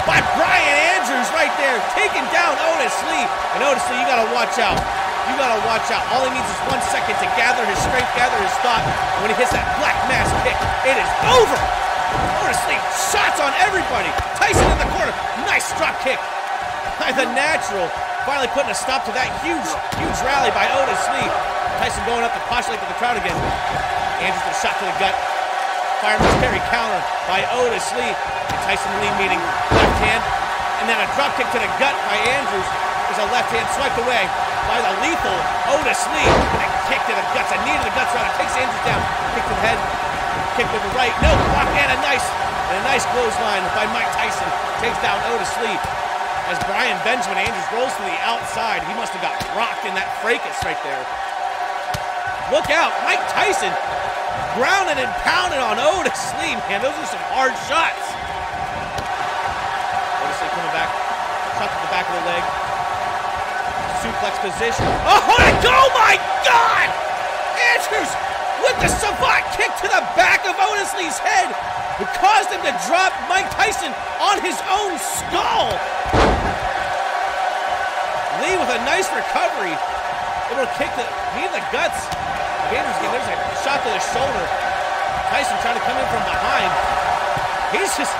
by Brian Andrews right there. Taking down Otis Lee. And Otis Lee, you got to watch out. You gotta watch out. All he needs is 1 second to gather his strength, gather his thought. And when he hits that black mass kick, it is over. Otis Lee, shots on everybody. Tyson in the corner, nice drop kick by the natural. Finally putting a stop to that huge rally by Otis Lee. Tyson going up to postulate to the crowd again. Andrews with a shot to the gut. Fireman's carry counter by Otis Lee. And Tyson Lee meeting left hand. And then a drop kick to the gut by Andrews. There's a left hand swiped away by the lethal Otis Lee. And a kick to the guts, a knee to the guts rather. Takes Andrews down. Kick to the head. Kick with the right. No block and a nice clothesline by Mike Tyson. Takes down Otis Lee. As Brian Benjamin Andrews rolls to the outside. He must have got rocked in that fracas right there. Look out. Mike Tyson grounded and pounded on Otis Lee. Man, those are some hard shots. Otis Lee coming back. Shot to the back of the leg. Suplex position. Oh my God! Andrews with the savant kick to the back of Otis Lee's head. It caused him to drop Mike Tyson on his own skull. Lee with a nice recovery. Able to kick the knee to the guts. Andrews again, there's a shot to the shoulder. Tyson trying to come in from behind. He's just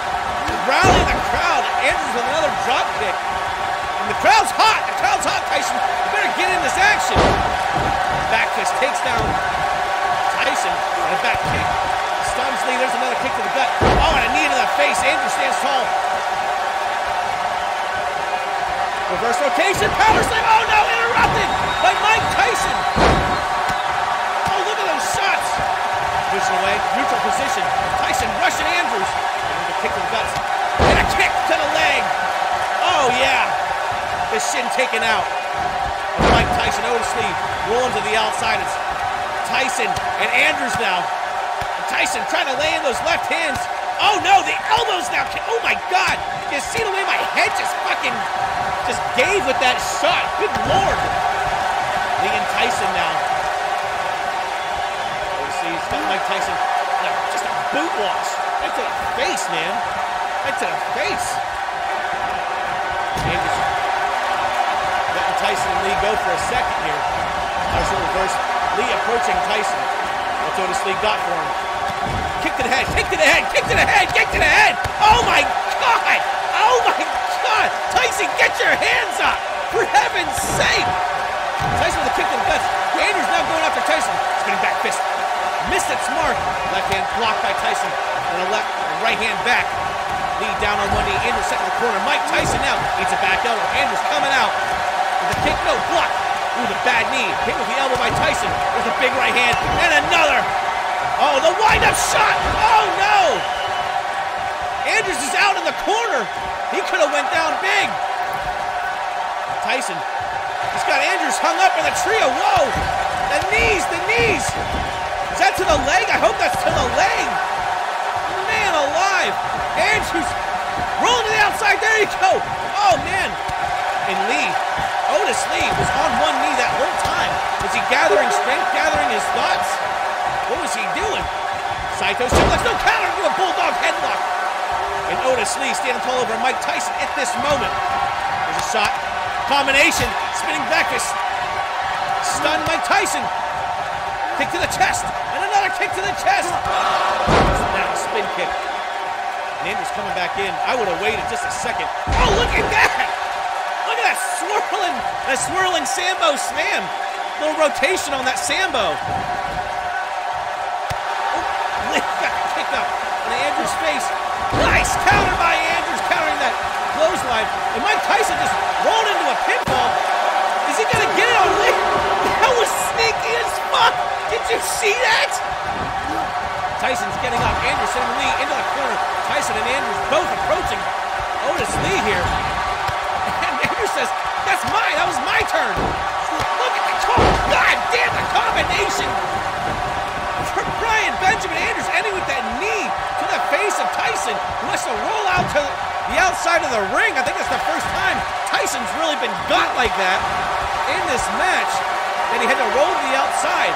rallying the crowd. Andrews with another drop kick. And the crowd's hot. The crowd's hot, Tyson. You better get in this action. Back fist takes down Tyson. And a back kick. Stuns Lee. There's another kick to the gut. Oh, and a knee to the face. Andrews stands tall. Reverse rotation. Power slam. Oh, no. Interrupted by Mike Tyson. Oh, look at those shots. Pushing away. Neutral position. Tyson rushing Andrews. And a kick to the guts. And a kick to the leg. Oh, yeah. The shin taken out. Mike Tyson, Otis Lee rolling to the outside. It's Tyson and Andrews now. And Tyson trying to lay in those left hands. Oh no, the elbows now. Oh my God. You see the way my head just gave with that shot. Good Lord. Lee and Tyson now. Otis Lee's got Mike Tyson. Just a boot wash. Right to the face, man. Right to the face. Andrews. Letting Tyson and Lee go for a second here. Partial reverse. Lee approaching Tyson. What's Otis Lee got for him? Kick to the head. Kick to the head. Kick to the head. Kick to the head. Oh my God. Oh my God. Tyson, get your hands up. For heaven's sake. Tyson with a kick to the guts. Andrews now going after Tyson. Spinning back fist. Missed its mark. Left hand blocked by Tyson. And a right hand back. Lee down on one knee. Andrews set in the corner. Mike Tyson now needs a back elbow. Andrews coming out. With a kick, no, block. Ooh, the bad knee. Hit with the elbow by Tyson. With a big right hand. And another. Oh, the wind-up shot. Oh, no. Andrews is out in the corner. He could have went down big. Tyson. He's got Andrews hung up in the trio. Whoa! The knees, the knees! Is that to the leg? I hope that's to the leg. Man alive! Andrews rolling to the outside. There you go. Oh, man. And Lee, Otis Lee was on one knee that whole time. Was he gathering strength, gathering his thoughts? What was he doing? Saito suplex, no counter to a bulldog headlock. And Otis Lee standing tall over Mike Tyson at this moment. There's a shot. Combination. Spinning back fist. Stunned Mike Tyson. Kick to the chest. And another kick to the chest. Now a spin kick. And Andrews coming back in. I would have waited just a second. Oh, look at that. Look at that swirling Sambo slam. Little rotation on that Sambo. Oh, got kicked up on Andrews' face. Nice counter by Andrews, countering that clothesline. And Mike Tyson just rolled into a pinfall. Is he gonna get it on Lee? That was sneaky as fuck. Did you see that? Tyson's getting up. Andrews sending Lee into the corner. Tyson and Andrews both approaching Otis Lee here. And Andrews says, that's mine. That was my turn. Look at the God damn the combination. For Brian Benjamin Andrews ending with that knee to the face of Tyson, who has to roll out to the outside of the ring. I think that's the first time Tyson's really been got like that in this match, that he had to roll to the outside.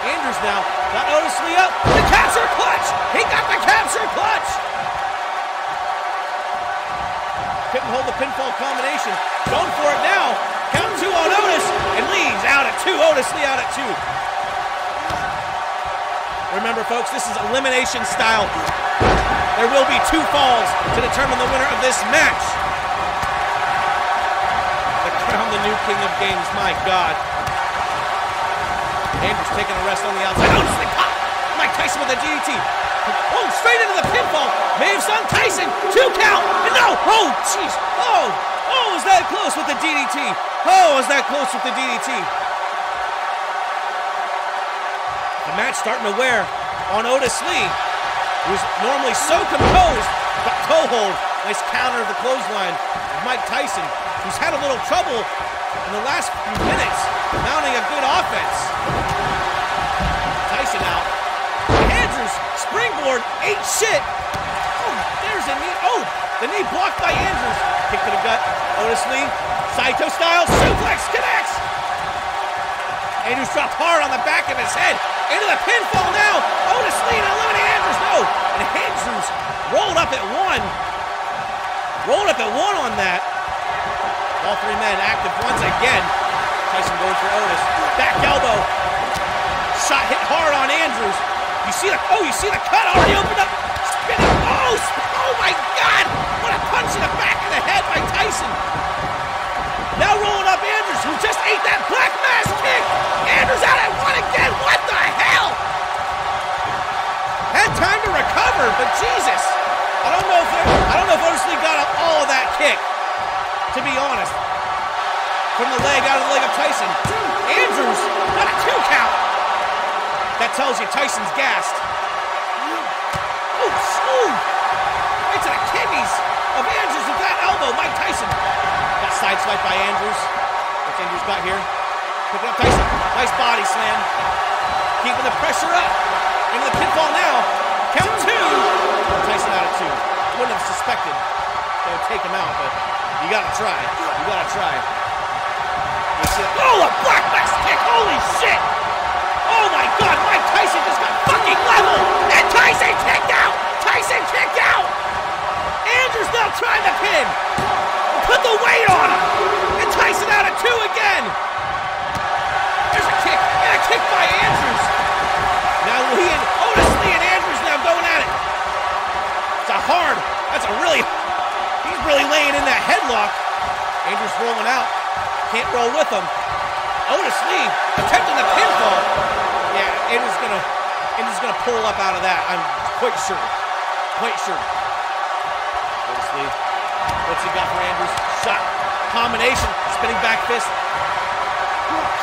Andrews now got Otis Lee up. The capture clutch! He got the capture clutch! Couldn't hold the pinfall combination. Going for it now. Count 2 on Otis. And Lee's out at 2. Otis Lee out at 2. Remember, folks, this is elimination style. There will be 2 falls to determine the winner of this match. The crown the new king of games, my God. Andrews taking a rest on the outside. Otis Lee pop! Mike Tyson with a DDT. Oh, straight into the pinfall. May have stung Tyson. 2 count. And no! Oh, jeez. Oh, is that close with the DDT? Oh, is that close with the DDT? The match starting to wear on Otis Lee, who's normally so composed, but toe hold. Nice counter of the clothesline of Mike Tyson, who's had a little trouble in the last few minutes, mounting a good offense. Tyson out. Andrews, springboard, ate shit. Oh, there's a knee. Oh, the knee blocked by Andrews. Kick to the gut. Otis Lee, Saito style, suplex connects. Andrews dropped hard on the back of his head. Into the pinfall now. Otis Lee to eliminate Andrews. No. And Andrews rolled up at 1. Rolled up at 1 on that. All 3 men active once again. Tyson going for Otis. Back elbow. Shot hit hard on Andrews. You see the cut already opened up. Spinning. Oh my God. What a punch in the back of the head by Tyson. Now rolling up Andrews, who just ate that black mass kick. Andrews out at 1 again. What the hell? Had time to recover, but Jesus. I don't know if Otis Lee got all of that kick, to be honest. From the leg, out of the leg of Tyson. Andrews got a 2 count. That tells you Tyson's gassed. Oh, smooth. Right to the kidneys of Andrews with that elbow. Mike Tyson got sideswiped by Andrews. What's Andrews got here? Picking up Tyson. Nice body slam. Keeping the pressure up. Into the pinfall now. Count 2. Tyson out at 2. Wouldn't have suspected they would take him out, but you gotta try. You gotta try. You see that? Oh, a black mass kick. Holy shit. Oh my God. Mike Tyson just got fucking leveled. And Tyson kicked out. Tyson kicked out. Andrews now trying to pin. Put the weight on him. And Tyson out at 2 again. There's a kick. And a kick by Andrews. Now Otis Lee and Andrews now going at it. He's really laying in that headlock. Andrews rolling out. Can't roll with him. Otis Lee attempting the pinfall. Yeah, Andrews gonna pull up out of that. I'm quite sure. Otis Lee. What's he got for Andrews? Shot. Combination. Spinning back fist.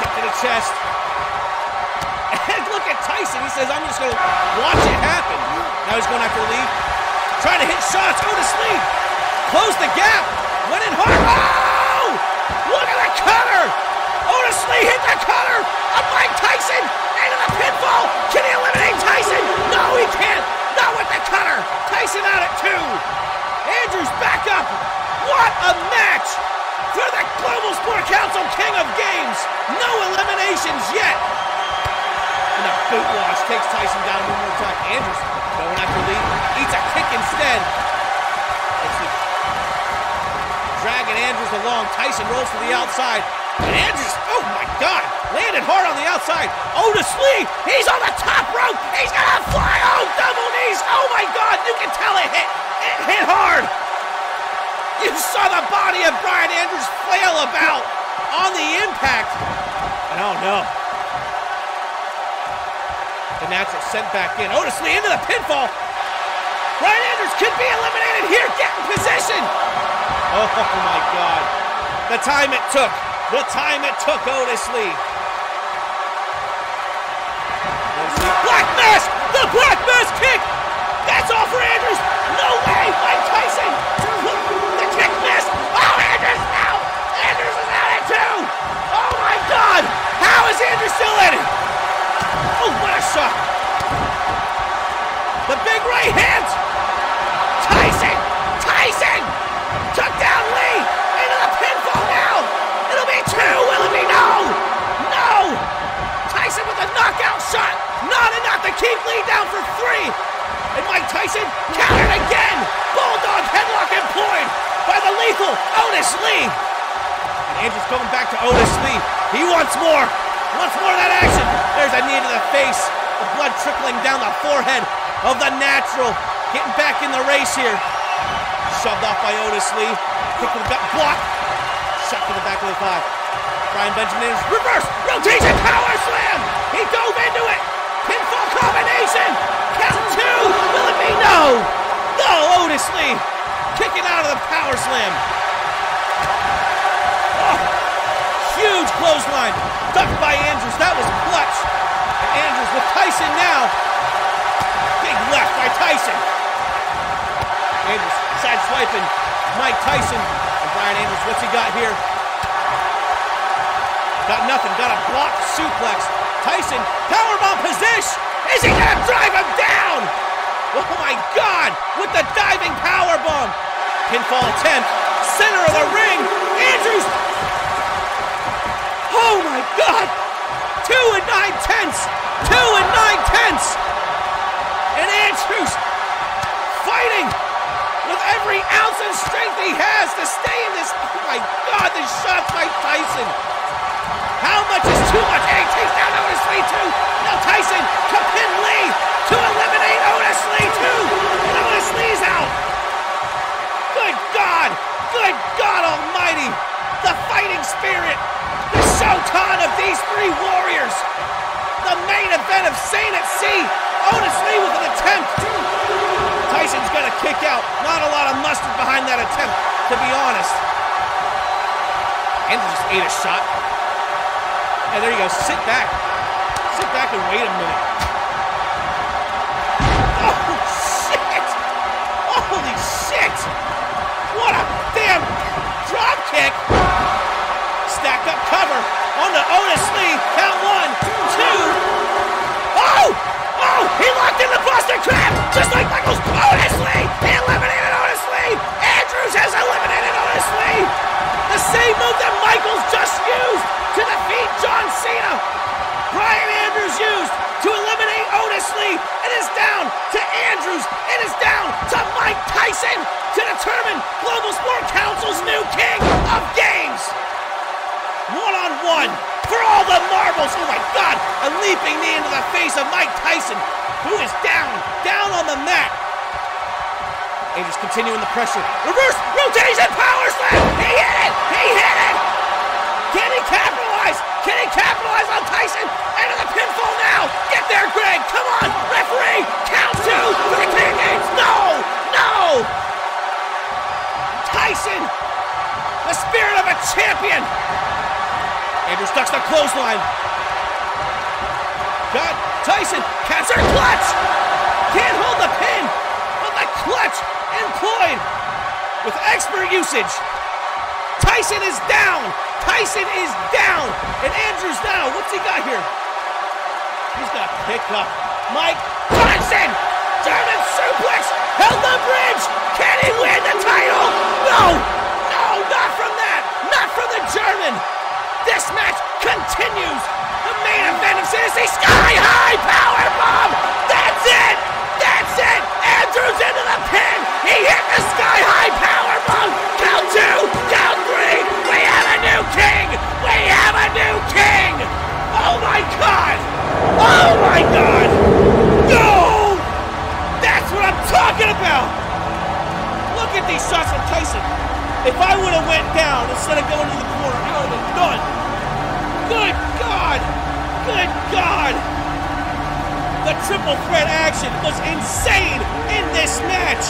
Kick to the chest. And look at Tyson. He says, I'm just going to watch it happen. Now he's going after Lee. Trying to hit shots. Otis Lee. Close the gap. Went in hard. Oh! Look at match for the Global Sport Council King of Games. No eliminations yet. And a boot wash takes Tyson down one more time. Andrews going after Lee, eats a kick instead. Dragging Andrews along. Tyson rolls to the outside. And Andrews, oh my God, landed hard on the outside. Otis Lee, he's on the top rope. He's gonna fly. Oh, double knees. Oh my God, you can tell it hit hard. You saw the body of Brian Andrews flail about on the impact. And oh no. The natural sent back in. Otis Lee into the pinfall. Brian Andrews could be eliminated here. Get in position. Oh my God. The time it took. The time it took, Otis Lee. Black Mass! The Black Mass kick! That's all for Andrews! No way! Mike Tyson! The kick missed! Oh, Andrews out! Andrews is out at 2! Oh my God! How is Andrews still in it? Oh, what a shot! The big right hand! Tyson! Tyson! Took down Lee! Into the pinfall now! It'll be 2! Will it be? No! No! Tyson with a knockout shot! Not enough to keep Lee down for 3! And Mike Tyson countered again! Bulldog headlock employed by the lethal Otis Lee! And Andrews coming back to Otis Lee. He wants more! Wants more of that action! There's a knee to the face. The blood trickling down the forehead of the natural. Getting back in the race here. Shoved off by Otis Lee. Kick to the gut. Block. Shot to the back of the thigh. Brian Benjamin is reverse. Rotation power slam. He dove into it. Pinfall combination. Count 2. Will it be? No. No. Otis Lee kicking out of the power slam. Oh, huge clothesline. Ducked by Andrews. That was clutch. And Andrews with Tyson now. Big left by Tyson. Andrews side swiping Mike Tyson. And Brian Andrews, what's he got here? Got nothing. Got a blocked suplex. Tyson, powerbomb position. Is he gonna drive him down? Oh my God! With the diving powerbomb. Pinfall attempt. Center of the ring. Andrews. Oh my God! 2 9/10. 2 9/10. And Andrews fighting with every ounce of strength he has to stay in this. Oh my God, this shot's by Tyson. How much is too much? And he takes down Otis Lee too. Now Tyson to pin Lee to eliminate Otis Lee too. And Otis Lee's out. Good God. Good God Almighty. The fighting spirit. The Shotan of these 3 warriors. The main event of Sane at Sea. Otis Lee with an attempt. Tyson's gonna kick out. Not a lot of mustard behind that attempt, to be honest. Andrews just ate a shot. And there you go. Sit back. Sit back and wait a minute. Oh, shit! Holy shit! What a damn drop kick! Stack up cover onto Otis Lee. Count 1, 2. Oh! Oh! He locked in the Buster Crab! Just like Michaels. Otis Lee! He eliminated Otis Lee! Andrews has eliminated Otis Lee! The same move that Michaels just used to defeat John Cena! Brian Andrews used to eliminate Otis Lee. It is down to Andrews. It is down to Mike Tyson to determine Global Sport Council's new king of games. 1-on-1 for all the marbles. Oh my God, a leaping knee into the face of Mike Tyson, who is down on the mat. Andrews continuing the pressure. Reverse rotation power slam. He hit it. He hit it. Can he capitalize? Can he capitalize on Tyson? Into the pinfall now. Get there, Greg. Come on, referee. Count 2 for the King of Games. No, no. Tyson, the spirit of a champion. Andrews ducks the clothesline. Got Tyson. Catcher clutch. Can't hold the pin, but the clutch employed with expert usage. Tyson is down. Tyson is down. And Andrews now. What's he got here? He's got to pick up Mike Tyson. German suplex. Held the bridge. Can he win the title? No. No, not from If I would have went down instead of going to the corner, I would have been done. Good God! Good God! The triple threat action was insane in this match.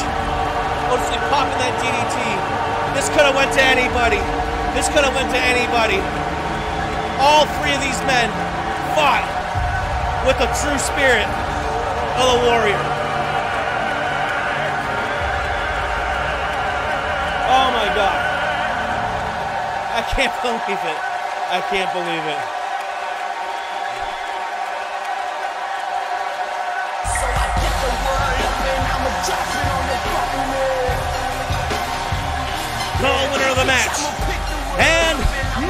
Mostly popping that DDT. This could have went to anybody. This could have went to anybody. All three of these men fought with the true spirit of the warrior. Oh my God. I can't believe it. I can't believe it. So I get the word up and I'ma drop it on the fucking wall. Co-winner of the match and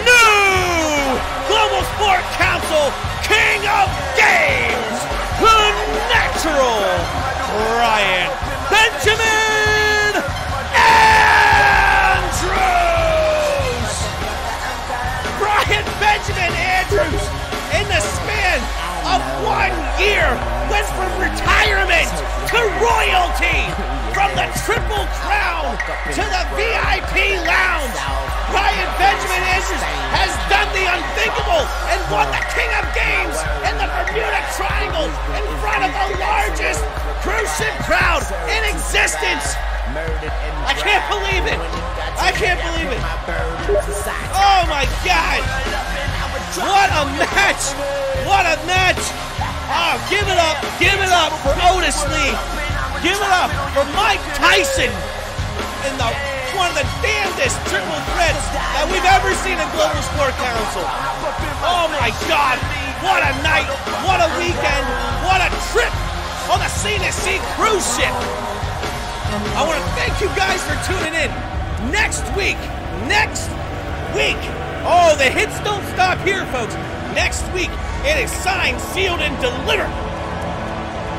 new Global Sport Council King of Games, the Natural Brian Benjamin Andrews. Brian Benjamin Andrews, in the span of 1 year, went from retirement to royalty, from the Triple Crown to the VIP Lounge. Brian Benjamin Andrews has done the unthinkable and won the King of Games in the Bermuda Triangle in front of the largest cruise ship crowd in existence. I can't believe it. I can't believe it. Oh my God. What a match. What a match. Oh, give it up for Otis Lee. Give it up for Mike Tyson in one of the damnedest triple threats that we've ever seen in Global Sport Council. Oh my God, what a night, what a weekend, what a trip on the Sane cruise ship. I want to thank you guys for tuning in. Next week, oh, the hits don't stop here, folks. Next week, it is signed, sealed, and delivered.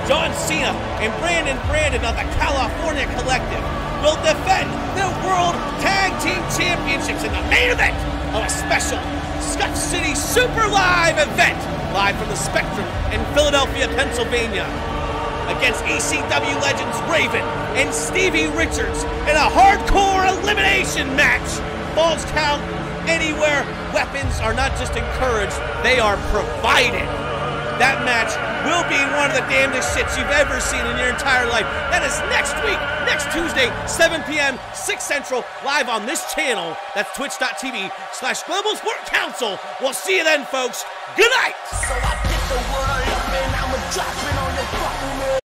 John Cena and Brandon of the California Collective will defend the World Tag Team Championships in the main event of a special Scotch City Super Live event, live from the Spectrum in Philadelphia, Pennsylvania, against ECW legends Raven and Stevie Richards in a hardcore elimination match. Falls count anywhere. Weapons are not just encouraged, they are provided. That match will be one of the damnedest shits you've ever seen in your entire life. That is next week, next Tuesday, 7 p.m., 6 Central, live on this channel. That's twitch.tv/Global Sport Council. We'll see you then, folks. Good night. So I get the word up and I'ma drop it on the fucking wall.